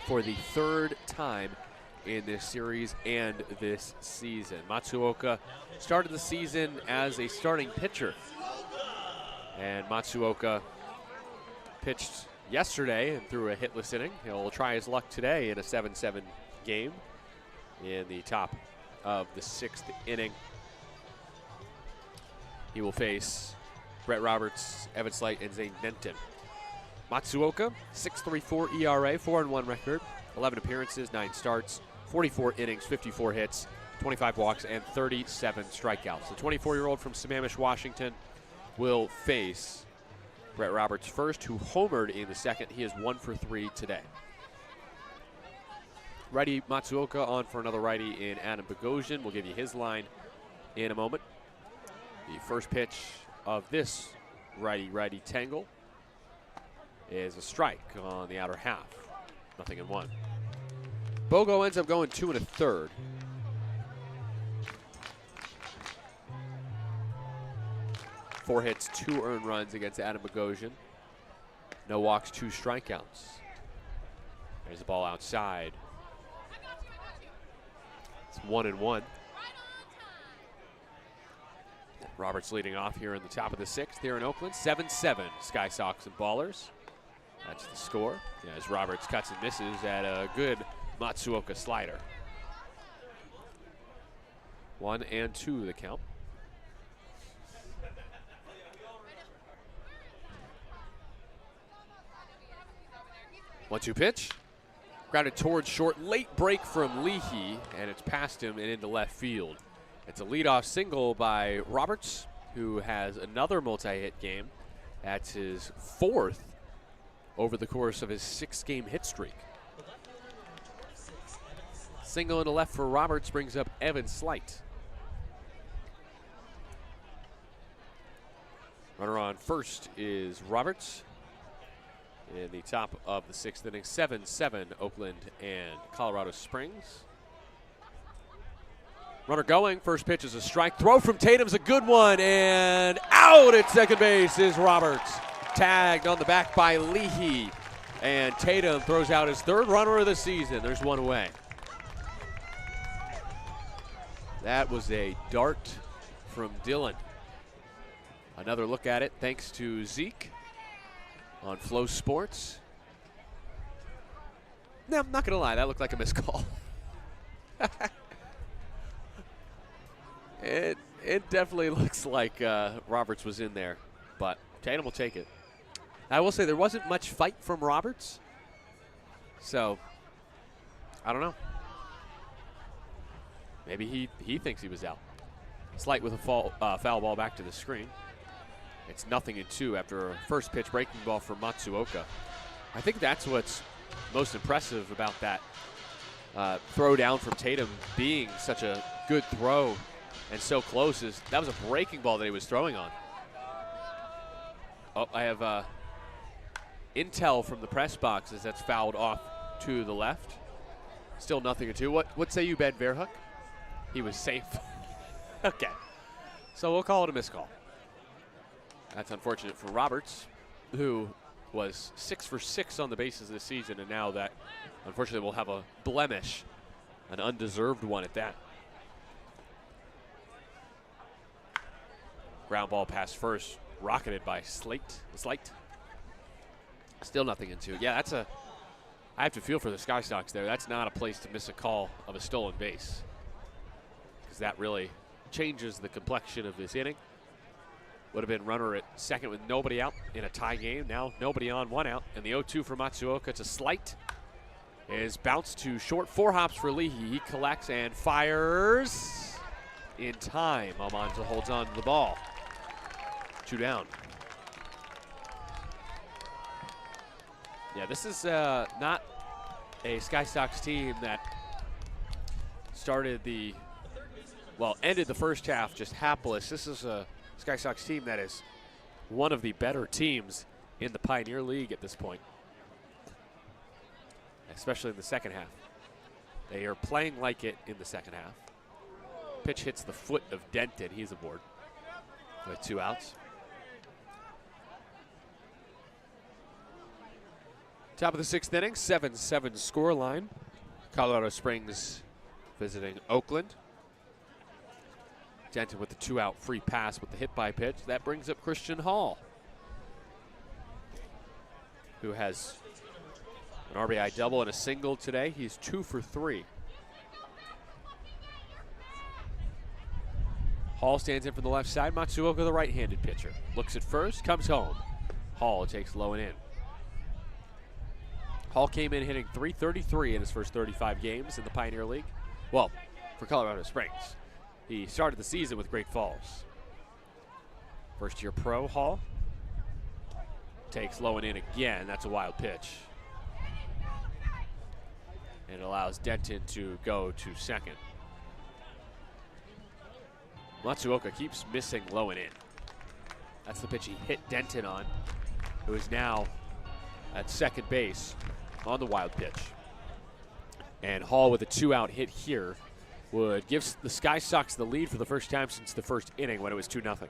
A: for the 3rd time in this series and this season. Matsuoka started the season as a starting pitcher, and Matsuoka pitched yesterday and threw a hitless inning. He'll try his luck today in a 7-7 game in the top of the 6th inning. He will face Brett Roberts, Evan Slight, and Zane Denton. Matsuoka, 6.34 ERA, 4-1 record, 11 appearances, 9 starts, 44 innings, 54 hits, 25 walks, and 37 strikeouts. The 24-year-old from Sammamish, Washington, will face Brett Roberts first, who homered in the 2nd. He is 1 for 3 today. Righty Matsuoka on for another righty in Adam Bogosian. We'll give you his line in a moment. The first pitch of this righty-righty tangle is a strike on the outer half. 0-1. Bogo ends up going 2 1/3. Four hits, 2 earned runs against Adam Bogosian. No walks, 2 strikeouts. There's the ball outside. It's 1-1. Roberts leading off here in the top of the 6th here in Oakland. 7-7, Sky Sox and Ballers. That's the score. Yeah, as Roberts cuts and misses at a good Matsuoka slider. 1-2 the count. One-two pitch. Grounded towards short. Late break from Leahy, and it's past him and into left field. It's a leadoff single by Roberts, who has another multi-hit game. That's his 4th over the course of his 6-game hit streak. Single into left for Roberts brings up Evan Slight. Runner on first is Roberts. In the top of the 6th inning, 7-7 Oakland and Colorado Springs. Runner going, first pitch is a strike. Throw from Tatum's a good one, and out at second base is Roberts. Tagged on the back by Leahy, and Tatum throws out his 3rd runner of the season. There's one away. That was a dart from Dylan. Another look at it thanks to Zeke on Flow Sports. No, I'm not going to lie. That looked like a missed call. It definitely looks like Roberts was in there, but Tatum will take it. I will say there wasn't much fight from Roberts, so I don't know. Maybe he thinks he was out. Slight with a foul ball back to the screen. It's 0-2 after a first pitch breaking ball for Matsuoka. I think that's what's most impressive about that throw down from Tatum being such a good throw and so close is that was a breaking ball that he was throwing on. Oh, I have intel from the press boxes that's fouled off to the left. Still 0-2. What say you, Ben Verhoek? He was safe. Okay. So we'll call it a missed call. That's unfortunate for Roberts, who was 6 for 6 on the bases this season, and now that, unfortunately, will have a blemish, an undeserved one at that. Ground ball pass first, rocketed by Slight. Still 0-2. Yeah, I have to feel for the Sky Sox there. That's not a place to miss a call of a stolen base, because that really changes the complexion of this inning. Would have been runner at second with nobody out in a tie game. Now nobody on, 1 out. And the 0-2 for Matsuoka to Slight is bounced to short. 4 hops for Leahy. He collects and fires in time. Almanza holds on to the ball. 2 down. Yeah, this is not a Sky Sox team that ended the first half just hapless. This is a Sky Sox team that has
E: one of the better teams in the Pioneer League at this point, especially in the second half. They are playing like it in the second half. Pitch hits the foot of Denton. He's aboard with 2 outs. Top of the 6th inning, 7-7 score line. Colorado Springs visiting Oakland. Denton with the 2-out free pass with the hit by pitch. That brings up Christian Hall, who has an RBI double and a single today. He's 2 for 3. Hall stands in from the left side. Matsuoka, the right-handed pitcher. Looks at first, comes home. Hall takes low and in. Hall came in hitting .333 in his first 35 games in the Pioneer League. Well, for Colorado Springs. He started the season with Great Falls. First-year pro, Hall. Takes low and in again. That's a wild pitch. And it allows Denton to go to second. Matsuoka keeps missing low and in. That's the pitch he hit Denton on, who is now at second base on the wild pitch. And Hall with a 2-out hit here would give the Sky Sox the lead for the first time since the first inning when it was 2-0.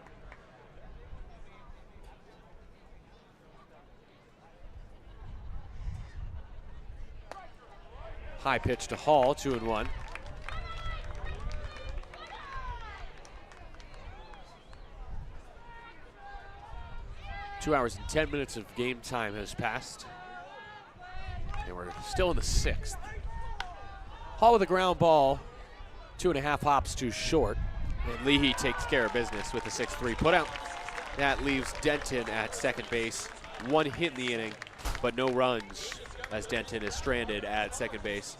E: High pitch to Hall, 2-1. 2 hours and 10 minutes of game time has passed. And we're still in the 6th. Hall with a ground ball, 2.5 hops too short. And Leahy takes care of business with the 6-3 putout. That leaves Denton at second base. 1 hit in the inning, but no runs as Denton is stranded at second base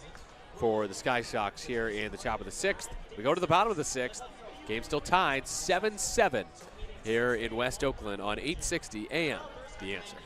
E: for the Sky Sox here in the top of the 6th. We go to the bottom of the 6th. Game still tied, 7-7 here in West Oakland on 860 AM. The Answer.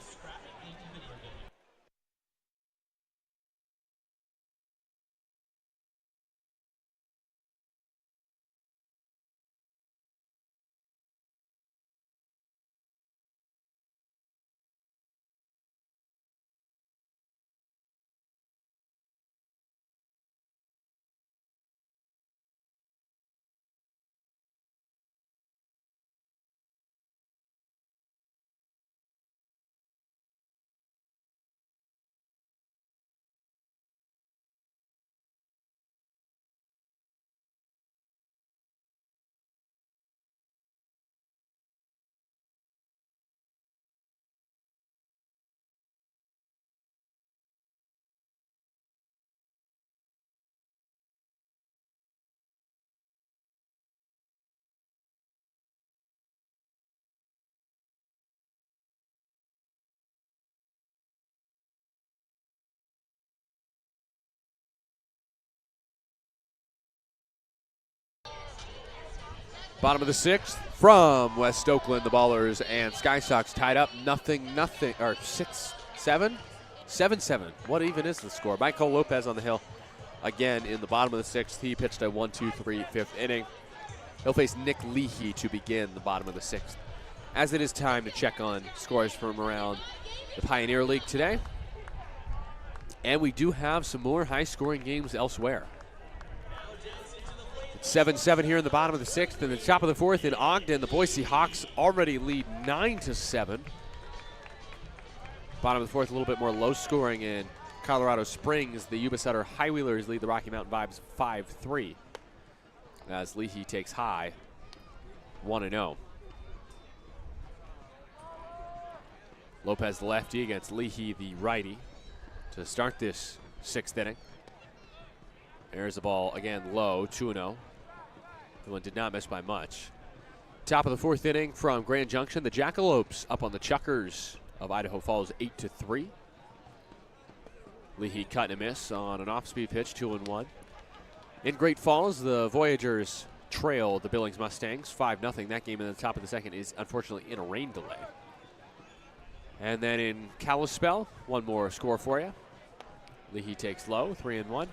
E: Bottom of the 6th from West Oakland, the Ballers and Sky Sox tied up 0-0, or 6-7? 7-7. What even is the score? Michael Lopez on the hill again in the bottom of the 6th. He pitched a 1-2-3 fifth inning. He'll face Nick Leahy to begin the bottom of the 6th. As it is time to check on scores from around the Pioneer League today. And we do have some more high-scoring games elsewhere. 7-7 here in the bottom of the 6th. In the top of the 4th in Ogden, the Boise Hawks already lead 9-7. Bottom of the 4th, a little bit more low scoring in Colorado Springs. The Yuba Sutter High Wheelers lead the Rocky Mountain Vibes 5-3. As Leahy takes high, 1-0. Lopez the lefty against Leahy the righty to start this 6th inning. There's the ball again low, 2-0. The one did not miss by much. Top of the 4th inning from Grand Junction, the Jackalopes up on the Chuckers of Idaho Falls 8-3. Leahy cut and a miss on an off-speed pitch, 2-1. In Great Falls, the Voyagers trail the Billings Mustangs 5-0. That game in the top of the 2nd is unfortunately in a rain delay. And then in Kalispell, one more score for you. Leahy takes low, 3-1.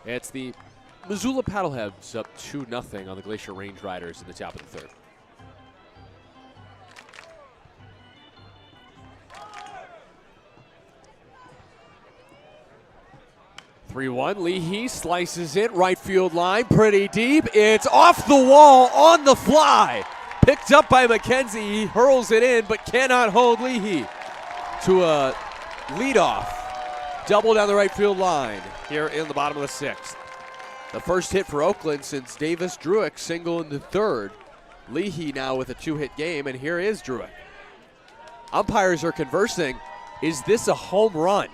E: It's the Missoula Paddleheads up 2-0 on the Glacier Range Riders in the top of the 3rd.
A: 3-1. Leahy slices it, right field line, pretty deep. It's off the wall on the fly. Picked up by McKenzie. He hurls it in, but cannot hold Leahy to a leadoff double down the right field line here in the bottom of the 6th. The first hit for Oakland since Davis Druick single in the 3rd. Leahy now with a 2-hit game, and here is Druick. Umpires are conversing. Is this a home run?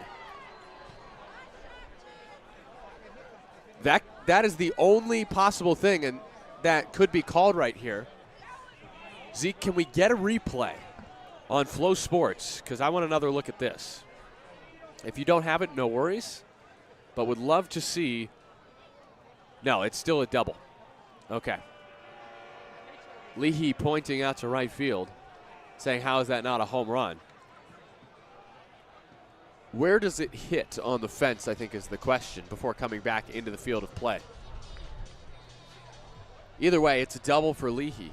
A: That is the only possible thing, and that could be called right here. Zeke, can we get a replay on Flow Sports? Because I want another look at this. If you don't have it, no worries, but would love to see. No, it's still a double. Okay. Leahy pointing out to right field, saying, how is that not a home run? Where does it hit on the fence, I think, is the question before coming back into the field of play. Either way, it's a double for Leahy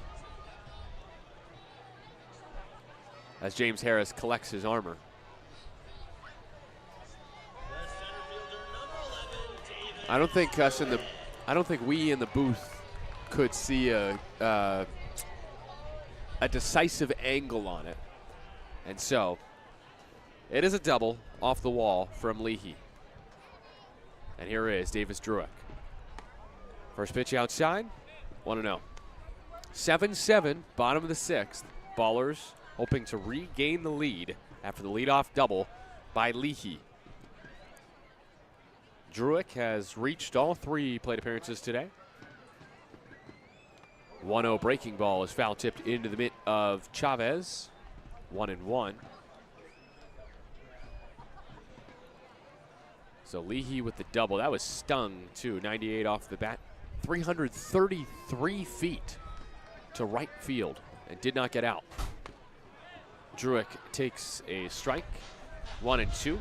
A: as James Harris collects his armor. I don't think we in the booth could see a decisive angle on it. And so it is a double off the wall from Leahy. And here is Davis Druick. First pitch outside, 1-0. 7-7, bottom of the 6th. Ballers hoping to regain the lead after the leadoff double by Leahy. Druick has reached all 3 plate appearances today. 1-0 breaking ball is foul tipped into the mitt of Chavez. 1-1. So Leahy with the double. That was stung too. 98 off the bat. 333 feet to right field and did not get out. Druick takes a strike. 1-2.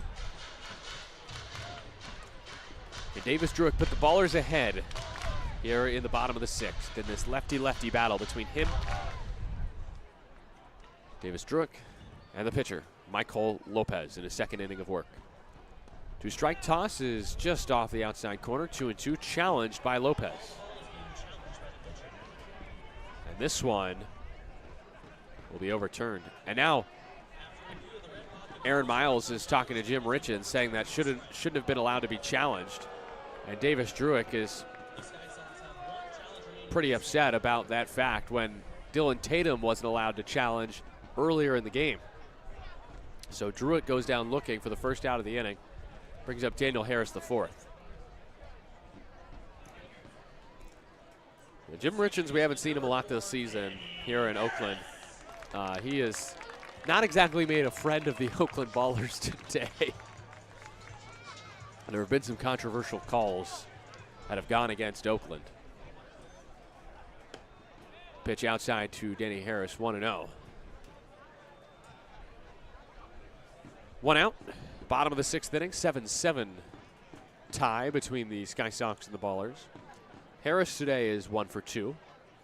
A: And Davis Druick put the ballers ahead here in the bottom of the 6th in this lefty-lefty battle between him, Davis Druick, and the pitcher, Michael Lopez, in his 2nd inning of work. 2-strike toss is just off the outside corner, 2-2, challenged by Lopez. And this one will be overturned. And now Aaron Miles is talking to Jim Richin, saying that shouldn't have been allowed to be challenged. And Davis Druick is pretty upset about that fact when Dylan Tatum wasn't allowed to challenge earlier in the game. So Druick goes down looking for the first out of the inning. Brings up Daniel Harris, the 4th. Jim Richins, we haven't seen him a lot this season here in Oakland. He is not exactly made a friend of the Oakland Ballers today. There have been some controversial calls that have gone against Oakland. Pitch outside to Danny Harris, 1-0. 1 out. Bottom of the 6th inning, 7-7 tie between the Sky Sox and the Ballers. Harris today is 1 for 2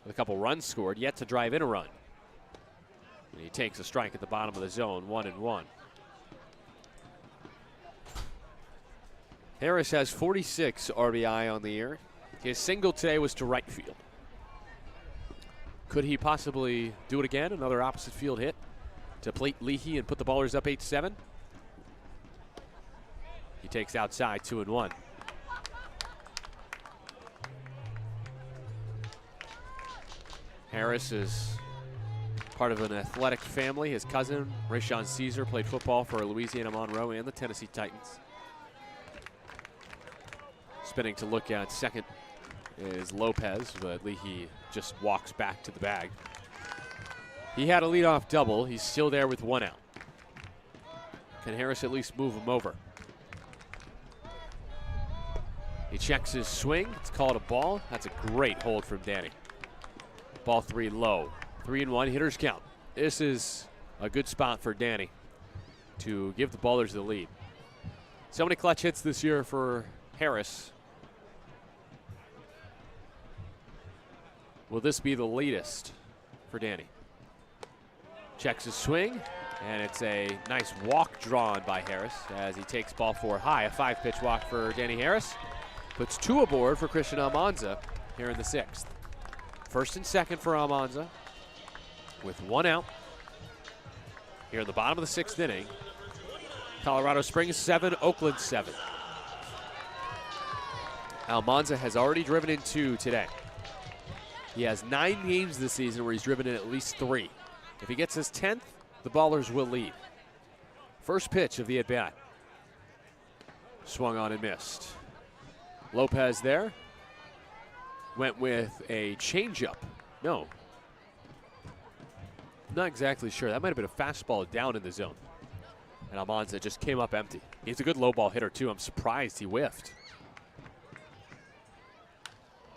A: with a couple runs scored, yet to drive in a run. And he takes a strike at the bottom of the zone, 1-1. Harris has 46 RBI on the year. His single today was to right field. Could he possibly do it again? Another opposite field hit to plate Leahy and put the Ballers up 8-7. He takes outside, 2-1. Harris is part of an athletic family. His cousin, Rayshon Caesar, played football for Louisiana Monroe and the Tennessee Titans. Spinning to look at second is Lopez, but Leahy just walks back to the bag. He had a leadoff double. He's still there with 1 out. Can Harris at least move him over? He checks his swing. It's called a ball. That's a great hold from Danny. Ball 3 low. 3-1, hitters count. This is a good spot for Danny to give the Ballers the lead. So many clutch hits this year for Harris. Will this be the latest for Danny? Checks his swing.
E: And it's a nice walk drawn by Harris as he takes ball 4 high. A 5-pitch walk for Danny Harris. Puts 2 aboard for Christian Almanza here in the 6th. First and second for Almanza with 1 out. Here in the bottom of the 6th inning. Colorado Springs 7, Oakland 7. Almanza has already driven in 2 today. He has 9 games this season where he's driven in at least 3. If he gets his 10th, the Ballers will lead. First pitch of the at-bat. Swung on and missed. Lopez there. Went with a changeup. No. Not exactly sure. That might have been a fastball down in the zone. And Almanza just came up empty. He's a good low ball hitter, too. I'm surprised he whiffed.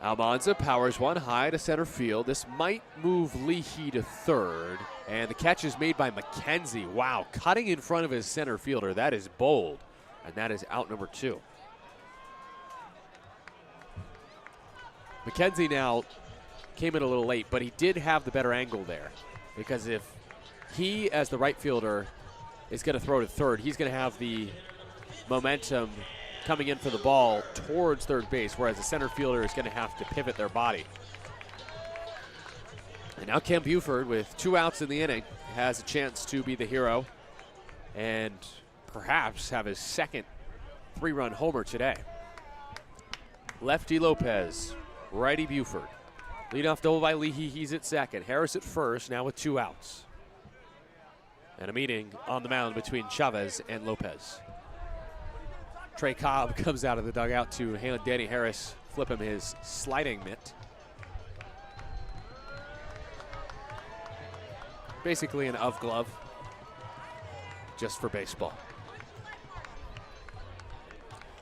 E: Almanza powers 1 high to center field. This might move Leahy to third. And the catch is made by McKenzie. Wow, cutting in front of his center fielder. That is bold. And that is out number 2. McKenzie now came in a little late, but he did have the better angle there. Because if he, as the right fielder, is going to throw to third, he's going to have the momentum coming in for the ball towards third base, whereas the center fielder is going to have to pivot their body. And now Cam Buford, with 2 outs in the inning, has a chance to be the hero and perhaps have his second 3-run homer today. Lefty Lopez, righty Buford. Leadoff double by Leahy, he's at second. Harris at first, now with 2 outs. And a meeting on the mound between Chavez and Lopez. Trey Cobb comes out of the dugout to hand Danny Harris, flip him his sliding mitt. Basically an of glove, just for baseball.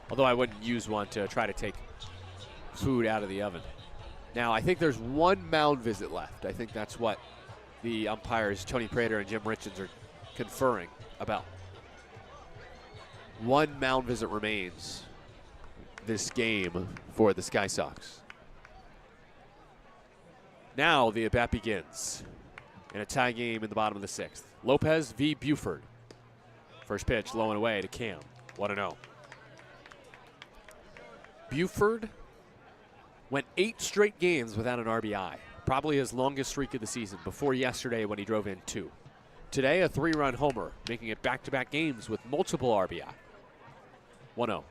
E: Although I wouldn't use one to try to take food out of the oven. Now, I think there's 1 mound visit left. I think that's what the umpires, Tony Prater and Jim Richards, are conferring about. 1 mound visit remains this game for the Sky Sox. Now the at-bat begins in a tie game in the bottom of the 6th. Lopez v. Buford. First pitch low and away to Cam. 1-0. Buford went 8 straight games without an RBI. Probably his longest streak of the season before yesterday when he drove in 2. Today, a 3-run homer, making it back-to-back games with multiple RBI. 1-0.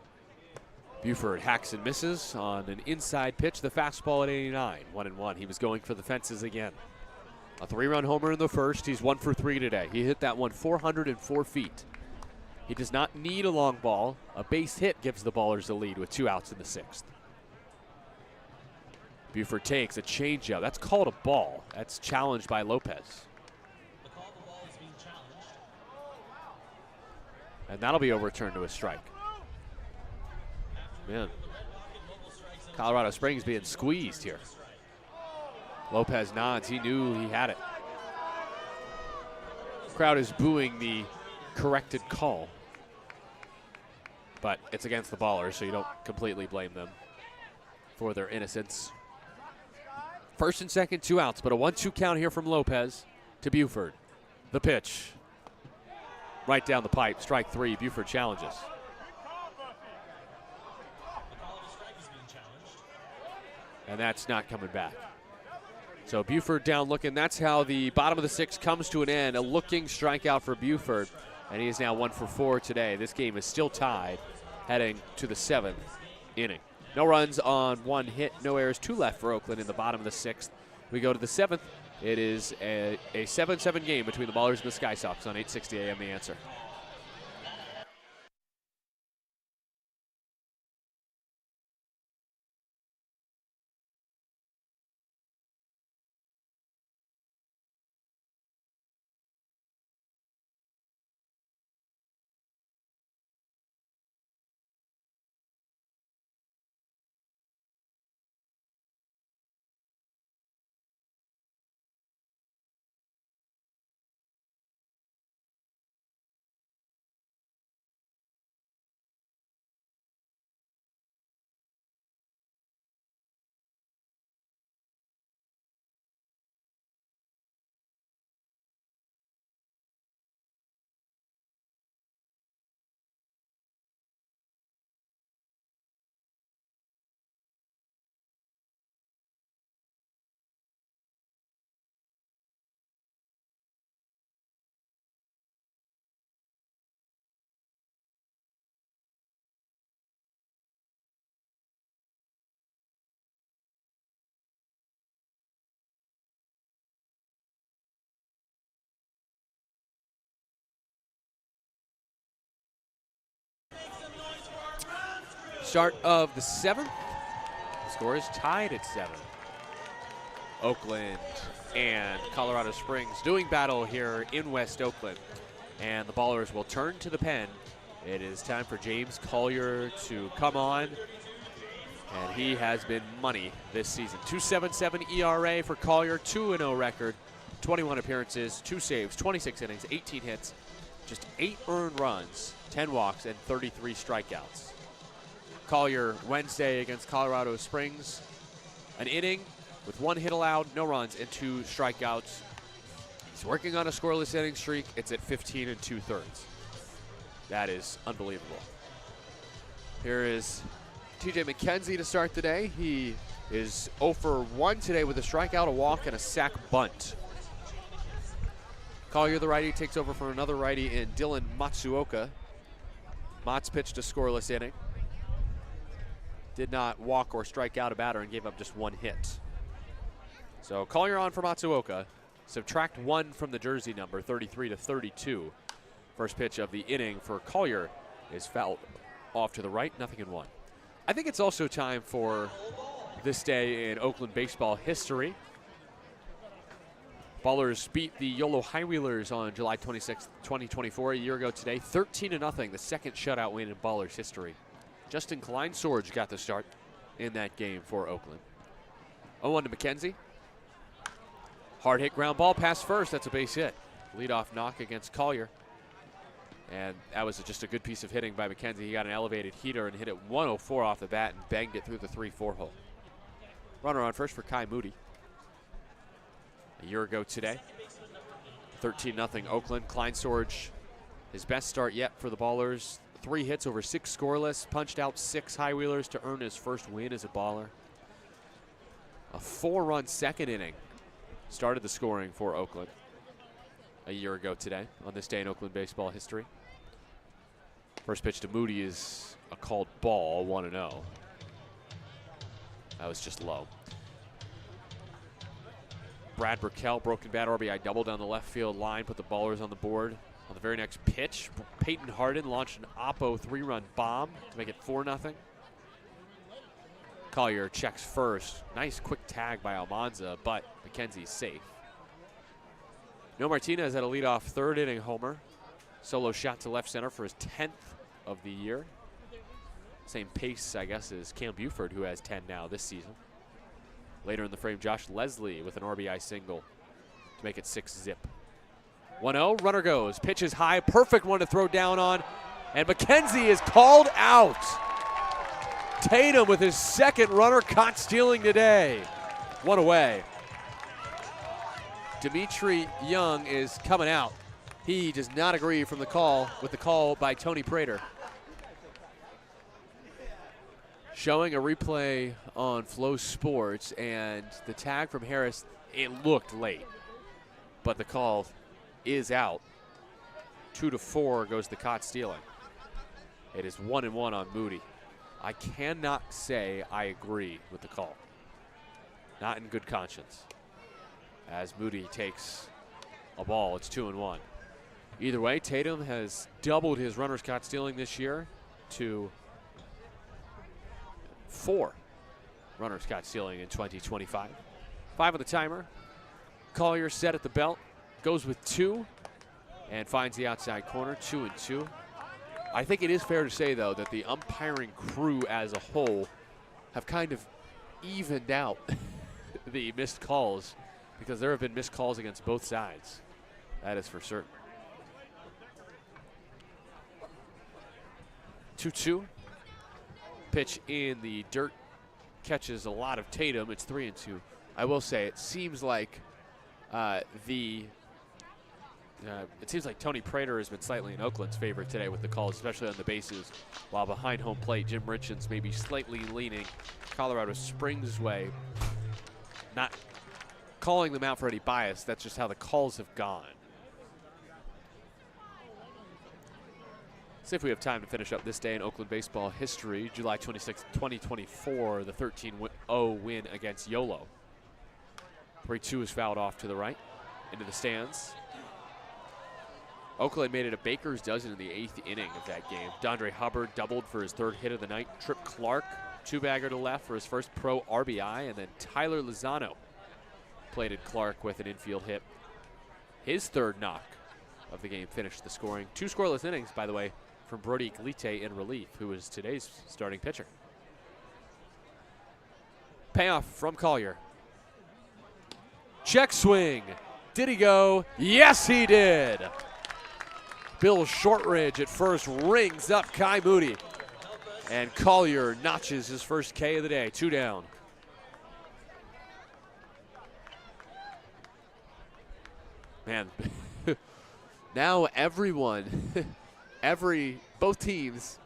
E: Buford hacks and misses on an inside pitch, the fastball at 89. 1-1. He was going for the fences again. A 3-run homer in the first. He's 1 for 3 today. He hit that one 404 feet. He does not need a long ball. A base hit gives the Ballers the lead with 2 outs in the 6th. Buford takes a changeup. That's called a ball. That's challenged by Lopez. And that'll be overturned to a strike. Man, Colorado Springs being squeezed here. Lopez nods. He knew he had it. Crowd is booing the corrected call. But it's against the Ballers, so you don't completely blame them for their innocence. First and second, 2 outs, but a 1-2 count here from Lopez to Buford. The pitch. Right down the pipe, strike 3. Buford challenges. And that's not coming back. So Buford down looking. That's how the bottom of the 6th comes to an end. A looking strikeout for Buford. And he is now 1 for 4 today. This game is still tied, heading to the 7th inning. No runs on 1 hit, no errors, 2 left for Oakland in the bottom of the 6th. We go to the 7th. It is a 7-7 game between the Ballers and the Sky Sox on 860 AM The Answer.
A: Start of the 7th. The score is tied at 7. Oakland and Colorado Springs doing battle here in West Oakland. And the Ballers will turn to the pen. It is time for James Collier to come on. And he has been money this season. 2.77 ERA for Collier, 2-0 record, 21 appearances, 2 saves, 26 innings, 18 hits, just 8 earned runs, 10 walks, and 33 strikeouts. Collier Wednesday against Colorado Springs, an inning with 1 hit allowed, no runs, and 2 strikeouts. He's working on a scoreless inning streak. It's at 15 2/3. That is unbelievable. Here is TJ McKenzie to start the day. He is 0 for 1 today with a strikeout, a walk, and a sac bunt. Collier, the righty, takes over for another righty in Dylan Matsuoka. Mats pitched a scoreless inning. Did not walk or strike out a batter and gave up just 1 hit. So Collier on for Matsuoka. Subtract 1 from the jersey number, 33 32. First pitch of the inning for Collier is fouled off to the right, 0-1. I think it's also time for this day in Oakland baseball history. Ballers beat the YOLO High Wheelers on July 26, 2024, a year ago today, 13-0, the second shutout win in Ballers history. Justin Kleinsorge got the start in that game for Oakland. 0-1 to McKenzie. Hard hit ground ball past first, that's a base hit. Leadoff knock against Collier. And that was just a good piece of hitting by McKenzie. He got an elevated heater and hit it 104 off the bat and banged it through the 3-4 hole. Runner on first for Kai Moody. A year ago today, 13-0 Oakland. Kleinsorge, his best start yet for the Ballers. 3 hits over 6 scoreless, punched out 6 High Wheelers to earn his first win as a Baller. A 4-run second inning started the scoring for Oakland a year ago today on this day in Oakland baseball history. First pitch to Moody is a called ball, 1-0. That was just low. Brad Burkell, broken bat RBI double down the left field line, put the Ballers on the board. On the very next pitch, Peyton Harden launched an Oppo 3-run bomb to make it 4-0. Collier checks first. Nice quick tag by Almanza, but McKenzie's safe. No Martinez had a leadoff 3rd inning homer. Solo shot to left center for his 10th of the year. Same pace, I guess, as Cam Buford, who has 10 now this season. Later in the frame, Josh Leslie with an RBI single to make it 6-0. 1-0, runner goes. Pitch is high, perfect one to throw down on. And McKenzie is called out. Tatum with his 2nd runner caught stealing today. 1 away. Dimitri Young is coming out. He does not agree with the call by Tony Prater. Showing a replay on Flow Sports, and the tag from Harris, it looked late, but the call is out. 2-4 goes the caught stealing. It is 1-1 on Moody. I cannot say I agree with the call. Not in good conscience. As Moody takes a ball, it's 2-1. Either way, Tatum has doubled his runners caught stealing this year to 4 runners caught stealing in 2025. 5 on the timer. Collier set at the belt, goes with 2, and finds the outside corner, 2-2. I think it is fair to say, though, that the umpiring crew as a whole have kind of evened out the missed calls, because there have been missed calls against both sides. That is for certain. 2-2. Pitch in the dirt catches a lot of Tatum. It's 3-2. I will say it seems like Tony Prater has been slightly in Oakland's favor today with the calls, especially on the bases, while behind home plate, Jim Richens may be slightly leaning Colorado Springs' way. Not calling them out for any bias. That's just how the calls have gone. See if we have time to finish up this day in Oakland baseball history. July 26, 2024, the 13-0 win against YOLO. 3-2 is fouled off to the right, into the stands.
E: Oakland made it a baker's dozen in the 8th inning of that game. Dondre Hubbard doubled for his 3rd hit of the night. Trip Clark, 2-bagger to left for his first pro RBI. And then Tyler Lozano plated Clark with an infield hit. His 3rd knock of the game finished the scoring. 2 scoreless innings, by the way, from Brody Glite in relief, who is today's starting pitcher. Payoff from Collier. Check swing. Did he go? Yes, he did. Bill Shortridge at first rings up Kai Moody. And Collier notches his first K of the day. 2 down. Man, now everyone, both teams,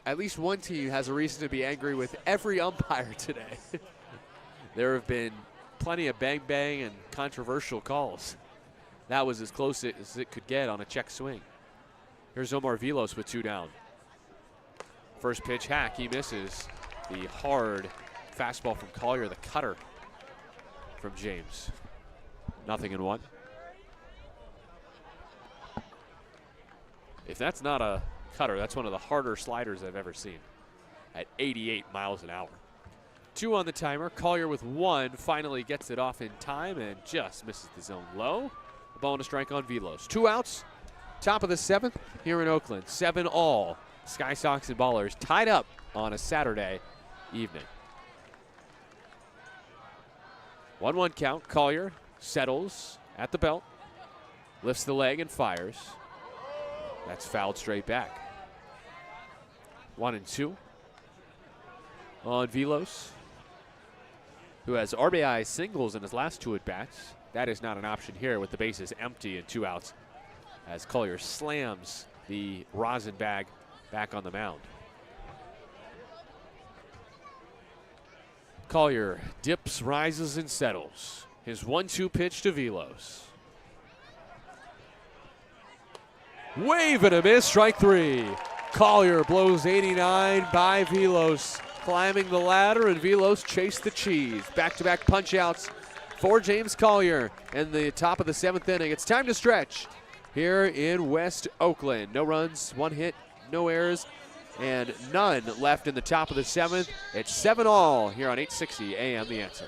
E: at least one team has a reason to be angry with every umpire today. There have been plenty of bang-bang and controversial calls. That was as close as it could get on a check swing. Here's Omar Vilos with 2 down. First pitch hack, he misses. The hard fastball from Collier, the cutter from James. 0-1. If that's not a cutter, that's one of the harder sliders I've ever seen at 88 miles an hour. 2 on the timer. Collier with 1 finally gets it off in time and just misses the zone low. A ball and a strike on Vilos. 2 outs. Top of the 7th here in Oakland. 7-all. Sky Sox and Ballers tied up on a Saturday evening. 1-1 count. Collier settles at the belt. Lifts the leg and fires. That's fouled straight back. 1-2 on Vilos, who has RBI singles in his last 2 at-bats. That is not an option here with the bases empty and 2 outs as Collier slams the rosin bag back on the mound. Collier dips, rises, and settles. His 1-2 pitch to Vilos. Wave and a miss, strike 3. Collier blows 89 by Vilos, climbing the ladder, and Vilos chased the cheese. Back-to-back punch-outs for James Collier in the top of the 7th inning. It's time to stretch here in West Oakland. No runs, 1 hit, no errors, and none left in the top of the 7th. It's 7-all here on 860 AM The Answer.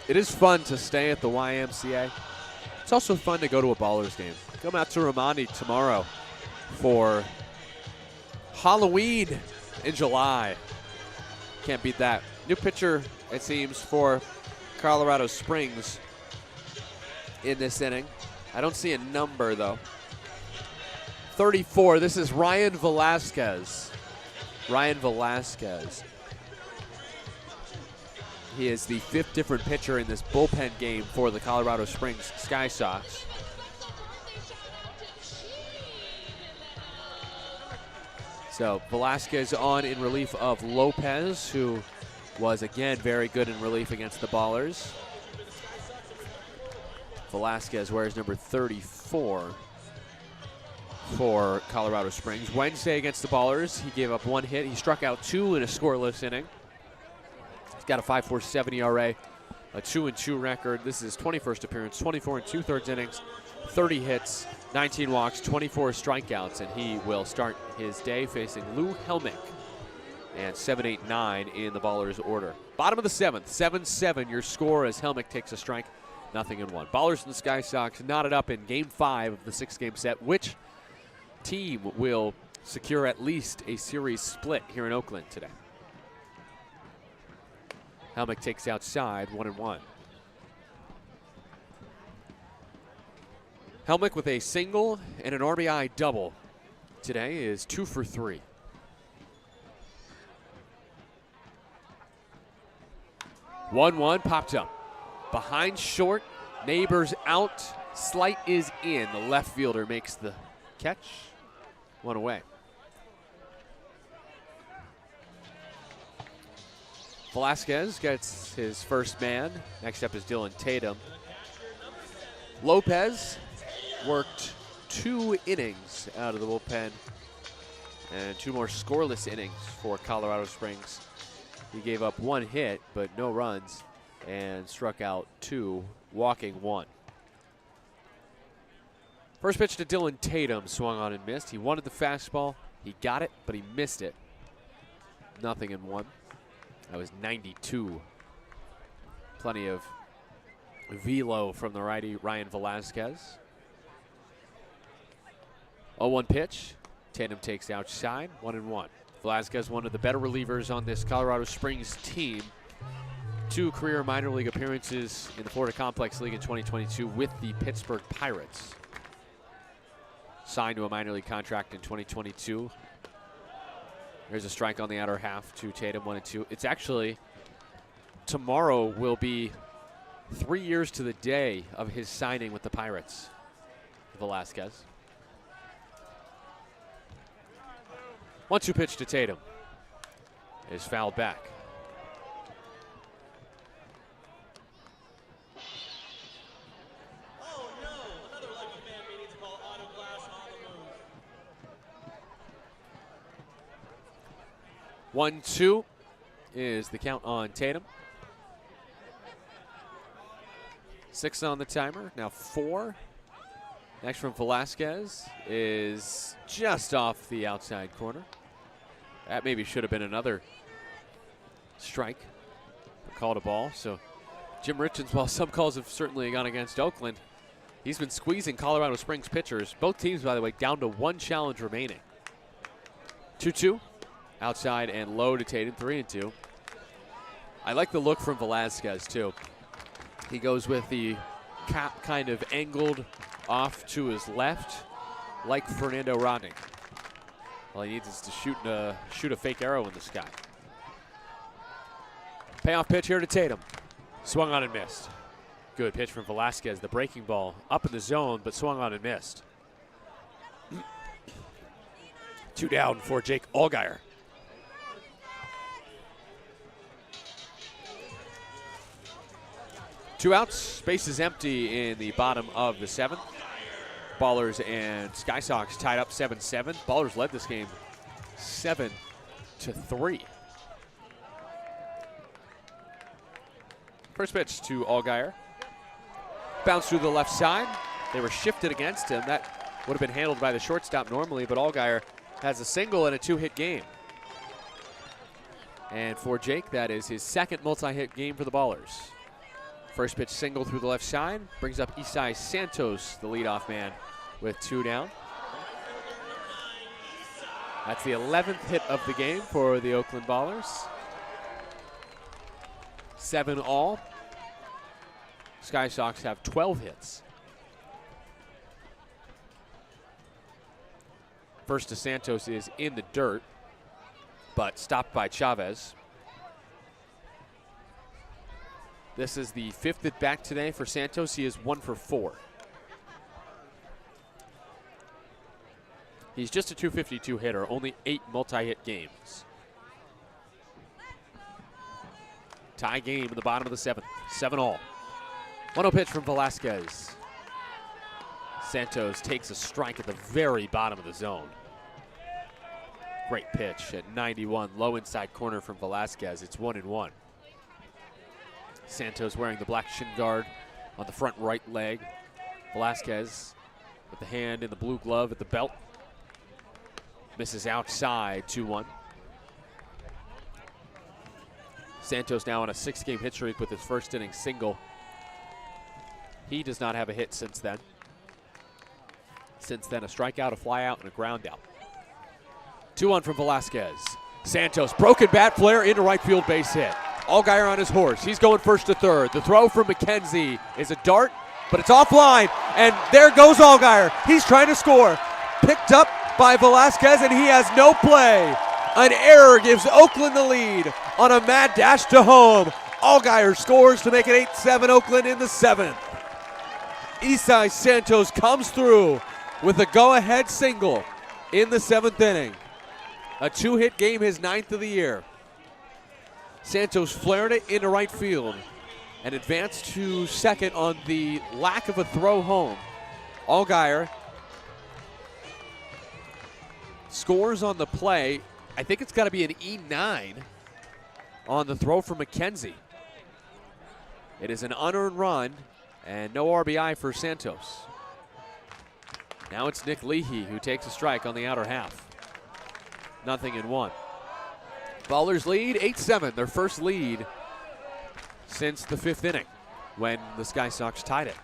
E: It is fun to stay at the YMCA. It's also fun to go to a Ballers game. Come out to Romani tomorrow for Halloween in July. Can't beat that. New pitcher, it seems, for Colorado Springs in this inning. I don't see a number, though. 34, this is Ryan Velasquez. Ryan Velasquez. He is the 5th different pitcher in this bullpen game for the Colorado Springs Sky Sox. So Velasquez on in relief of Lopez, who was again very good in relief against the Ballers. Velasquez wears number 34 for Colorado Springs. Wednesday against the Ballers, he gave up 1 hit. He struck out 2 in a scoreless inning. He's got a 5.47 ERA, a 2-2 record. This is his 21st appearance, 24 2/3 innings, 30 hits, 19 walks, 24 strikeouts, and he will start his day facing Lou Helmick
A: and 7-8-9 in the Ballers order. Bottom of the 7th, 7-7 your score as Helmick takes a strike, 0-1. Ballers and the Sky Sox knotted up in Game 5 of the 6-game set. Which team will secure at least a series split here in Oakland today? Helmick takes outside, 1-1. Helmick with a single and an RBI double today is 2 for 3. One popped up. Behind short, Neighbors out, Slight is in. The left fielder makes the catch. 1 away. Velasquez gets his first man. Next up is Dylan Tatum. Lopez worked 2 innings out of the bullpen and 2 more scoreless innings for Colorado Springs. He gave up 1 hit, but no runs, and struck out 2, walking 1. First pitch to Dylan Tatum, swung on and missed. He wanted the fastball. He got it, but he missed it. 0-1. That was 92. Plenty of velo from the righty Ryan Velasquez. 0-1 pitch. Tatum takes outside, 1-1. Velasquez, one of the better relievers on this Colorado Springs team. 2 career minor league appearances in the Florida Complex League in 2022 with the Pittsburgh Pirates. Signed to a minor league contract in 2022. There's a strike on the outer half to Tatum, 1-2. It's actually, tomorrow will be 3 years to the day of his signing with the Pirates, Velasquez. 1-2 pitch to Tatum is fouled back.
F: Oh no, another lucky fan may need to call auto glass on the move.
A: 1-2 is the count on Tatum. 6 on the timer, now 4. Next from Velasquez is just off the outside corner. That maybe should have been another strike. Called a ball. So Jim Richards, while some calls have certainly gone against Oakland, he's been squeezing Colorado Springs pitchers. Both teams, by the way, down to 1 challenge remaining. 2-2. Outside and low to Tatum, 3-2. I like the look from Velasquez, too. He goes with the cap kind of angled off to his left, like Fernando Rodney. All he needs is to shoot a fake arrow in the sky. Payoff pitch here to Tatum. Swung on and missed. Good pitch from Velasquez. The breaking ball up in the zone, but swung on and missed. 2 down for Jake Allgaier. Two outs, base is empty in the bottom of the 7th. Ballers and Sky Sox tied up 7-7. Ballers led this game 7-3. First pitch to Allgaier. Bounced through the left side. They were shifted against him. That would have been handled by the shortstop normally, but Allgaier has a single and a 2-hit game. And for Jake, that is his 2nd multi-hit game for the Ballers. First pitch single through the left side. Brings up Isai Santos, the leadoff man, with 2 down. That's the 11th hit of the game for the Oakland Ballers. 7 all. Sky Sox have 12 hits. First to Santos is in the dirt, but stopped by Chavez. This is the 5th at bat today for Santos. He is 1 for 4. He's just a .252 hitter, only 8 multi-hit games. Tie game in the bottom of the 7th, 7 all. 1-0 pitch from Velasquez. Santos takes a strike at the very bottom of the zone. Great pitch at 91, low inside corner from Velasquez. It's 1-1. Santos wearing the black shin guard on the front right leg. Velasquez with the hand in the blue glove at the belt. Misses outside, 2-1.
E: Santos now on a 6-game hit streak with his first inning single. He does not have a hit since then. Since then, a strikeout, a flyout, and a ground out. 2-1 from Velasquez. Santos, broken bat flare into right field, base hit. Allgaier on his horse. He's going first to third. The throw from McKenzie is a dart, but it's offline. And there goes Allgaier. He's trying to score. Picked up by Velasquez, and he has no play. An error gives Oakland the lead on a mad dash to home. Allgaier scores to make it 8-7 Oakland in the 7th. Isai Santos comes through with a go-ahead single in the 7th inning. A 2-hit game, his 9th of the year. Santos flared it into right field and advanced to second on the lack of a throw home. Allgaier scores on the play. I think it's got to be an E9 on the throw from McKenzie. It is an unearned run and no RBI for Santos. Now it's Nick Leahy who takes a strike on the outer half. 0-1. Ballers lead 8-7, their first lead since the 5th inning when the Sky Sox tied it.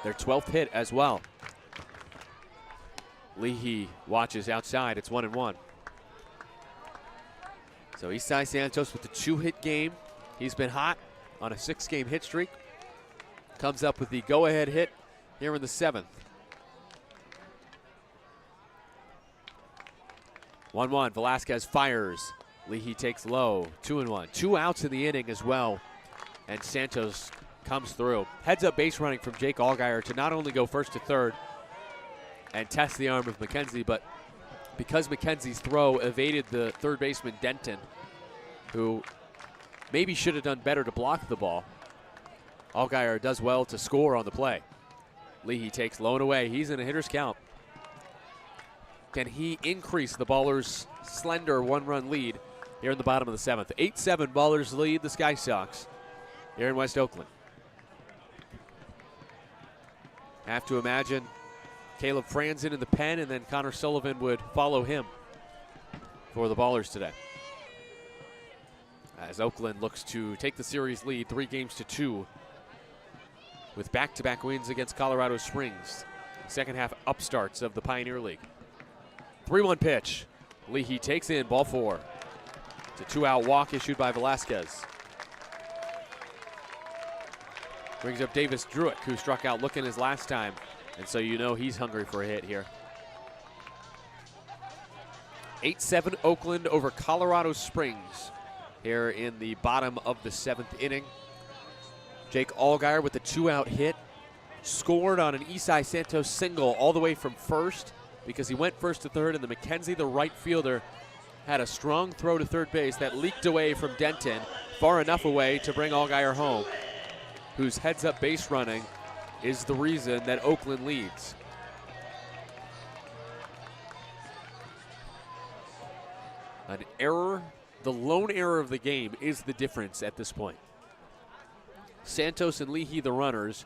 E: Their 12th hit as well. Leahy watches outside, it's 1-1. So Isai Santos with the 2-hit game. He's been hot on a 6-game hit streak. Comes up with the go-ahead hit here in the 7th. 1-1, Velasquez fires. Leahy takes low, 2-1. 2 outs in the inning as well, and Santos comes through. Heads up base running from Jake Allgaier to not only go first to third and test the arm of McKenzie, but because McKenzie's throw evaded the third baseman Denton, who maybe should have done better to block the ball, Allgaier does well to score on the play. Leahy takes low and away. He's in a hitter's count. Can he increase the Ballers' slender 1-run lead here in the bottom of the 7th? 8-7 Ballers lead the Sky Sox here in West Oakland. Have to imagine Caleb Franzen in the pen, and then Connor Sullivan would follow him for the Ballers today, as Oakland looks to take the series lead 3-2 with back-to-back wins against Colorado Springs, second half upstarts of the Pioneer League. 3-1 pitch. Leahy takes in ball 4. It's a 2-out walk issued by Velasquez. Brings up Davis Druick, who struck out looking his last time, and so you know he's hungry for a hit here. 8-7 Oakland over Colorado Springs here in the bottom of the 7th inning. Jake Allgaier with the 2-out hit. Scored on an Isai Santos single all the way from first, because he went first to third, and the McKenzie, the right fielder, had a strong throw to third base that leaked away from Denton, far enough away to bring Allgaier home, whose heads-up base running is the reason that Oakland leads. An error, the lone error of the game, is the difference at this point. Santos and Leahy the runners.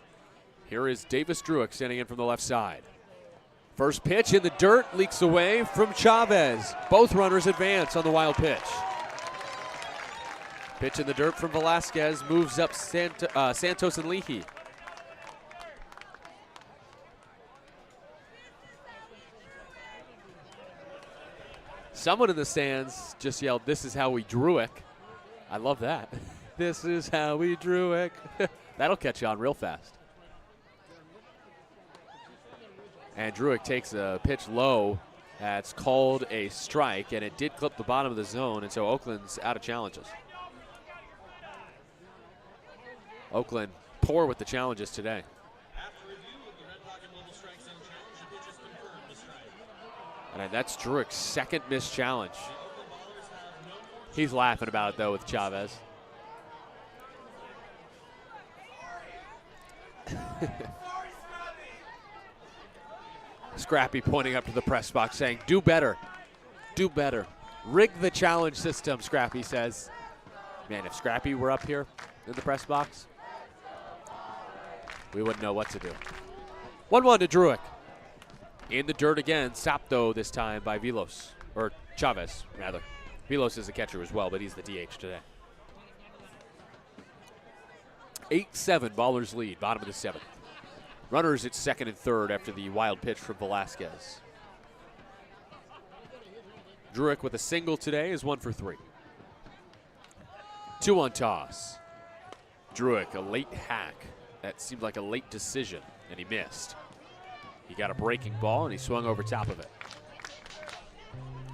E: Here is Davis Druick standing in from the left side. First pitch in the dirt, leaks away from Chavez. Both runners advance on the wild pitch. Pitch in the dirt from Velasquez moves up Santos and Leahy. Someone in the stands just yelled, "This is how we Druick." I love that. This is how we Druick. That'll catch on real fast. And Druick takes a pitch low that's called a strike, and it did clip the bottom of the zone, and so Oakland's out of challenges. Oakland poor with the challenges today. And that's Druick's second missed challenge. He's laughing about it, though, with Chavez. Scrappy pointing up to the press box saying, "Do better, do better. Rig the challenge system," Scrappy says. Man, if Scrappy were up here in the press box, we wouldn't know what to do. 1-1 to Druick. In the dirt again, stopped though this time by Chavez, rather. Velos is a catcher as well, but he's the DH today. 8-7, Ballers lead, bottom of the 7th. Runners at second and third after the wild pitch from Velasquez. Druick with a single today is 1 for 3. 2-1 toss. Druick, a late hack. That seemed like a late decision, and he missed. He got a breaking ball, and he swung over top of it.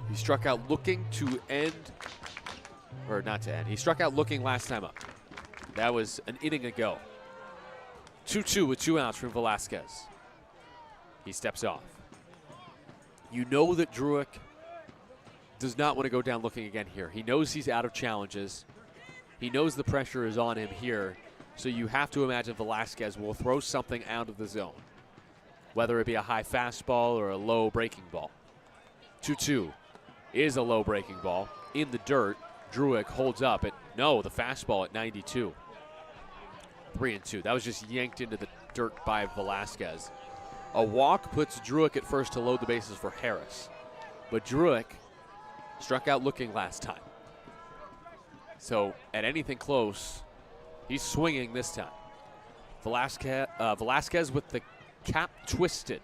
E: He struck out looking to end, or not to end. He struck out looking last time up. That was an inning ago. 2-2 with 2 outs from Velasquez. He steps off. You know that Druick does not want to go down looking again here. He knows he's out of challenges. He knows the pressure is on him here. So you have to imagine Velasquez will throw something out of the zone, whether it be a high fastball or a low breaking ball. 2-2 is a low breaking ball. In the dirt, Druick holds up at, no, the fastball at 92. 3-2. That was just yanked into the dirt by Velasquez. A walk puts Druick at first to load the bases for Harris. But Druick struck out looking last time. So at anything close, he's swinging this time. Velasquez with the cap twisted.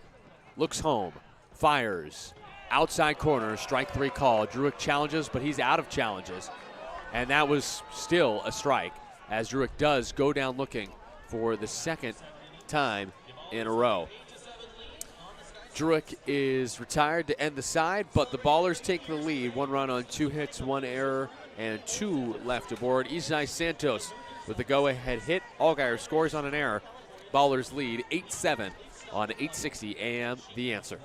E: Looks home. Fires. Outside corner. Strike 3 call. Druick challenges, but he's out of challenges. And that was still a strike, as Druick does go down looking for the second time in a row. Druick is retired to end the side, but the Ballers take the lead. 1 run on 2 hits, 1 error, and 2 left aboard. Isai Santos with the go-ahead hit. Allgaier scores on an error. Ballers lead 8-7 on 860 AM The Answer.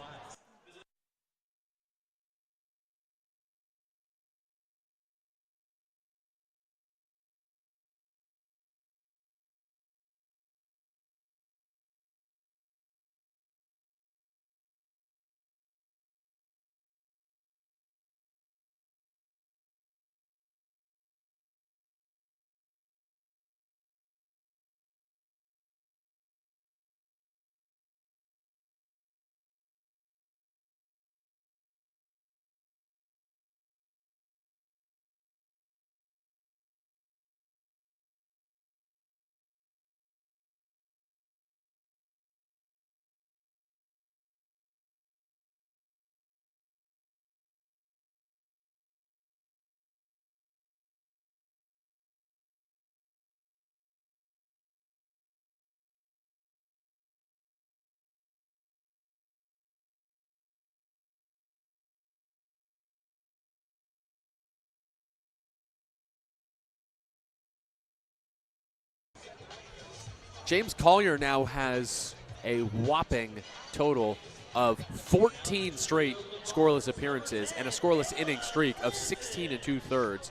E: James Collier now has a whopping total of 14 straight scoreless appearances and a scoreless inning streak of 16 2/3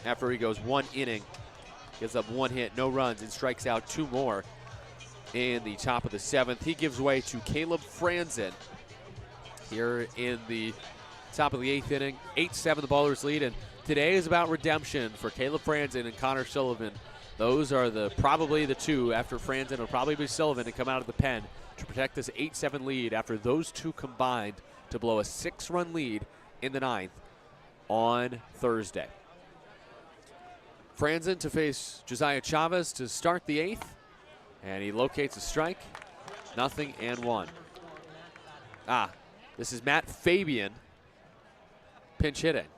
E: after he goes 1 inning, gives up 1 hit, no runs, and strikes out 2 more in the top of the 7th. He gives way to Caleb Franzen here in the top of the 8th inning. 8-7 the Ballers lead, and today is about redemption for Caleb Franzen and Connor Sullivan. Those are probably the two. After Franzen, it'll probably be Sullivan to come out of the pen to protect this 8-7 lead after those two combined to blow a 6-run lead in the 9th on Thursday. Franzen to face Josiah Chavez to start the 8th, and he locates a strike. 0-1. This is Matt Fabian pinch hitting.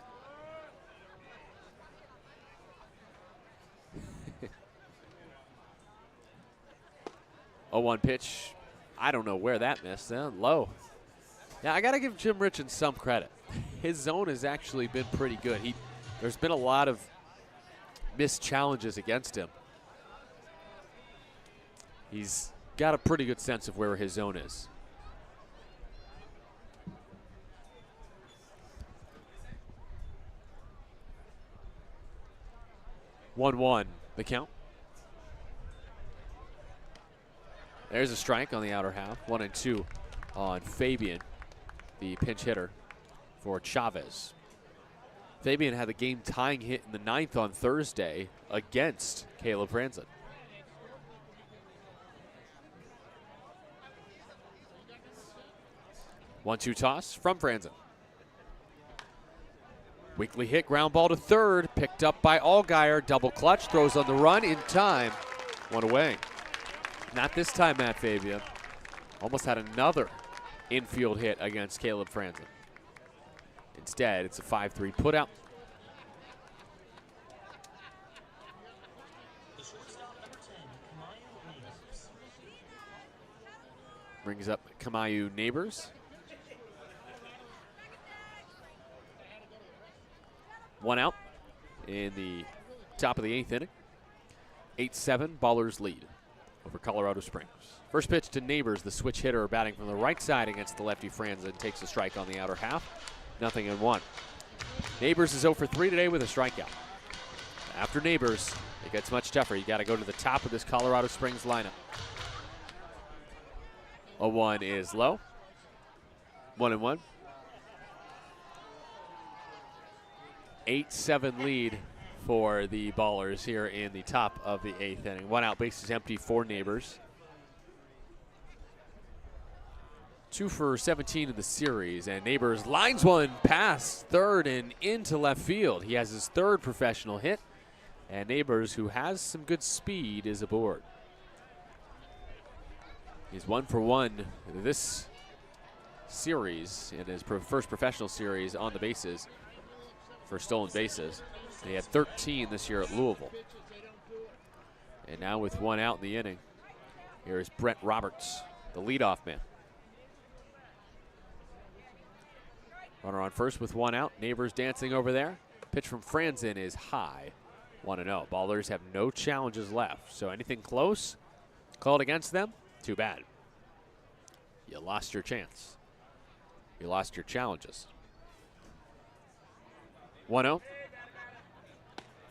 E: A 1 pitch. I don't know where that missed. Low. Yeah, I got to give Jim Richens some credit. His zone has actually been pretty good. There's been a lot of missed challenges against him. He's got a pretty good sense of where his zone is. One, the count. There's a strike on the outer half. 1-2 on Fabian, the pinch hitter for Chavez. Fabian had the game-tying hit in the 9th on Thursday against Caleb Franzen. One-two toss from Franzen. Weekly hit, ground ball to third, picked up by Allgaier. Double clutch, throws on the run in time. One away. Not this time, Matt Fabia. Almost had another infield hit against Caleb Franzen. Instead, it's a 5-3 put out. Brings up Kamayu Neighbors. One out in the top of the 8th inning. 8-7, Ballers lead over Colorado Springs. First pitch to Neighbors, the switch hitter batting from the right side against the lefty Franzen, takes a strike on the outer half. 0-1. Neighbors is 0 for 3 today with a strikeout. After Neighbors, it gets much tougher. You got to go to the top of this Colorado Springs lineup. 0-1 is low. 1-1. 8-7 lead for the Ballers here in the top of the 8th inning. One out, base is empty for Neighbors. 2 for 17 in the series, and Neighbors lines one past third and into left field. He has his 3rd professional hit, and Neighbors, who has some good speed, is aboard. He's 1 for 1 this series in his first professional series on the bases for stolen bases. He had 13 this year at Louisville. And now with 1 out in the inning, here is Brett Roberts, the leadoff man. Runner on first with 1 out. Neighbors dancing over there. Pitch from Franzen is high. 1-0. Ballers have no challenges left. So anything close called against them, too bad. You lost your chance. You lost your challenges. 1-0.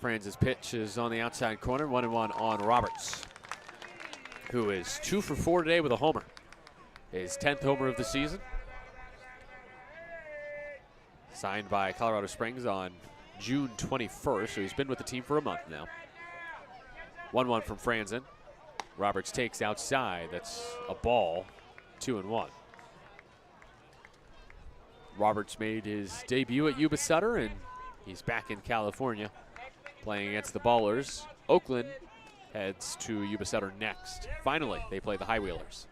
E: Franz's pitch is on the outside corner. 1-1 on Roberts, who is 2 for 4 today with a homer. His 10th homer of the season. Signed by Colorado Springs on June 21st, so he's been with the team for a month now. 1-1 from Franzen. Roberts takes outside. That's a ball. 2-1. Roberts made his debut at Yuba Sutter, and he's back in California playing against the Ballers. Oakland heads to Yuba Sutter next. Finally, they play the High Wheelers,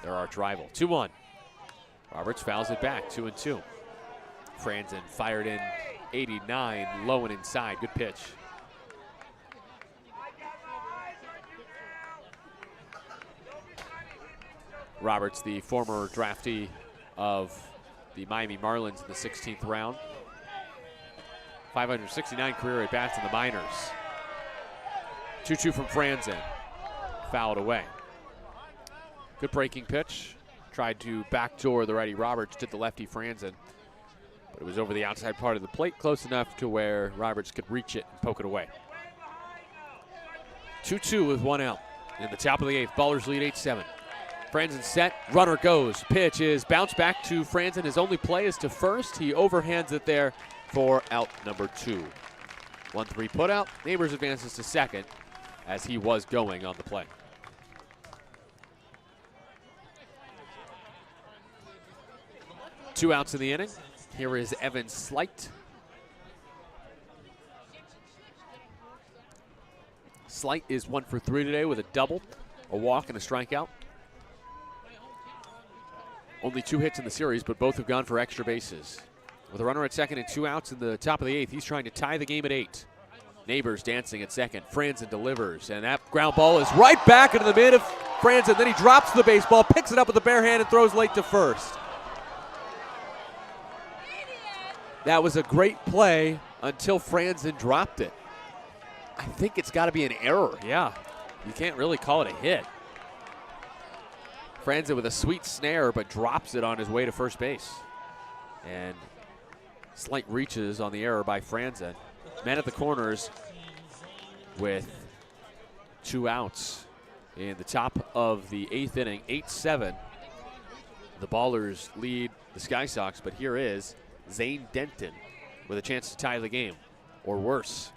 E: their arch rival. 2-1. Roberts fouls it back. 2-2. Franzen fired in 89, low and inside. Good pitch. Roberts, the former draftee of the Miami Marlins in the 16th round. 569 career at bats in the minors. 2-2 from Franzen. Fouled away. Good breaking pitch. Tried to backdoor the righty Roberts, did the lefty Franzen. But it was over the outside part of the plate, close enough to where Roberts could reach it and poke it away. 2-2 with 1 out. In the top of the 8th, Ballers lead 8-7. Franzen set, runner goes. Pitch is bounced back to Franzen. His only play is to first. He overhands it there for out number 2. 1-3 put out. Neighbors advances to second as he was going on the play. Two outs in the inning. Here is Evan Slight. Slight is 1 for 3 today with a double, a walk, and a strikeout. Only 2 hits in the series, but both have gone for extra bases. With a runner at second and 2 outs in the top of the 8th, he's trying to tie the game at 8. Neighbors dancing at second. Franzen delivers, and that ground ball is right back into the mid of Franzen. Then he drops the baseball, picks it up with the bare hand, and throws late to first. That was a great play until Franzen dropped it. I think it's got to be an error. Yeah, you can't really call it a hit. Franzen with a sweet snare, but drops it on his way to first base. And slight reaches on the error by Franzen. Men at the corners with 2 outs in the top of the 8th inning, 8-7. The Ballers lead the Sky Sox, but here is Zane Denton with a chance to tie the game, or worse.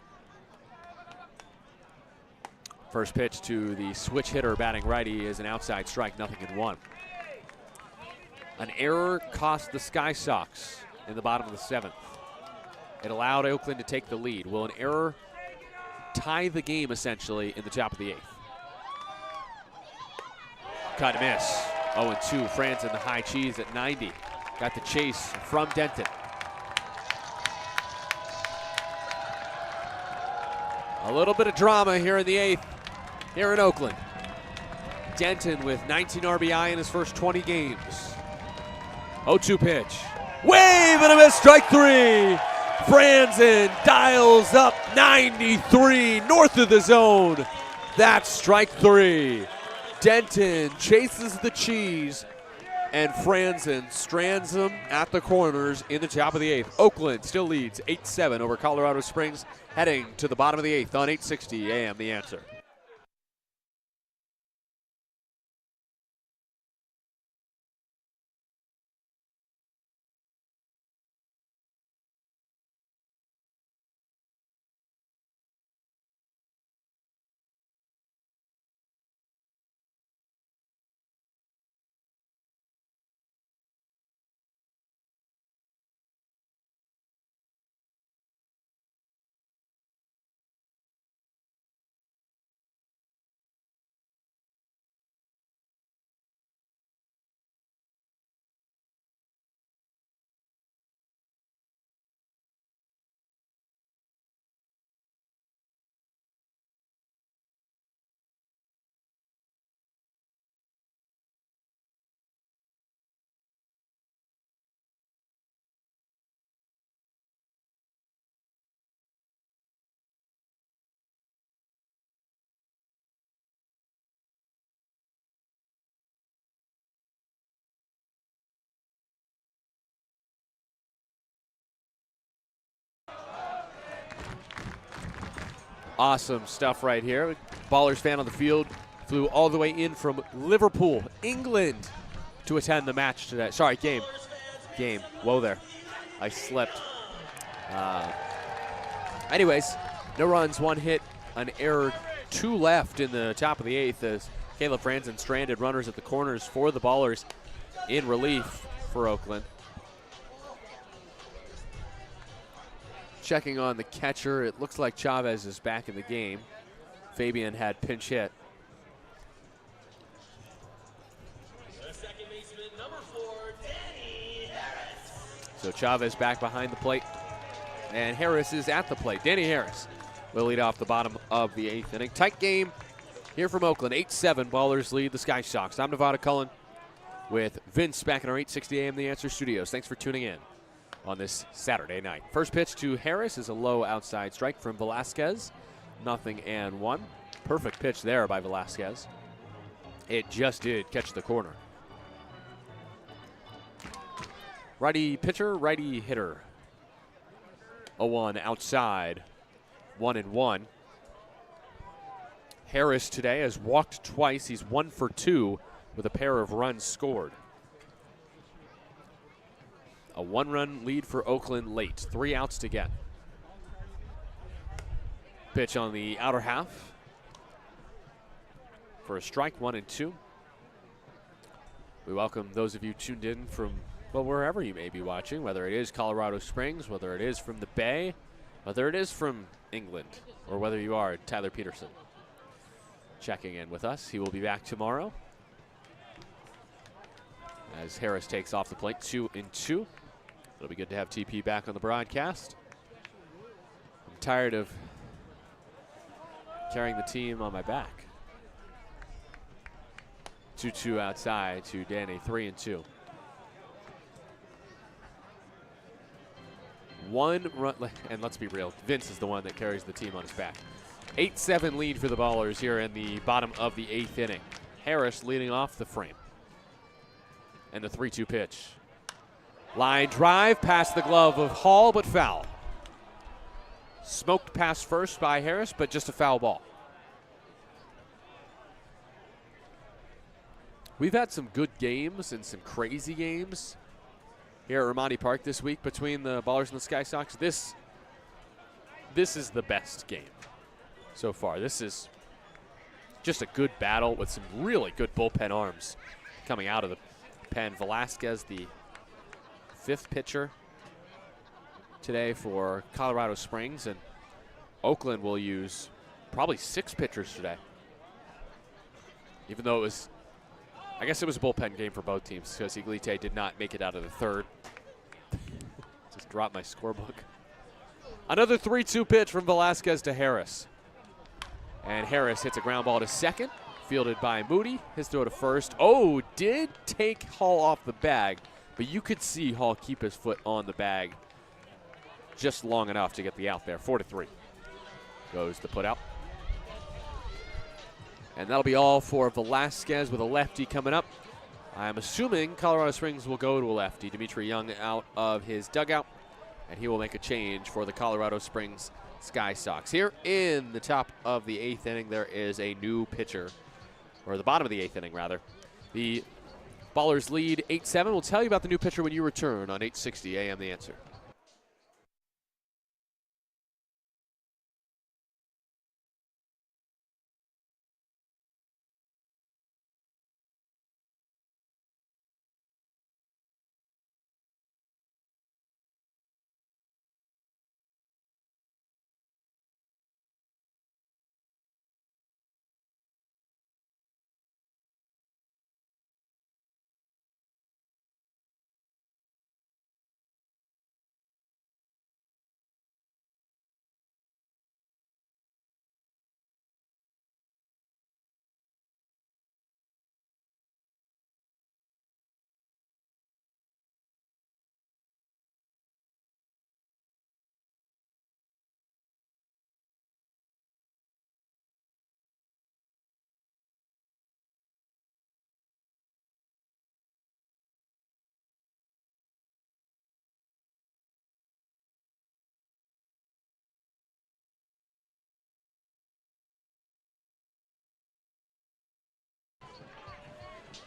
E: First pitch to the switch hitter batting righty is an outside strike, 0-1. An error cost the Sky Sox in the bottom of the 7th.
A: It allowed Oakland to take the lead. Will an error tie the game essentially in the top of the 8th? Cut and miss. 0-2. Franz in the high cheese at 90. Got the chase from Denton. A little bit of drama here in the 8th, here in Oakland. Denton with 19 RBI in his first 20 games. 0-2 pitch. Wave and a miss, strike 3. Franzen dials up 93 north of the zone. That's strike 3. Denton chases the cheese, and Franzen strands him at the corners in the top of the 8th. Oakland still leads 8-7 over Colorado Springs, heading to the bottom of the 8th on 860 AM The Answer. Awesome stuff right here. Ballers fan on the field flew all the way in from Liverpool, England, to attend the match today. Sorry, game. Whoa there. I slipped. Anyways, no runs, 1 hit, an error, 2 left in the top of the 8th as Caleb Franzen stranded runners at the corners for the Ballers in relief for Oakland. Checking on the catcher, it looks like Chavez is back in the game. Fabian had pinch hit.
F: The second baseman, number 4, Danny Harris.
A: So Chavez back behind the plate, and Harris is at the plate. Danny Harris will lead off the bottom of the 8th inning. Tight game here from Oakland. 8-7, Ballers lead the Sky Sox. I'm Nevada Cullen with Vince back in our 860 AM The Answer studios. Thanks for tuning in on this Saturday night. First pitch to Harris is a low outside strike from Velasquez. 0-1. Perfect pitch there by Velasquez. It just did catch the corner. Righty pitcher, righty hitter. 0-1 outside. 1-1. Harris today has walked twice. He's 1 for 2 with a pair of runs scored. A 1-run lead for Oakland late. 3 outs to get. Pitch on the outer half for a strike, 1-2. We welcome those of you tuned in from, well, wherever you may be watching, whether it is Colorado Springs, whether it is from the Bay, whether it is from England, or whether you are Tyler Peterson. Checking in with us. He will be back tomorrow as Harris takes off the plate, 2-2. It'll be good to have TP back on the broadcast. I'm tired of carrying the team on my back. 2-2 outside to Danny, 3-2. 1 run, and let's be real, Vince is the one that carries the team on his back. 8-7 lead for the Ballers here in the bottom of the 8th inning. Harris leading off the frame. And the 3-2 pitch. Line drive past the glove of Hall, but foul. Smoked pass first by Harris, but just a foul ball. We've had some good games and some crazy games here at Ramadi Park this week between the Ballers and the Sky Sox. This is the best game so far. This is just a good battle with some really good bullpen arms coming out of the pen. Velasquez, the 5th pitcher
E: today for Colorado Springs, and Oakland will use probably 6 pitchers today. Even though I guess it was a bullpen game for both teams because Iglite did not make it out of the third. Just dropped my scorebook. Another 3-2 pitch from Velasquez to Harris. And Harris hits a ground ball to second, fielded by Moody. His throw to first. Oh, did take Hall off the bag, but you could see Hall keep his foot on the bag just long enough to get the out there. 4-3 goes the put out. And that'll be all for Velasquez with a lefty coming up. I'm assuming Colorado Springs will go to a lefty. Dimitri Young out of his dugout, and he will make a change for the Colorado Springs Sky Sox. Here in the top of the 8th inning, there is a new pitcher, or the bottom of the 8th inning, rather. The Ballers lead 8-7. We'll tell you about the new pitcher when you return on 860 AM The Answer.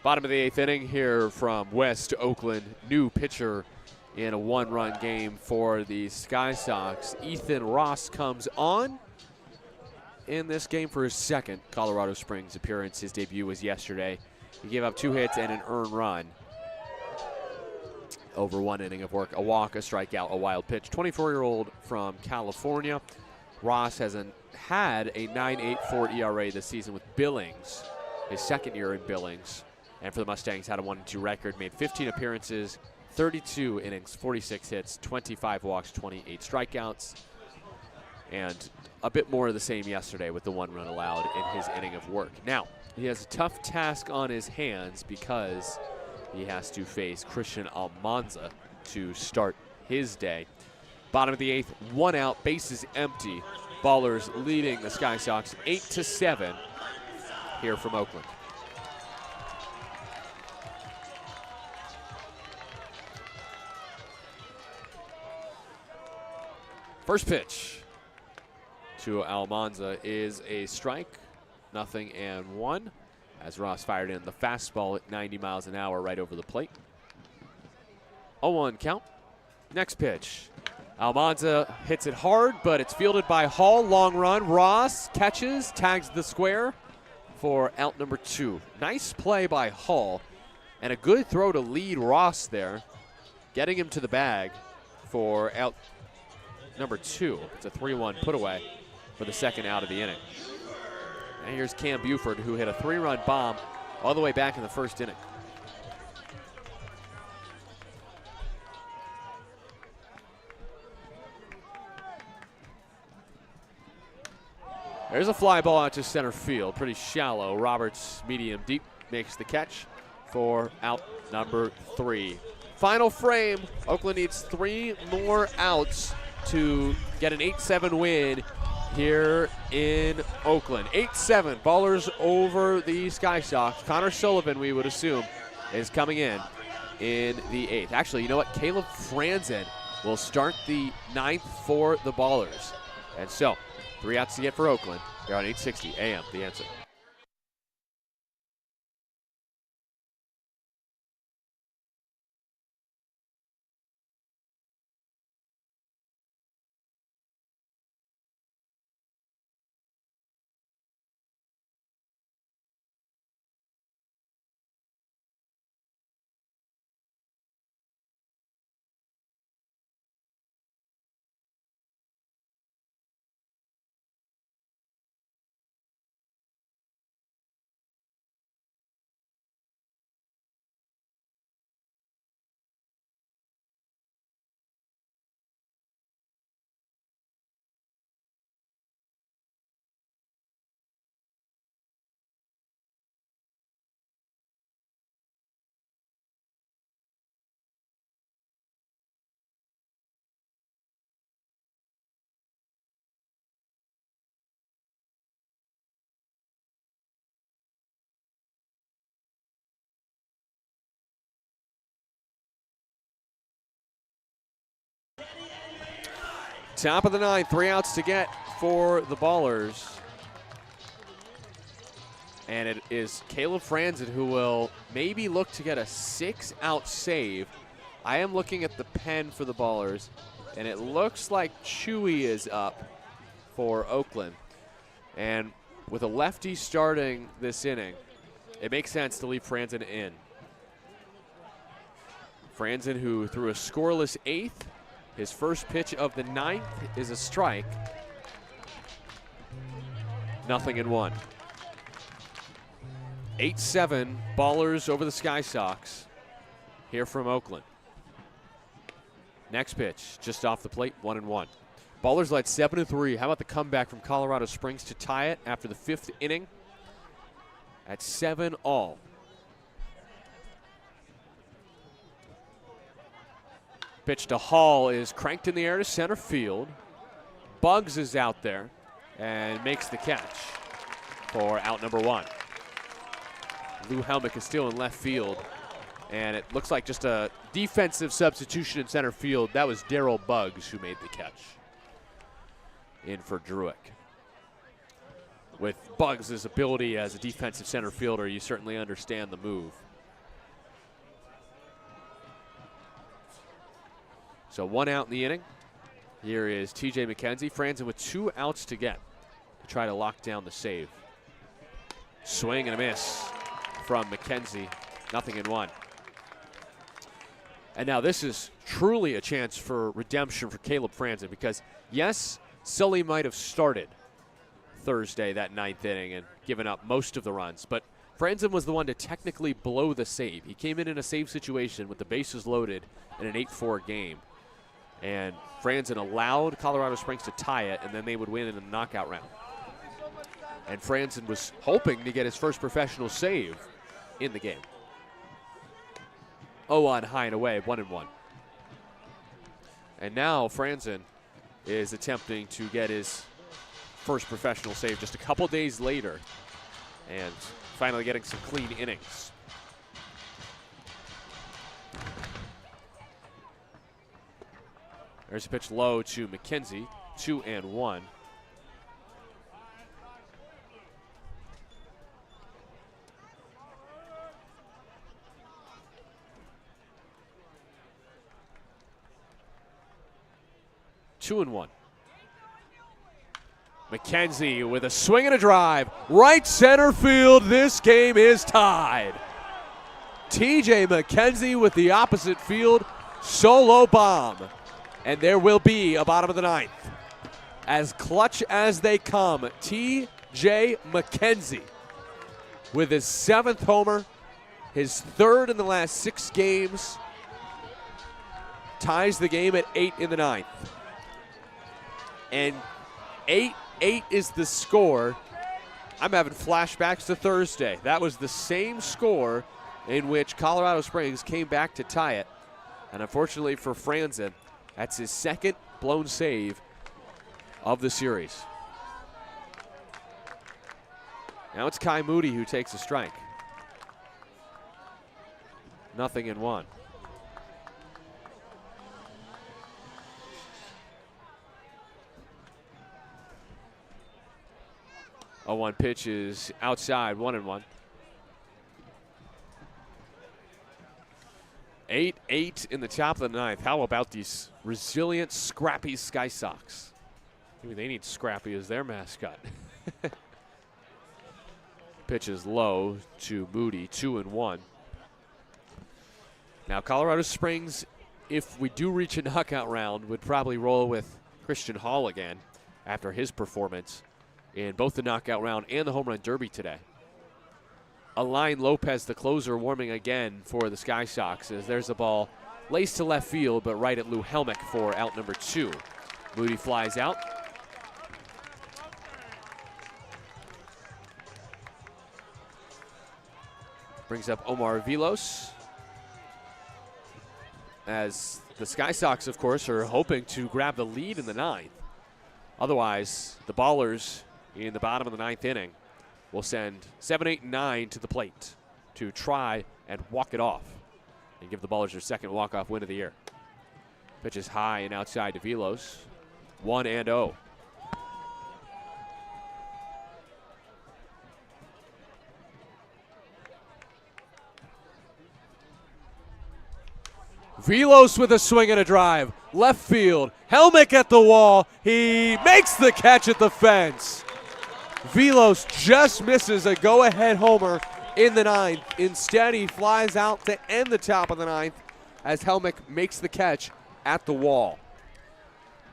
E: Bottom of the 8th inning here from West Oakland. New pitcher in a 1-run game for the Sky Sox. Ethan Ross comes on in this game for his second Colorado Springs appearance. His debut was yesterday. He gave up 2 hits and an earned run over 1 inning of work. A walk, a strikeout, a wild pitch. 24-year-old from California. Ross had a 9.84 ERA this season with Billings, his second year in Billings. And for the Mustangs, had a 1-2 record, made 15 appearances, 32 innings, 46 hits, 25 walks, 28 strikeouts. And a bit more of the same yesterday with the 1 run allowed in his inning of work. Now, he has a tough task on his hands because he has to face Christian Almanza to start his day. Bottom of the 8th, 1 out, bases empty. Ballers leading the Sky Sox 8-7 here from Oakland. First pitch to Almanza is a strike, 0-1, as Ross fired in the fastball at 90 miles an hour right over the plate. 0-1 count. Next pitch. Almanza hits it hard, but it's fielded by Hall. Long run. Ross catches, tags the square for out number 2. Nice play by Hall, and a good throw to lead Ross there, getting him to the bag for out number 2. It's a 3-1 put away for the second out of the inning. And here's Cam Buford, who hit a 3-run bomb all the way back in the first inning. There's a fly ball out to center field, pretty shallow. Roberts, medium deep, makes the catch for out number 3. Final frame, Oakland needs 3 more outs to get an 8-7 win here in Oakland. 8-7, Ballers over the Sky Sox. Connor Sullivan, we would assume, is coming in the 8th. Actually, you know what? Caleb Franzen will start the 9th for the Ballers. And so, 3 outs to get for Oakland. They're on 860 AM, The Answer.
A: Top of the ninth, 3 outs to get for the Ballers. And it is Caleb Franzen who will maybe look to get a 6-out save. I am looking at the pen for the Ballers, and it looks like Chewy is up for Oakland. And with a lefty starting this inning, it makes sense to leave Franzen in. Franzen, who threw a scoreless 8th, his first pitch of the 9th is a strike. 0-1. 8-7, Ballers over the Sky Sox here from Oakland. Next pitch, just off the plate, 1-1. Ballers led 7-3. How about the comeback from Colorado Springs to tie it after the 5th inning at 7-all? Pitch to Hall is cranked in the air to center field. Bugs is out there and makes the catch for out number 1. Lou Helmick is still in left field, and it looks like just a defensive substitution in center field. That was Darryl Bugs who made the catch in for Druick. With Bugs' ability as a defensive center fielder, you certainly understand the move. So 1 out in the inning. Here is TJ McKenzie. Franzen with 2 outs to get to try to lock down the save. Swing and a miss from McKenzie. 0-1. And now this is truly a chance for redemption for Caleb Franzen, because yes, Sully might have started Thursday, that 9th inning, and given up most of the runs, but Franzen was the one to technically blow the save. He came in a save situation with the bases loaded in an 8-4 game, and Franzen allowed Colorado Springs to tie it, and then they would win in a knockout round. And Franzen was hoping to get his first professional save in the game. 0-on high and away, 1-1. And now Franzen is attempting to get his first professional save just a couple days later, and finally getting some clean innings. There's a pitch low to McKenzie, 2-1. Two and 1. McKenzie with a swing and a drive. Right center field. This game is tied. TJ McKenzie with the opposite field solo bomb. And there will be a bottom of the 9th. As clutch as they come, TJ McKenzie with his 7th homer, his 3rd in the last 6 games, ties the game at 8 in the 9th. And 8-8 is the score. I'm having flashbacks to Thursday. That was the same score in which Colorado Springs came back to tie it. And unfortunately for Franzen, that's his 2nd blown save of the series. Now it's Kai Moody who takes a strike. 0-1. 0-1 pitch is outside, 1-1. 8-8 in the top of the 9th. How about these resilient, scrappy Sky Sox? Maybe they need Scrappy as their mascot. Pitch is low to Moody, 2-1. Now Colorado Springs, if we do reach a knockout round, would probably roll with Christian Hall again after his performance in both the knockout round and the home run derby today. Alain Lopez, the closer, warming again for the Sky Sox, as there's a ball laced to left field, but right at Lou Helmick for out number 2. Moody flies out. Brings up Omar Vilos, as the Sky Sox, of course, are hoping to grab the lead in the 9th. Otherwise, the Ballers in the bottom of the 9th inning will send 7, 8, and 9 to the plate to try and walk it off and give the Ballers their 2nd walk-off win of the year. Pitch is high and outside to Vilos. 1-0. Velos with a swing and a drive. Left field. Helmick at the wall. He makes the catch at the fence. Velos just misses a go-ahead homer in the ninth. Instead, he flies out to end the top of the ninth as Helmick makes the catch at the wall.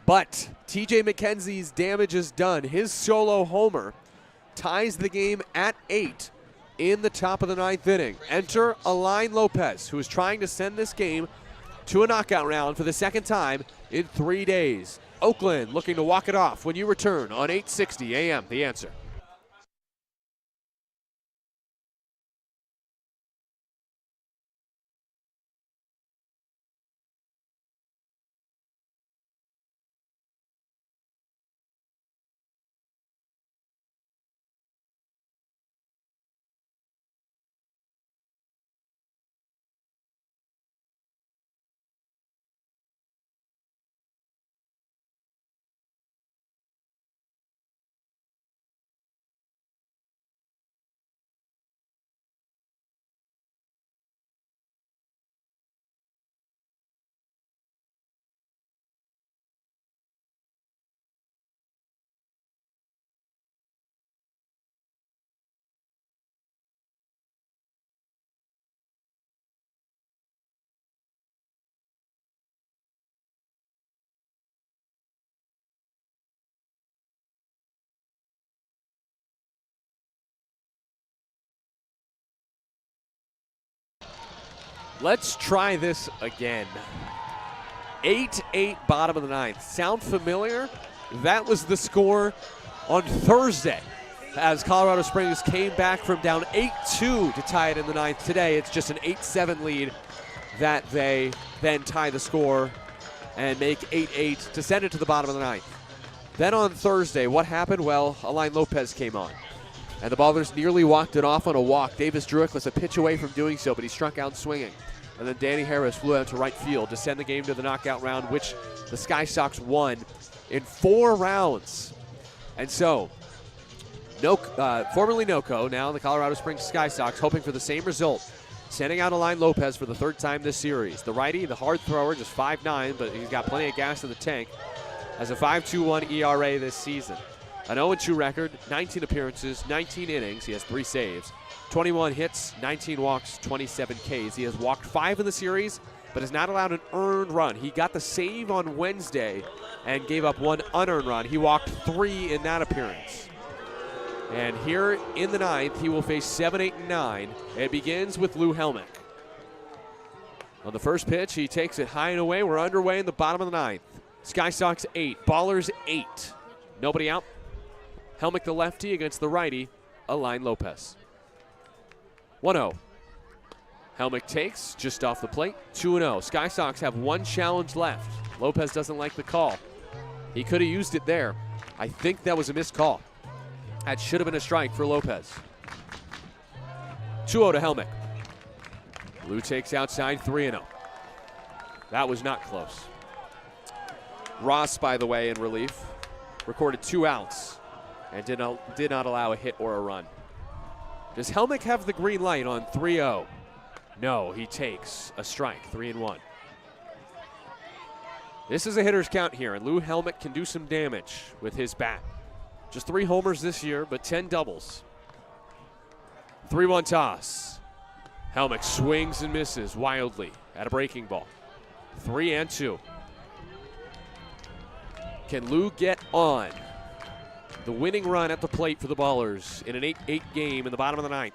A: But TJ McKenzie's damage is done. His solo homer ties the game at 8 in the top of the ninth inning. Enter Alain Lopez, who is trying to send this game to a knockout round for the second time in 3 days. Oakland looking to walk it off when you return on 860 AM. The Answer. Let's try this again. 8-8 bottom of the ninth. Sound familiar? That was the score on Thursday as Colorado Springs came back from down 8-2 to tie it in the ninth. Today it's just an 8-7 lead that they then tie the score and make 8-8 to send it to the bottom of the ninth. Then on Thursday, what happened? Well, Alain Lopez came on. And the Ballers nearly walked it off on a walk. Davis Druick was a pitch away from doing so, but he struck out swinging. And then Danny Harris flew out to right field to send the game to the knockout round, which the Sky Sox won in 4 rounds. And so, formerly NOCO, now the Colorado Springs Sky Sox, hoping for the same result, sending out Alain Lopez for the 3rd time this series. The righty, the hard thrower, just 5'9", but he's got plenty of gas in the tank, has a 5.21 ERA this season. An 0-2 record, 19 appearances, 19 innings. He has 3 saves, 21 hits, 19 walks, 27 Ks. He has walked 5 in the series, but has not allowed an earned run. He got the save on Wednesday and gave up 1 unearned run. He walked 3 in that appearance. And here in the ninth, he will face 7, 8, and 9. It begins with Lou Helmick. On the first pitch, he takes it high and away. We're underway in the bottom of the ninth. Sky Sox 8, Ballers 8. Nobody out. Helmick the lefty against the righty, Alain Lopez. 1-0. Helmick takes just off the plate, 2-0. Sky Sox have 1 challenge left. Lopez doesn't like the call. He could have used it there. I think that was a missed call. That should have been a strike for Lopez. 2-0 to Helmick. Lou takes outside, 3-0. That was not close. Ross, by the way, in relief, recorded 2 outs and did not allow a hit or a run. Does Helmick have the green light on 3-0? No, he takes a strike, 3-1. This is a hitter's count here, and Lou Helmick can do some damage with his bat. Just 3 homers this year, but 10 doubles. 3-1 toss. Helmick swings and misses wildly at a breaking ball. 3-2. Can Lou get on the winning run at the plate for the Ballers in an 8-8 game in the bottom of the ninth?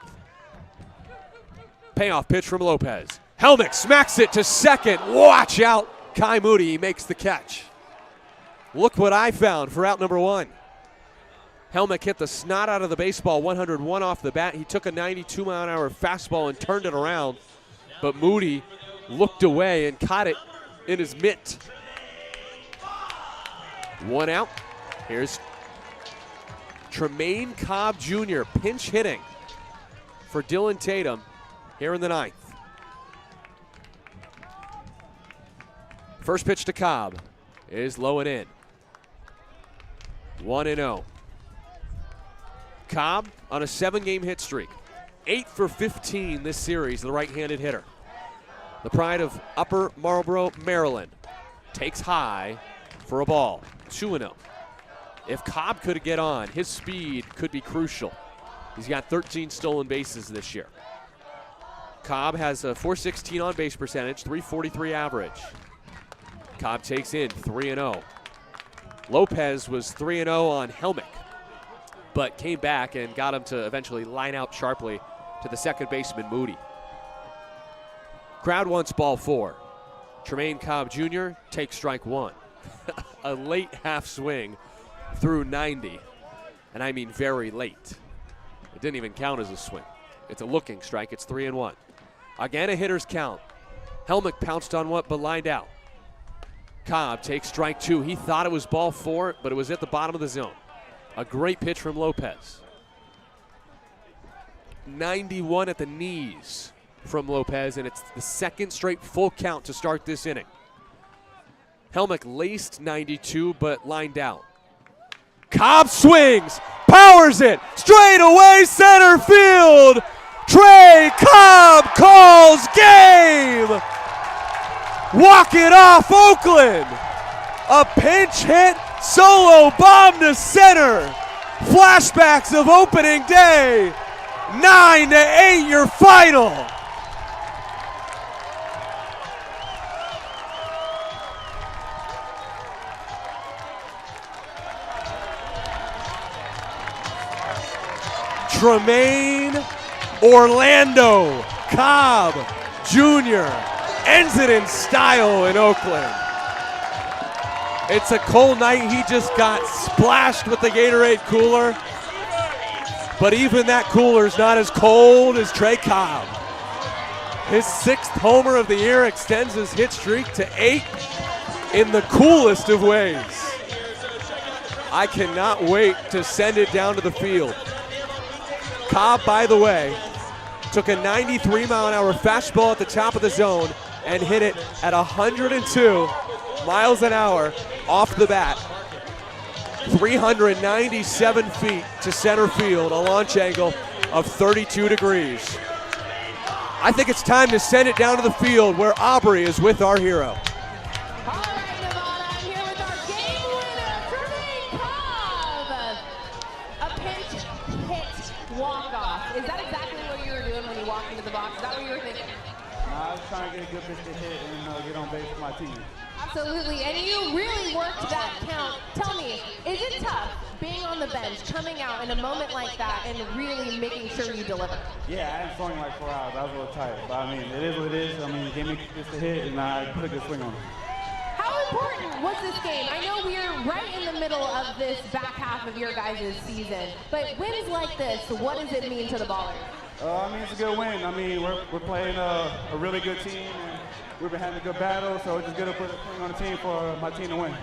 A: Payoff pitch from Lopez. Helmick smacks it to second. Watch out. Kai Moody makes the catch. Look what I found for out number 1. Helmick hit the snot out of the baseball, 101 off the bat. He took a 92-mile-an-hour fastball and turned it around, but Moody looked away and caught it in his mitt. 1 out. Here's Tremaine Cobb Jr. pinch hitting for Dylan Tatum here in the ninth. First pitch to Cobb is low and in. 1-0. Cobb on a 7-game hit streak. 8 for 15 this series, the right-handed hitter. The pride of Upper Marlboro, Maryland. Takes high for a ball. 2-0. If Cobb could get on, his speed could be crucial. He's got 13 stolen bases this year. Cobb has a .416 on-base percentage, .343 average. Cobb takes in 3-0. Lopez was 3-0 on Helmick, but came back and got him to eventually line out sharply to the second baseman, Moody. Crowd wants ball 4. Tremaine Cobb Jr. takes strike 1. A late half swing through 90, and I mean very late. It didn't even count as a swing. It's a looking strike. It's 3-1. Again, a hitter's count. Helmick pounced on what but lined out. Cobb takes strike 2. He thought it was ball 4, but it was at the bottom of the zone. A great pitch from Lopez. 91 at the knees from Lopez, and it's the second straight full count to start this inning. Helmick laced 92, but lined out. Cobb swings, powers it, straight away center field. Trey Cobb calls game. Walk it off, Oakland. A pinch hit, solo bomb to center. Flashbacks of opening day. 9-8 your final. Tremaine Orlando Cobb Jr. ends it in style in Oakland. It's a cold night. He just got splashed with the Gatorade cooler. But even that cooler's not as cold as Trey Cobb. His 6th homer of the year extends his hit streak to 8 in the coolest of ways. I cannot wait to send it down to the field. Cobb, by the way, took a 93-mile-an-hour fastball at the top of the zone and hit it at 102 miles an hour off the bat. 397 feet to center field, a launch angle of 32 degrees. I think it's time to send it down to the field where Aubrey is with our hero.
B: All right, Nevada, I'm here with our game winner, Tremaine Cobb. A pinch hit walk-off. Is that exactly what you were doing when you walked into the box? Is that what you were thinking?
G: I was trying to get a good pitch to hit and get on base for my team.
B: Absolutely, and you really worked that count. Tell me, is it tough being on the bench, coming out in a moment like that, and really making sure you deliver?
G: Yeah, I hadn't swung like 4 hours. I was a little tired, but I mean, it is what it is. I mean, gave me just a hit, and I put a good swing on it.
B: How important was this game? I know we're right in the middle of this back half of your guys' season, but wins like this, what does it mean to the Ballers?
G: I mean, it's a good win. I mean, we're playing a really good team, and we've been having a good battle, so it's just good to put a swing on the team for my team to win.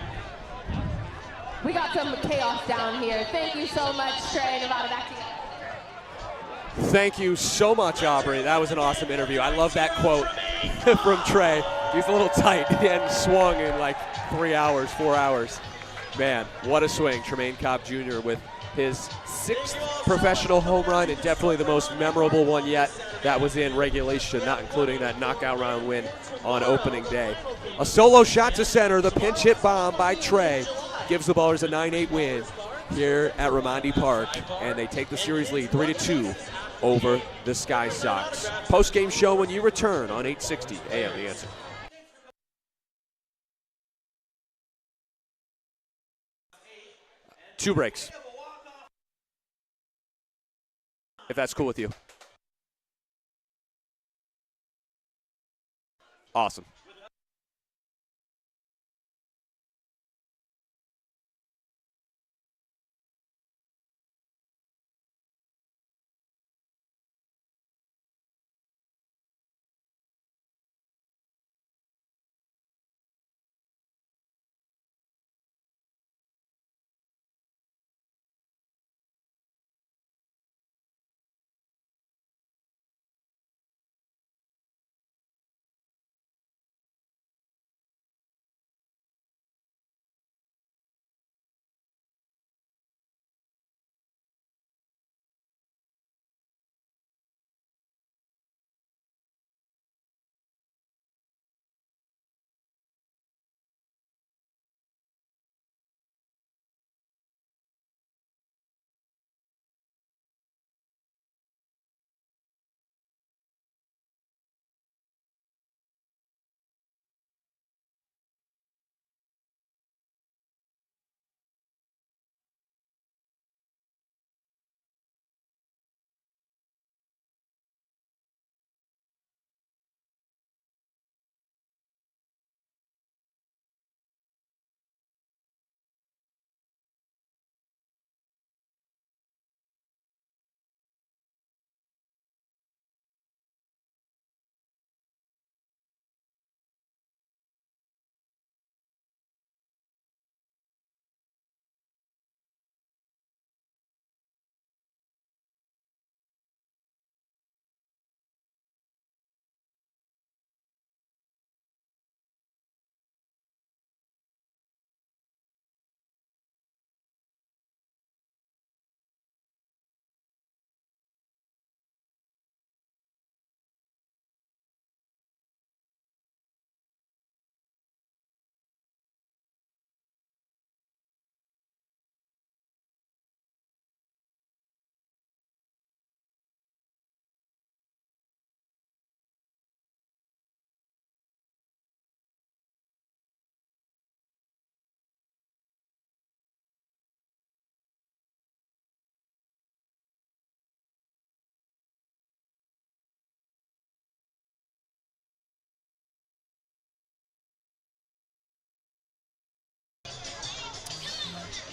B: We got some chaos down here. Thank you so much, Trey. Nevada, back to you.
A: Thank you so much, Aubrey. That was an awesome interview. I love that quote from Trey. He's a little tight. He hadn't swung in like 3 hours, 4 hours. Man, what a swing. Tremaine Cobb Jr. with his 6th professional home run, and definitely the most memorable one yet. That was in regulation, not including that knockout round win on opening day. A solo shot to center, the pinch hit bomb by Trey gives the Ballers a 9-8 win here at Raimondi Park, and they take the series lead 3-2 over the Sky Sox. Post-game show when you return on 860 AM The Answer. Two breaks, if that's cool with you. Awesome.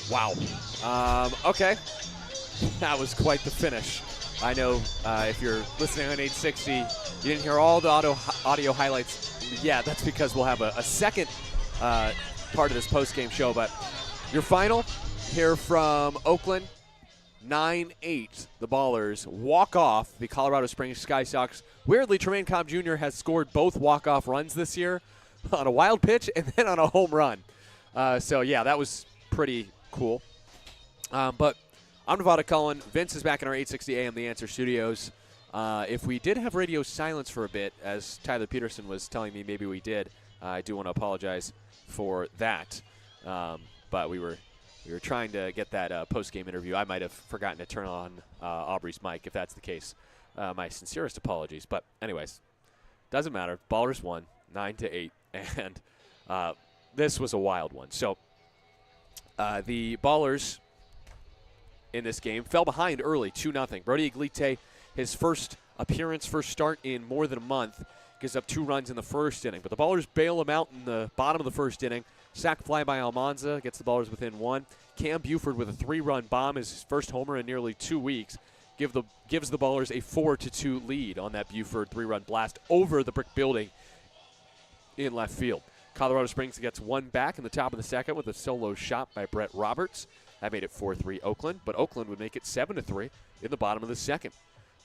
E: Wow. Okay. That was quite the finish. I know if you're listening on 860, you didn't hear all the audio highlights. Yeah, that's because we'll have a second part of this post-game show. But your final here from Oakland, 9-8. The Ballers walk off the Colorado Springs Sky Sox. Weirdly, Tremaine Cobb Jr. has scored both walk-off runs this year on a wild pitch and then on a home run. So, yeah, that was pretty cool. But I'm Nevada Cullen. Vince is back in our 860 AM The Answer studios. If we did have radio silence for a bit, as Tyler Peterson was telling me maybe we did, I do want to apologize for that. But we were trying to get that post-game interview. I might have forgotten to turn on Aubrey's mic. If that's the case, my sincerest apologies. But anyways, doesn't matter. Ballers won 9-8, and this was a wild one. So the Ballers in this game fell behind early, 2-0. Brody Iglite, his first appearance, first start in more than a month, gives up 2 runs in the first inning. But the Ballers bail him out in the bottom of the first inning. Sac fly by Almanza gets the Ballers within 1. Cam Buford with a 3-run bomb, his first homer in nearly 2 weeks, gives the Ballers a 4-2 lead on that Buford 3-run blast over the brick building in left field. Colorado Springs gets 1 back in the top of the second with a solo shot by Brett Roberts. That made it 4-3 Oakland, but Oakland would make it 7-3 in the bottom of the second.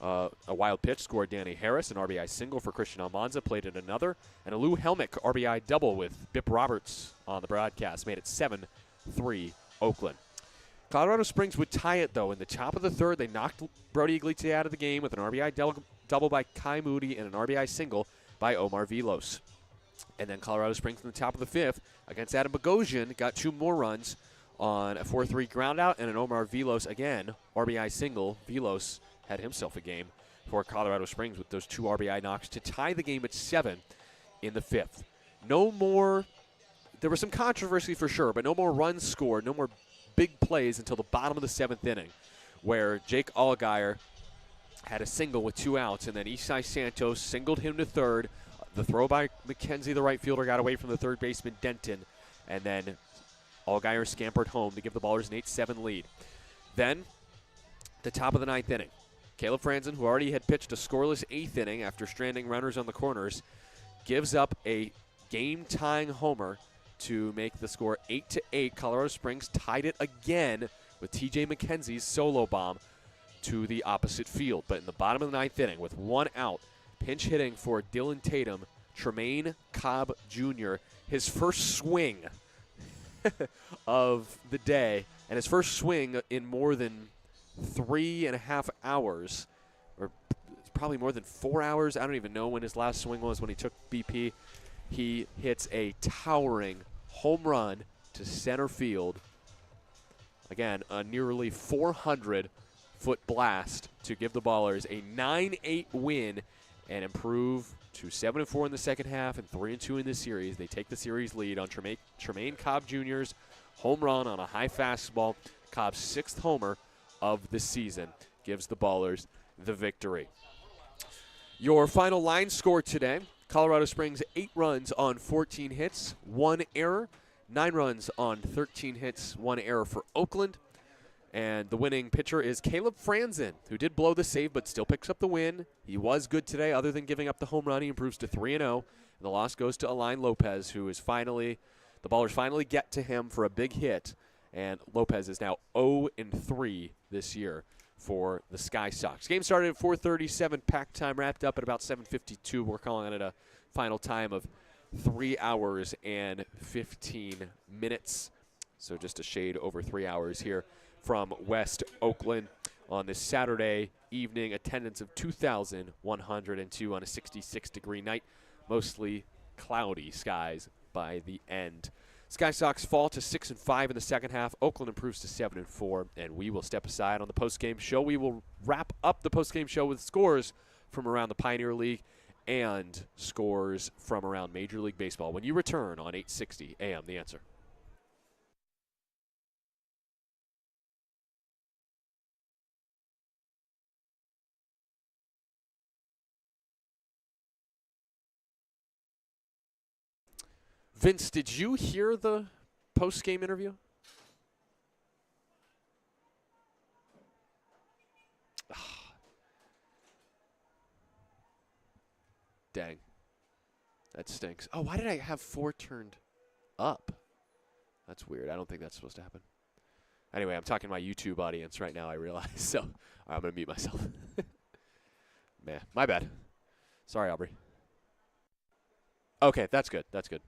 E: A wild pitch scored Danny Harris, an RBI single for Christian Almanza, played in another, and a Lou Helmick RBI double with Bip Roberts on the broadcast made it 7-3 Oakland. Colorado Springs would tie it, though. In the top of the third, they knocked Brody Iglite out of the game with an RBI double by Kai Moody and an RBI single by Omar Vilos. And then Colorado Springs in the top of the fifth against Adam Bogosian got 2 more runs on a 4-3 groundout and an Omar Vilos, again, RBI single. Vilos had himself a game for Colorado Springs with those 2 RBI knocks to tie the game at 7 in the fifth. No more, there was some controversy for sure, but no more runs scored, no more big plays until the bottom of the 7th inning, where Jake Allgaier had a single with 2 outs, and then Isai Santos singled him to third. The throw by McKenzie, the right fielder, got away from the third baseman, Denton, and then Allgaier scampered home to give the Ballers an 8-7 lead. Then, the top of the 9th inning, Caleb Franzen, who already had pitched a scoreless 8th inning after stranding runners on the corners, gives up a game-tying homer to make the score 8-8. Colorado Springs tied it again with T.J. McKenzie's solo bomb to the opposite field. But in the bottom of the 9th inning, with 1 out, pinch hitting for Dylan Tatum, Tremaine Cobb Jr., his first swing of the day, and his first swing in more than 3.5 hours, or probably more than 4 hours. I don't even know when his last swing was when he took BP. He hits a towering home run to center field. Again, a nearly 400-foot blast to give the Ballers a 9-8 win and improve to 7-4 in the second half and 3-2 in the series. They take the series lead on Tremaine Cobb Jr.'s home run on a high fastball. Cobb's 6th homer of the season gives the Ballers the victory. Your final line score today, Colorado Springs 8 runs on 14 hits, 1 error, 9 runs on 13 hits, 1 error for Oakland. And the winning pitcher is Caleb Franzen, who did blow the save but still picks up the win. He was good today. Other than giving up the home run, he improves to 3-0. And the loss goes to Alain Lopez, who is finally, the Ballers finally get to him for a big hit. And Lopez is now 0-3 this year for the Sky Sox. Game started at 4:37. Pack time wrapped up at about 7:52. We're calling it a final time of 3 hours and 15 minutes. So just a shade over 3 hours here from West Oakland on this Saturday evening. Attendance of 2,102 on a 66-degree night. Mostly cloudy skies by the end. Sky Sox fall to 6-5 in the second half. Oakland improves to 7-4, and we will step aside on the postgame show. We will wrap up the postgame show with scores from around the Pioneer League and scores from around Major League Baseball when you return on 860 AM The Answer. Vince, did you hear the post-game interview?
A: Dang. That stinks. Oh, why did I have 4 turned up? That's weird. I don't think that's supposed to happen. Anyway, I'm talking to my YouTube audience right now, I realize. So I'm going to mute myself. Man, my bad. Sorry, Aubrey. Okay, that's good. That's good.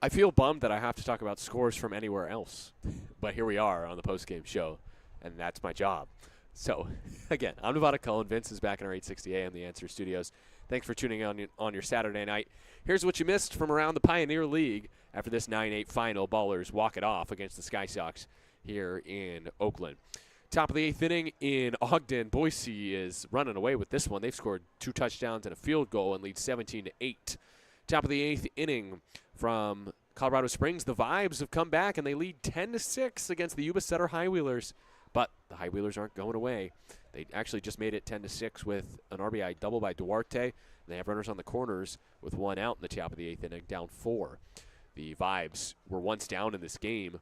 A: I feel bummed that I have to talk about scores from anywhere else. But here we are on the postgame show, and that's my job. So, again, I'm Nevada Cullen. Vince is back in our 860 AM, The Answer Studios. Thanks for tuning in on your Saturday night. Here's what you missed from around the Pioneer League after this 9-8 final. Ballers walk it off against the Sky Sox here in Oakland. Top of the 8th inning in Ogden. Boise is running away with this one. They've scored 2 touchdowns and a field goal and lead 17-8. Top of the 8th inning from Colorado Springs. The Vibes have come back, and they lead 10-6 against the Yuba Sutter High Wheelers. But the High Wheelers aren't going away. They actually just made it 10-6 with an RBI double by Duarte. They have runners on the corners with 1 out in the top of the 8th inning, down 4. The Vibes were once down in this game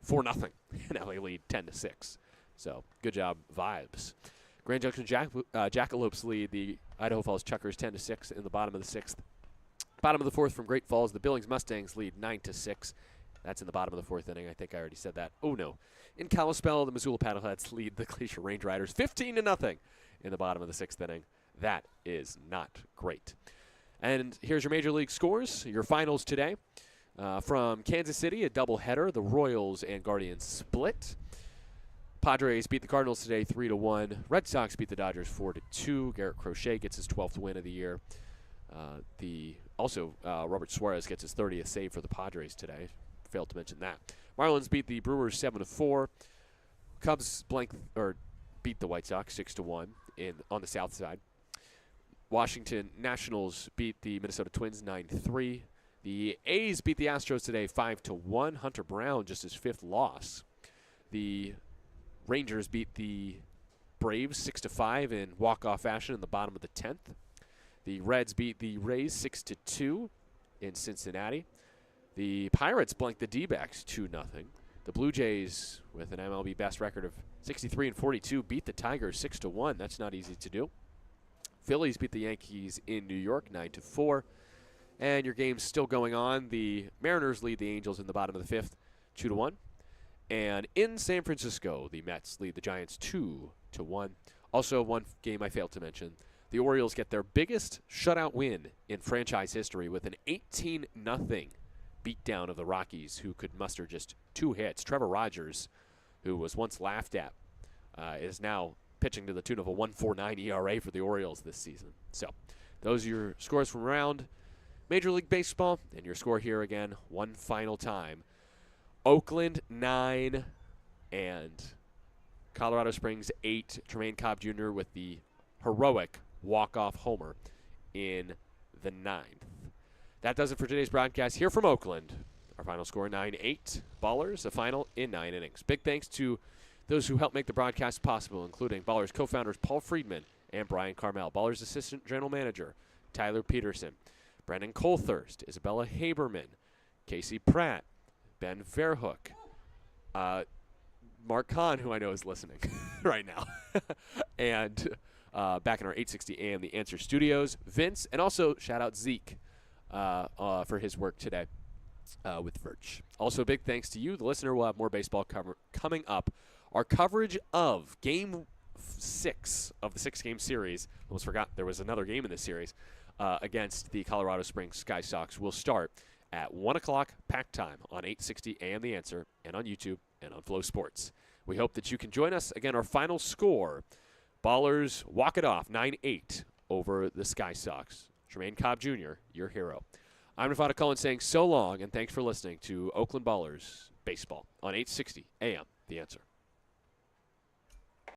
A: 4-0. Now they lead 10-6. So good job, Vibes. Grand Junction Jackalopes lead the Idaho Falls Chuckers 10-6 in the bottom of the 6th. Bottom of the 4th from Great Falls, the Billings Mustangs lead 9-6. That's in the bottom of the 4th inning. I think I already said that. Oh, no. In Kalispell, the Missoula Paddleheads lead the Glacier Range Riders 15-0 in the bottom of the 6th inning. That is not great. And here's your Major League scores, your finals today. From Kansas City, a doubleheader. The Royals and Guardians split. Padres beat the Cardinals today 3-1. Red Sox beat the Dodgers 4-2. Garrett Crochet gets his 12th win of the year. Robert Suarez gets his 30th save for the Padres today. Failed to mention that. Marlins beat the Brewers 7-4. Cubs beat the White Sox 6-1 on the south side. Washington Nationals beat the Minnesota Twins 9-3. The A's beat the Astros today 5-1. Hunter Brown just his 5th loss. The Rangers beat the Braves 6-5 in walk-off fashion in the bottom of the 10th. The Reds beat the Rays 6-2 in Cincinnati. The Pirates blanked the D-backs 2-0. The Blue Jays, with an MLB best record of 63-42, beat the Tigers 6-1. That's not easy to do. Phillies beat the Yankees in New York 9-4. And your game's still going on. The Mariners lead the Angels in the bottom of the 5th 2-1. And in San Francisco, the Mets lead the Giants 2-1. Also, one game I failed to mention. The Orioles get their biggest shutout win in franchise history with an 18-0 beatdown of the Rockies, who could muster just 2 hits. Trevor Rogers, who was once laughed at, is now pitching to the tune of a 1.49 ERA for the Orioles this season. So those are your scores from around Major League Baseball. And your score here again, one final time. Oakland 9 and Colorado Springs 8. Tremaine Cobb Jr. with the heroic walk-off homer in the 9th. That does it for today's broadcast here from Oakland. Our final score, 9-8. Ballers, the final in 9 innings. Big thanks to those who helped make the broadcast possible, including Ballers co-founders Paul Friedman and Brian Carmel, Ballers assistant general manager Tyler Peterson, Brendan Colthurst, Isabella Haberman, Casey Pratt, Ben Verhoek, Mark Kahn, who I know is listening right now, and back in our 860 AM The Answer studios, Vince, and also shout out Zeke for his work today with Verge. Also, big thanks to you, the listener. We'll have more baseball coming up. Our coverage of Game 6 of the 6-game series, almost forgot there was another game in this series, against the Colorado Springs Sky Sox will start at 1 o'clock pack time on 860 AM The Answer and on YouTube and on Flow Sports. We hope that you can join us. Again, our final score, Ballers walk it off 9-8 over the Sky Sox. Tremaine Cobb Jr., your hero. I'm Nevada Cullen saying so long, and thanks for listening to Oakland Ballers Baseball on 860 AM The Answer.